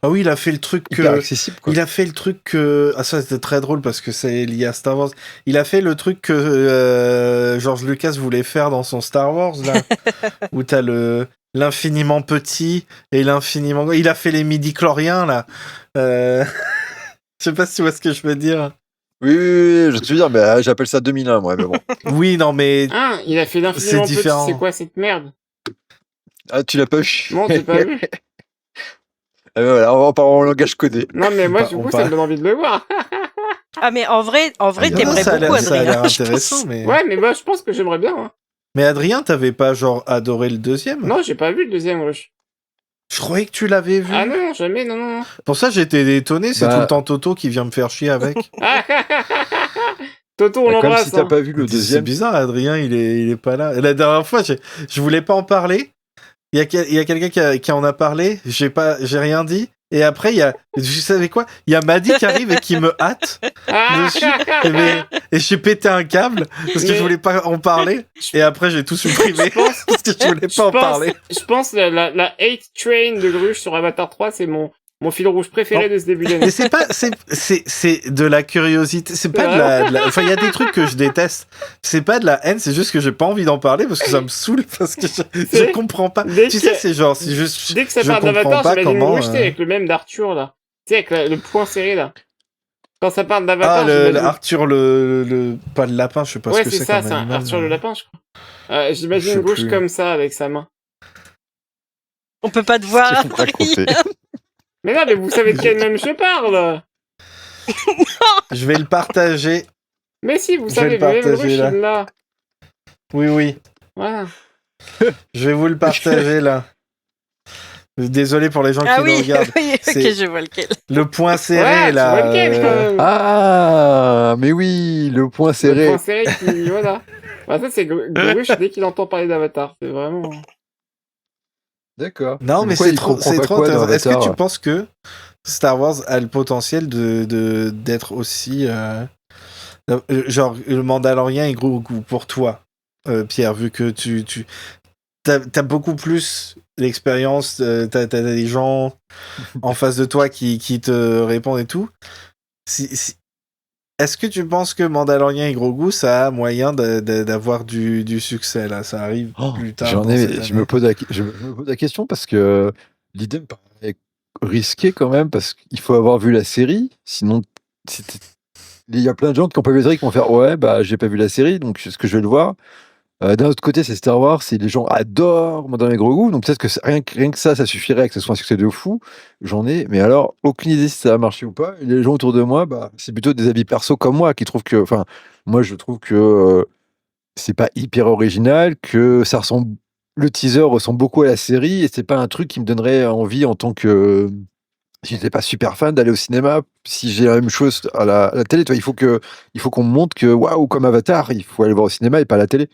Ah oui, il a fait le truc hyper que. accessible, quoi. Il a fait le truc que. Ah, ça c'était très drôle parce que c'est lié à Star Wars. Il a fait le truc que George Lucas voulait faire dans son Star Wars, là. Où t'as l'infiniment petit et l'infiniment grand. Il a fait les midi-chloriens, là. Je sais pas si tu vois ce que je veux dire. Oui, je veux dire, mais j'appelle ça 2001, moi, mais bon. Oui, non, mais Ah, il a fait l'infiniment c'est petit, différent. c'est quoi cette merde? Ah, tu l'as pas vu? Non, j'ai pas vu. Ah, ben voilà, on va parler en langage codé. Non, mais moi, Bah, du on coup, ça parle- me donne envie de le voir. Ah, mais en vrai, Non, t'aimerais ça a beaucoup, l'air ça a Adrien. l'air je intéressant, pense. mais. Ouais, mais moi, je pense que j'aimerais bien. Hein. Mais Adrien, t'avais pas genre adoré le deuxième? Non, j'ai pas vu le deuxième rush. Je croyais que tu l'avais vu. Ah non, jamais, non, non, non. Pour ça, j'étais étonné. C'est Bah- tout le temps Toto qui vient me faire chier avec. Ah, Toto, on Comme l'embrasse. si t'as Hein. pas vu le C'est deuxième. bizarre, Adrien, il est pas là. La dernière fois, je voulais pas en parler. Il y a quelqu'un qui en a parlé. J'ai rien dit. Et après, vous savez quoi? Il y a Maddy qui arrive et qui me hâte dessus. Et j'ai pété un câble parce que Mais- je voulais pas en parler. Et après, j'ai tout supprimé parce que je voulais pas en parler. Je pense la hate train de Gruche sur Avatar 3, c'est mon fil rouge préféré Non. de ce début d'année. Mais c'est pas, c'est de la curiosité. C'est pas de la. Enfin, il y a des trucs que je déteste. C'est pas de la haine, c'est juste que j'ai pas envie d'en parler parce que ça me saoule parce que je comprends pas. Dès Tu que- sais, c'est genre, c'est juste. Dès que ça je parle comprends d'Avatar, pas j'imagine comment, Gruche, tu sais, avec le même d'Arthur, là. Tu sais, avec le point serré, là. Quand ça parle d'Avatar, Ah, j'imagine... Arthur pas le lapin, je sais pas Ouais, ce que c'est ça, comme c'est un animal, Arthur le mais- lapin, je crois. Je J'imagine sais Gruche plus. comme ça, avec sa main. On peut pas te Qu'est-ce voir. qu'il faut raconter? Mais non, mais vous savez de quel même je parle. Je vais le partager. Mais si, vous Je savez, vais le le même partager, Gruche, là. il est là. Oui. Voilà. Je vais vous le partager là. Désolé pour les gens Ah qui nous oui, regardent. oui, ok, C'est- je vois lequel. Le point serré Ouais, tu là. vois lequel, quand même. Ah, mais oui, le point Le serré. point serré qui... Voilà. Bah, ça, c'est Gruche dès qu'il entend parler d'Avatar. C'est vraiment... D'accord. Non, mais pourquoi c'est il trop, comprend c'est pas trop quoi dans intéressant. Est-ce que Avatar? tu penses que Star Wars a le potentiel d'être aussi genre le Mandalorian est gros goût pour toi, Pierre, vu que t'as beaucoup plus l'expérience, t'as des gens en face de toi qui te répondent et tout. Si Est-ce que tu penses que Mandalorian et Grogu, ça a moyen d'avoir du succès là? Ça arrive plus tard J'en dans ai, cette je année. me pose la question parce que l'idée me paraît risquée quand même parce qu'il faut avoir vu la série, sinon c'était- il y a plein de gens qui n'ont pas vu la série qui vont faire ouais bah j'ai pas vu la série donc est-ce que je vais le voir? D'un autre côté c'est Star Wars, et les gens adorent Mandalorian et Grogu donc peut-être que rien que ça suffirait que ce soit un succès de fou. J'en ai, mais alors aucune idée si ça a marché ou pas. Et les gens autour de moi, bah c'est plutôt des avis perso comme moi qui trouvent que, enfin moi je trouve que c'est pas hyper original, que ça ressemble le teaser ressemble beaucoup à la série et c'est pas un truc qui me donnerait envie en tant que si j'étais pas super fan d'aller au cinéma, si j'ai la même chose à la télé, tu vois? Il faut qu'on me montre que waouh, comme Avatar, il faut aller le voir au cinéma et pas à la télé.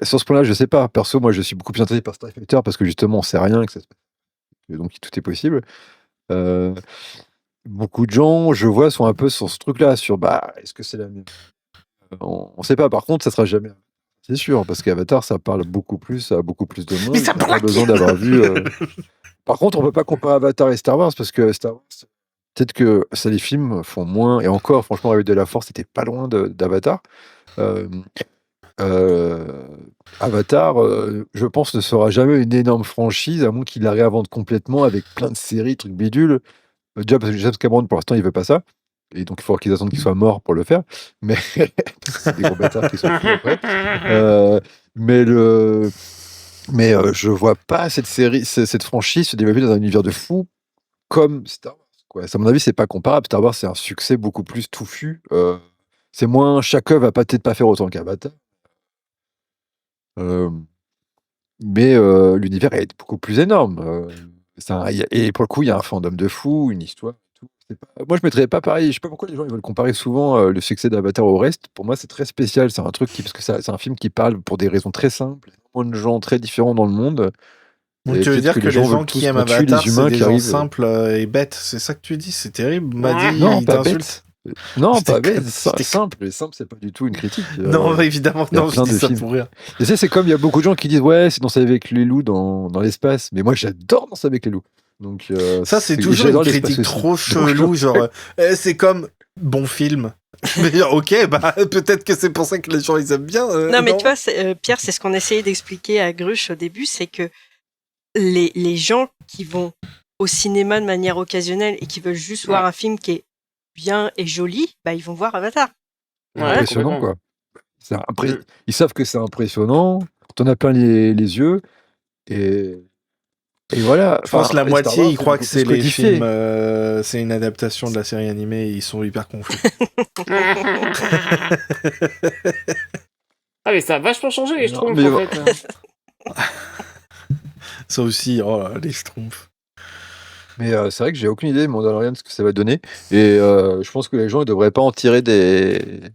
Sur ce point-là, je sais pas. Perso, moi, je suis beaucoup plus intéressé par Street Fighter parce que justement, on sait rien et que ça se et donc tout est possible. Heu, Beaucoup de gens, je vois, sont un peu sur ce truc-là, sur bah, est-ce que c'est la même on sait pas. Par contre, ça sera jamais c'est sûr, parce qu'Avatar, ça parle beaucoup plus à beaucoup plus de Mais monde. ça T'as pas parle à besoin qui? d'avoir vu. Par contre, on peut pas comparer Avatar et Star Wars parce que Star Wars, peut-être que ça, les films font moins. Et encore, franchement, Réveil de la Force, c'était pas loin d'Avatar. Euh, euh, Avatar, je pense, ne sera jamais une énorme franchise, à moins qu'il la réinvente complètement avec plein de séries, trucs bidules. Déjà, parce que James Cameron, pour l'instant, il veut pas ça. Et donc, il faudra qu'ils attendent qu'il soit mort pour le faire. Mais parce que c'est des gros bâtards qui sont fous après. Euh, mais le, mais je vois pas cette série, cette franchise se développer dans un univers de fou comme Star Wars, quoi. À mon avis, c'est pas comparable. Star Wars, c'est un succès beaucoup plus touffu. C'est moins, chaque œuvre va peut-être pas faire autant qu'Avatar. Euh, mais l'univers est beaucoup plus énorme. Et pour le coup, il y a un fandom de fou, une histoire. Et tout. Moi, je mettrais pas pareil. Je sais pas pourquoi les gens ils veulent comparer souvent le succès d'Avatar au reste. Pour moi, c'est très spécial. C'est un truc parce que c'est un film qui parle pour des raisons très simples. Énormément de gens très différents dans le monde. Donc Et tu veux peut-être dire que que les les gens veulent gens qui tous aiment qu'on tue Avatar, les c'est humains des qui gens arrivent. simples et bêtes? C'est ça que tu dis? C'est terrible. M'a dit, Non, il pas t'insulte. bête. Non, Je pas bête. déconne, je déconne. Simple. Et simple, c'est pas du tout une critique. Non, évidemment que Il y a non, je plein dis de ça films. pour rire. Tu sais, c'est comme il y a beaucoup de gens qui disent ouais, c'est Danser avec les loups dans l'espace. Mais moi, j'adore Danser avec les loups. Donc, Ça, c'est et toujours une j'adore l'espace critique aussi. trop Donc, chelou, genre, c'est comme bon film. Je veux dire, ok, bah peut-être que c'est pour ça que les gens ils aiment bien. Non, mais non tu vois, Pierre, c'est ce qu'on essayait d'expliquer à Gruche au début, c'est que les gens qui vont au cinéma de manière occasionnelle et qui veulent juste voir un film qui est bien et joli, bah ils vont voir Avatar. Ouais, impressionnant, complètement. quoi. Ils savent que c'est impressionnant. T'en as plein les yeux. Et voilà. Je pense Enfin, que la et Star moitié, Wars, ils c'est croient beaucoup que plus c'est les films, codifié. c'est une adaptation de la série animée et ils sont hyper confus. Ah, mais ça a vachement changé les Non, Schtroumpfs, mais en bon. fait. Ça aussi, oh là, les schtroumpfs. Mais c'est vrai que j'ai aucune idée de Mandalorian ce que ça va donner. Et je pense que les gens ne devraient pas en tirer des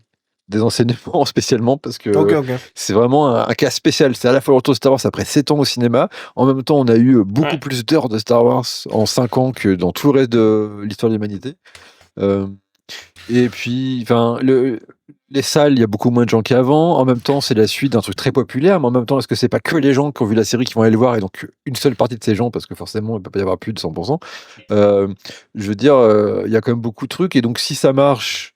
enseignements spécialement parce Ok, que ok. c'est vraiment un cas spécial. C'est à la fois le retour de Star Wars après 7 ans au cinéma. En même temps, on a eu beaucoup Ouais. plus d'heures de Star Wars en 5 ans que dans tout le reste de l'histoire de l'humanité. Euh, et puis, enfin, les salles, il y a beaucoup moins de gens qu'avant. En même temps, c'est la suite d'un truc très populaire. Mais en même temps, est-ce que c'est pas que les gens qui ont vu la série qui vont aller le voir et donc une seule partie de ces gens, parce que forcément, il peut pas y avoir plus de 100%. Je veux dire, il y a quand même beaucoup de trucs. Et donc, si ça marche,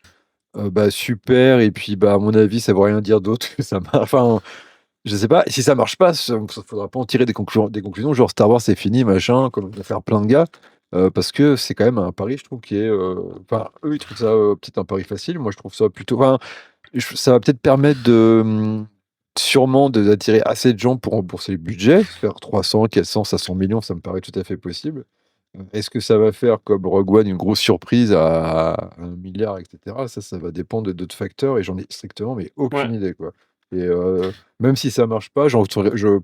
bah super. Et puis, bah, à mon avis, ça veut rien dire d'autre que ça marche. Enfin, je sais pas. Si ça marche pas, faudra pas en tirer des conclusions genre Star Wars, c'est fini, machin, comme on va faire plein de gars. Parce que c'est quand même un pari, je trouve, qui est. Enfin, eux, ils trouvent ça peut-être un pari facile. Moi, je trouve ça plutôt. Enfin, ça va peut-être permettre sûrement d'attirer assez de gens pour rembourser le budget. Faire 300, 400, 500 millions, ça me paraît tout à fait possible. Est-ce que ça va faire comme Rogue One une grosse surprise à 1 milliard, etc. Ça va dépendre d'autres facteurs et j'en ai strictement mais aucune Ouais. idée, quoi. Et même si ça marche pas,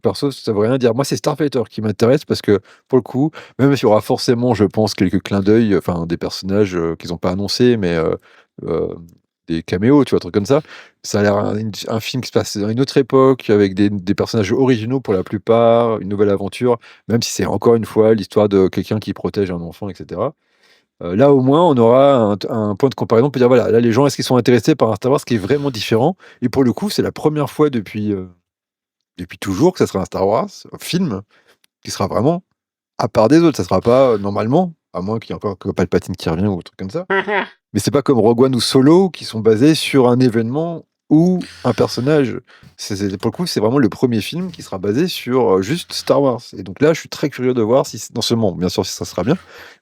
perso, ça veut rien dire. Moi, c'est Starfighter qui m'intéresse parce que pour le coup, même s'il y aura forcément, je pense, quelques clins d'œil, enfin des personnages qu'ils n'ont pas annoncés, mais euh, des caméos, tu vois, un truc comme ça. Ça a l'air un film qui se passe dans une autre époque, avec des personnages originaux pour la plupart, une nouvelle aventure, même si c'est encore une fois l'histoire de quelqu'un qui protège un enfant, etc. Là, au moins, on aura un point de comparaison. On peut dire, voilà, là, les gens, est-ce qu'ils sont intéressés par un Star Wars qui est vraiment différent? Et pour le coup, c'est la première fois depuis toujours que ça sera un Star Wars, un film, qui sera vraiment à part des autres. Ça sera pas, normalement, à moins qu'il y ait encore que Palpatine qui revient ou un truc comme ça. Mais c'est pas comme Rogue One ou Solo qui sont basés sur un événement ou un personnage. Pour le coup, c'est vraiment le premier film qui sera basé sur juste Star Wars. Et donc là, je suis très curieux de voir si, non seulement, bien sûr, si ça sera bien,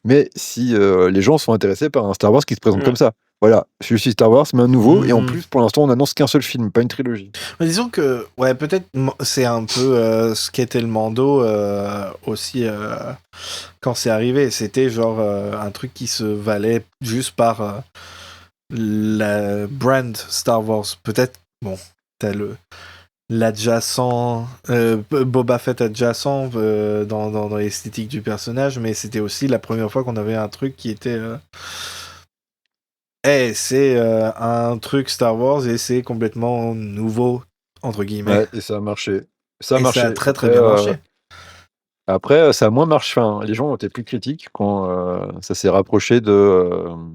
mais si les gens sont intéressés par un Star Wars qui se présente Ouais. comme ça. Voilà, je suis Star Wars, mais un nouveau. Et en Mhm. plus, pour l'instant, on annonce qu'un seul film, pas une trilogie. Mais disons que, ouais, peut-être c'est un peu ce qu'était le Mando aussi quand c'est arrivé. C'était genre un truc qui se valait juste par la brand Star Wars. Peut-être, bon, t'as l'adjacent, Boba Fett adjacent dans l'esthétique du personnage, mais c'était aussi la première fois qu'on avait un truc qui était... c'est un truc Star Wars et c'est complètement nouveau, entre guillemets. Ouais, et ça a marché. Ça a Et marché. ça a très très Après, bien marché. Après, ça a moins marché. Enfin, les gens ont été plus critiques quand ça s'est rapproché d'un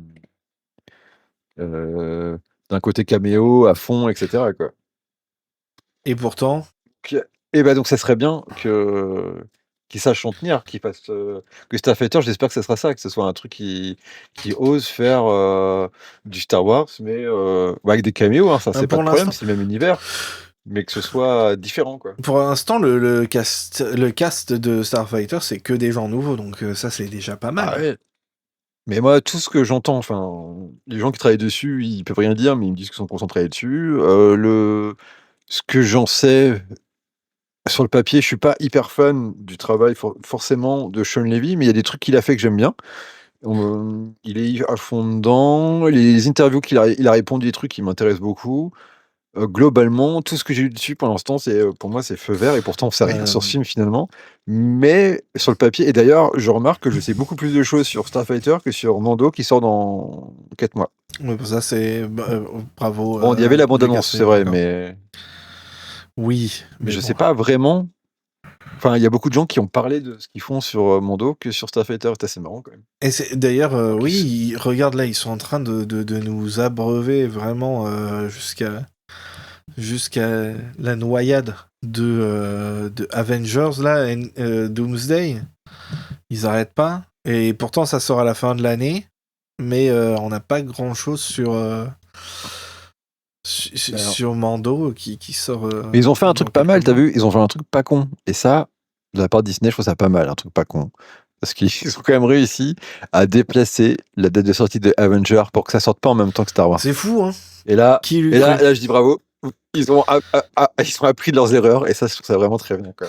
côté caméo à fond, etc. Quoi. Et pourtant, Et ben donc, ça serait bien qu'ils sachent en tenir, qu'ils fassent que Star Fighter. J'espère que ça sera ça, que ce soit un truc qui ose faire du Star Wars, mais avec des caméos. Hein, ça, c'est pas pour de problème, l'instant, c'est le même univers, mais que ce soit différent, quoi. pour l'instant, le cast de Starfighter, c'est que des gens nouveaux, donc ça c'est déjà pas mal. Ah ouais. Mais moi, tout ce que j'entends, enfin, les gens qui travaillent dessus, ils peuvent rien dire, mais ils me disent qu'ils sont concentrés dessus. Ce que j'en sais sur le papier, je suis pas hyper fan du travail forcément de Sean Levy, mais il y a des trucs qu'il a fait que j'aime bien. Il est à fond dedans. Les interviews il a répondu des trucs qui m'intéressent beaucoup. Globalement, tout ce que j'ai lu dessus pour l'instant, pour moi, c'est feu vert et pourtant on sait rien sur ce film finalement. Mais sur le papier, et d'ailleurs, je remarque que je sais beaucoup plus de choses sur Starfighter que sur Mando qui sort dans 4 mois. Ouais, pour ça, c'est bravo. Bon, il y avait la bande-annonce, Lucas, c'est vrai, d'accord. mais Oui, mais je bon. sais pas vraiment. Enfin, il y a beaucoup de gens qui ont parlé de ce qu'ils font sur Mando que sur Starfighter. C'est assez marrant quand même. Et c'est d'ailleurs, Donc, oui, regarde là, ils sont en train de nous abreuver vraiment jusqu'à la noyade de Avengers là, Doomsday. Ils arrêtent pas. Et pourtant, ça sort à la fin de l'année, mais on n'a pas grand chose sur Mando qui sort. Mais ils ont fait un dans truc pas quelques mal, t'as mois. vu? Ils ont fait un truc pas con. Et ça, de la part de Disney, je trouve ça pas mal, un truc pas con. Parce qu'ils ont quand même réussi à déplacer la date de sortie de Avenger pour que ça sorte pas en même temps que Star Wars. C'est fou, hein. Et là, Qui lui et là, cru là, je dis bravo. Ils ont appris de leurs erreurs et ça, je trouve ça vraiment très bien. Quoi.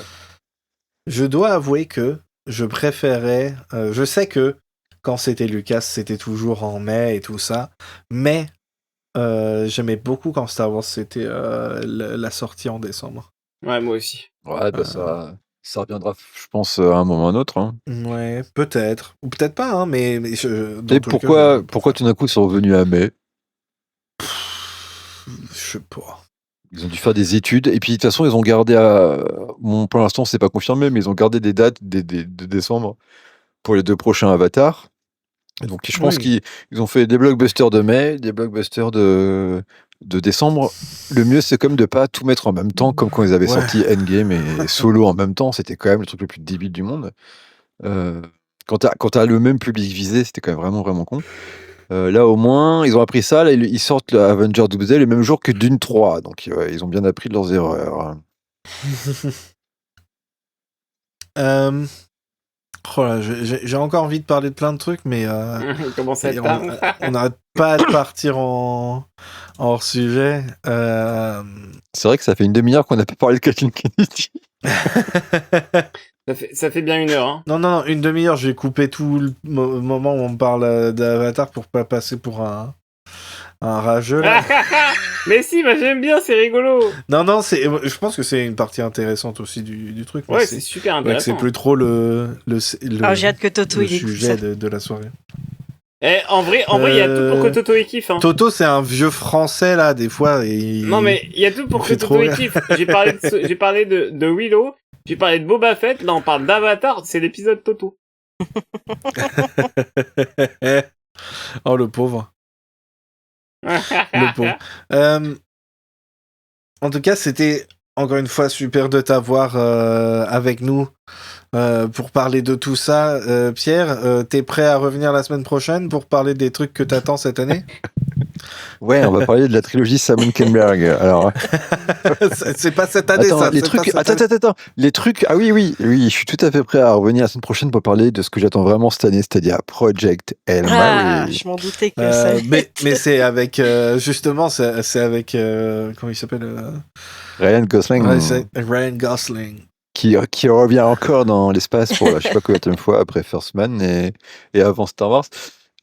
Je dois avouer que je préférais. Je sais que quand c'était Lucas, c'était toujours en mai et tout ça, mais j'aimais beaucoup quand Star Wars c'était la sortie en décembre. Ouais, moi aussi. Ouais, bah ça reviendra, je pense, à un moment ou à un autre. Hein. Ouais, peut-être. Ou peut-être pas, hein, mais dans Et tous les cas, pourquoi tout d'un coup ils sont revenus à mai? je sais pas. Ils ont dû faire des études et puis de toute façon ils ont gardé bon, pour l'instant c'est pas confirmé mais ils ont gardé des dates de décembre pour les 2 prochains Avatars. Et donc je pense Oui. qu'ils ont fait des blockbusters de mai, des blockbusters de décembre. Le mieux c'est comme de pas tout mettre en même temps comme quand ils avaient Ouais. sorti Endgame et Solo en même temps, c'était quand même le truc le plus débile du monde. Quand t'as le même public visé, c'était quand même vraiment vraiment con. Là au moins ils ont appris ça, là ils sortent le Avenger Doomsday le même jour que Dune 3, donc ils ont bien appris de leurs erreurs. Oh là, j'ai encore envie de parler de plein de trucs, mais Comment ça et tard on n'arrête pas de partir en hors sujet. C'est vrai que ça fait une demi-heure qu'on n'a pas parlé de Kathleen Kennedy. Ça fait bien 1 heure. Hein. Non, une demi-heure, j'ai coupé tout le moment où on parle d'Avatar pour pas passer pour un rageux là. Mais si, bah, j'aime bien, c'est rigolo. Non, je pense que c'est une partie intéressante aussi du truc. Mais Ouais, c'est super ouais, que intéressant. c'est plus trop le Alors j'ai hâte que Toto le il écoute sujet ça. de la soirée. En vrai, il y a tout pour que Toto y kiffe. Hein. Toto, c'est un vieux français là, des fois. Et Non, mais il y a tout pour que fait trop Toto y rire. kiffe. J'ai parlé de Willow, j'ai parlé de Boba Fett, là on parle d'Avatar, c'est l'épisode Toto. Oh, le pauvre. Le pauvre. En tout cas, c'était encore une fois super de t'avoir avec nous pour parler de tout ça. Pierre, t'es prêt à revenir la semaine prochaine pour parler des trucs que t'attends cette année? Ouais, on va parler de la trilogie Simon Kinberg. Alors, C'est pas cette année, attends, ça. les c'est trucs. pas cette année. Attends. Les trucs. Ah oui, je suis tout à fait prêt à revenir la semaine prochaine pour parler de ce que j'attends vraiment cette année, c'est-à-dire Project El Ah, Maui. je m'en doutais que ça. Mais c'est avec justement, c'est avec comment il s'appelle Ryan Gosling, ouais, c'est Ryan Gosling. qui revient encore dans l'espace pour la je sais pas combien de fois après First Man et avant Star Wars.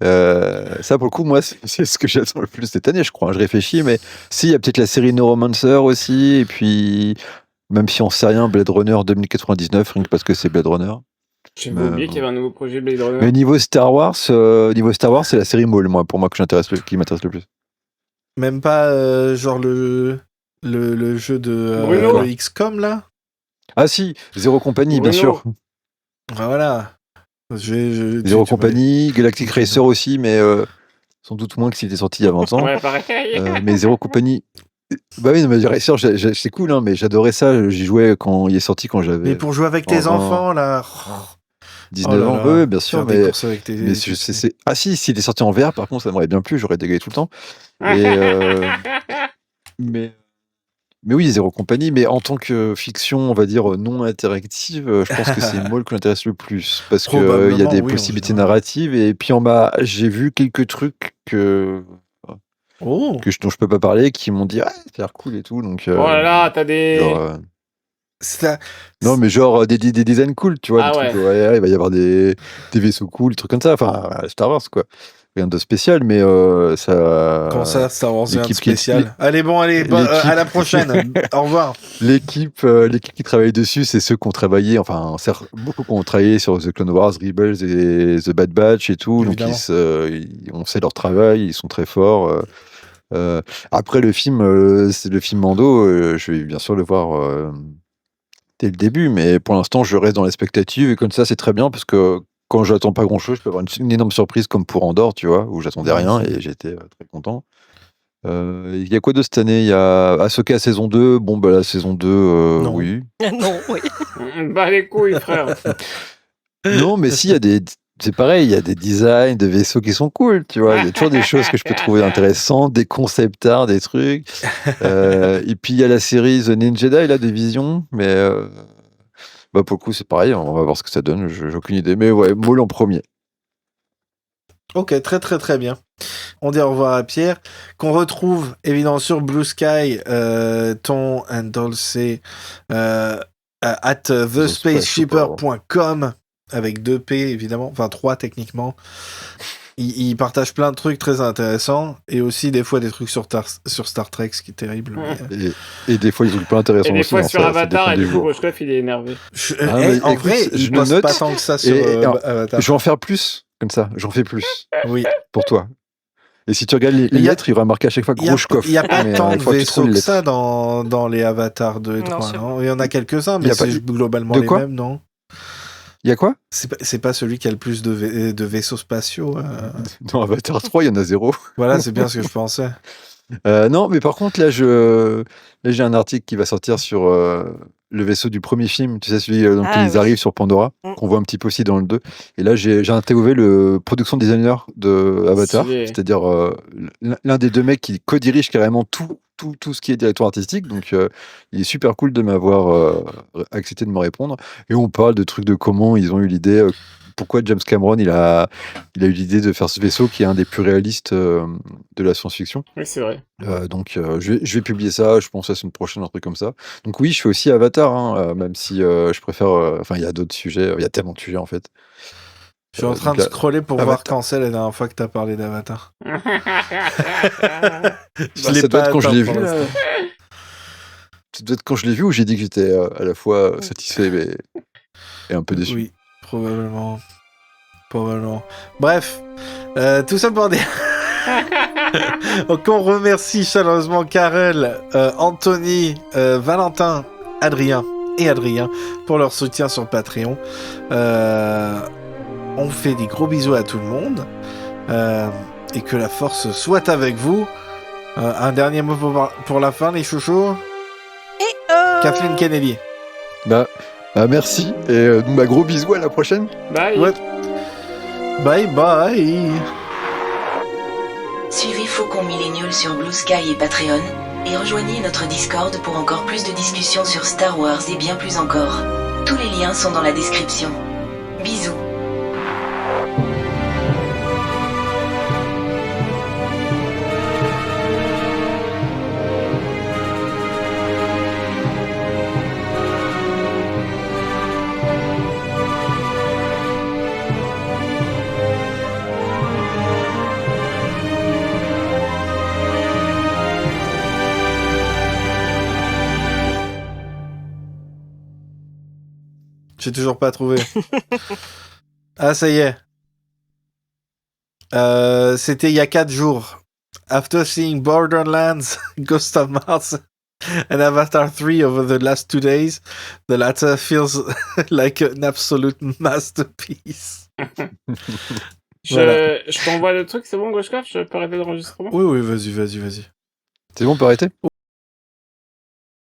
Ça, pour le coup, moi, c'est ce que j'attends le plus cette année, je crois. Je réfléchis, mais si, il y a peut-être la série Neuromancer aussi, et puis, même si on sait rien, Blade Runner 2099, rien que parce que c'est Blade Runner. J'avais oublié qu'il y avait un nouveau projet Blade Runner. Mais niveau Star Wars, c'est la série Maul, moi, pour moi, qui m'intéresse le plus. Même pas genre le jeu de Bruno. le XCOM là. Ah si, Zéro Compagnie, bien Bruno. sûr. Voilà. Zéro Compagnie, Galactic Racer aussi, mais sans doute moins que s'il était sorti il y a 20 ans. Ouais, pareil. Mais Zéro Compagnie. Bah oui, non, mais Racer, c'est cool, hein, mais j'adorais ça. J'y jouais quand il est sorti, quand j'avais Mais pour jouer avec tes en- enfants là. 19 là ans. là. Oui, bien sûr, Faire des mais, courses avec tes. mais Ah si, s'il est sorti en VR, par contre, ça m'aurait bien plu, j'aurais dégagé tout le temps. Et, mais oui, Zéro Compagnie, mais en tant que fiction, on va dire non interactive, je pense que c'est Maul qui m'intéresse le plus parce que il y a Probablement, des oui, en possibilités général. narratives et puis j'ai vu quelques trucs Oh. dont je peux pas parler qui m'ont dit ah, ça a l'air cool et tout, donc Oh là là, t'as des. genre, Ça- non mais genre des designs cool, tu vois, Ah des trucs, ouais, il va y avoir des vaisseaux cool, des trucs comme ça, enfin Star Wars quoi, rien de spécial, mais ça. Comment ça, Star Wars rien de l'équipe qui- spécial. Allez bon, allez, à l'équipe- la prochaine. Au revoir. L'équipe qui travaille dessus, c'est ceux qui ont travaillé, enfin, beaucoup qui ont travaillé sur The Clone Wars, Rebels et The Bad Batch et tout. Évidemment. Donc, on sait leur travail, ils sont très forts. Après, le film, c'est le film Mando, je vais bien sûr le voir dès le début, mais pour l'instant, je reste dans l'expectative et comme ça, c'est très bien parce que quand j'attends pas grand-chose, je peux avoir une énorme surprise comme pour Andorre, tu vois, où j'attendais rien et j'étais très content. Il y a quoi de cette année? Il y a Ahsoka saison 2. Bon, bah la saison 2, Non. oui. Non, oui. Bah les couilles, frère. Non, mais si, c'est pareil, il y a des designs de vaisseaux qui sont cool, tu vois. Il y a toujours des choses que je peux trouver intéressantes, des concept art, des trucs. Et puis, il y a la série The Ninja Jedi, là, de Vision. Mais bah, pour le coup, c'est pareil, on va voir ce que ça donne. J'ai aucune idée. Mais ouais, Maul en premier. Ok, très très très bien. On dit au revoir à Pierre, qu'on retrouve évidemment sur Blue Sky, ton endolcé at thespaceshipper.com avec 2 P évidemment, enfin 3 techniquement. Il partage plein de trucs très intéressants et aussi des fois des trucs sur Star Trek, ce qui est terrible. mais, Et des fois, ils ont pas intéressant Et des aussi. fois hein, sur ça Avatar, dépend et des du coup, jours. Rochkoff, il est énervé. mais en écoute, vrai, je il me poste note pas tant que ça sur et alors, Avatar. Je vais en faire plus, comme ça. J'en fais plus Oui. pour toi. Et si tu regardes les Il y a- lettres, il y aura marqué à chaque fois Il Groshkov. n'y a pas Mais, tant il de faut que tu trouves vaisseaux les que ça lettres. dans les avatars 2 et Non, 3. c'est Non, il y en a quelques-uns, Il y mais a pas- c'est globalement De les quoi mêmes, non? Il y a quoi? C'est pas celui qui a le plus de vaisseaux spatiaux. Dans Avatar 3, il y en a 0. Voilà, c'est bien ce que je pensais. Non, mais par contre, là, j'ai un article qui va sortir sur le vaisseau du premier film, tu sais, celui dans lequel Ah, ils oui. arrivent sur Pandora, Mm. qu'on voit un petit peu aussi dans le 2. Et là, j'ai interviewé le production designer de Avatar, Stylé. c'est-à-dire l'un des deux mecs qui co-dirige carrément tout ce qui est directeur artistique. Donc, il est super cool de m'avoir accepté de me répondre. Et on parle de trucs de comment ils ont eu l'idée, pourquoi James Cameron il a eu l'idée de faire ce vaisseau qui est un des plus réalistes de la science-fiction. Oui, c'est vrai. Donc, je vais publier ça, je pense, la semaine prochaine, un truc comme ça. Donc, oui, je fais aussi Avatar, hein, même si je préfère. Enfin, il y a d'autres sujets, il y a tellement de sujets en fait. Je suis en train donc de là- scroller pour voir Avatar. quand c'est la dernière fois que t'as parlé d'Avatar. Je Bah, l'ai ça doit pas être quand je atteint l'ai pour vu. Là. l'instant. Ça doit être quand je l'ai vu où j'ai dit que j'étais à la fois satisfait et un peu déçu. Oui, probablement. Bref, tout ça pour dire. Donc on remercie chaleureusement Karel, Anthony, Valentin, Adrien pour leur soutien sur Patreon. On fait des gros bisous à tout le monde et que la force soit avec vous. Un dernier mot pour la fin, les chouchous. Kathleen Kennedy. Bah, Ah, merci. Et gros bisous, à la prochaine. Bye. Ouais. Bye bye. Suivez Faucon Millennial sur Blue Sky et Patreon, et rejoignez notre Discord pour encore plus de discussions sur Star Wars et bien plus encore. Tous les liens sont dans la description. Bisous. J'ai toujours pas trouvé. Ah, ça y est. C'était il y a 4 jours. After seeing Borderlands, Ghost of Mars, and Avatar 3 over the last 2 days, the latter feels like an absolute masterpiece. Voilà. Je t'envoie le truc, c'est bon, Goshkov? Je peux arrêter l'enregistrement? Oui, vas-y. C'est bon, on peut arrêter?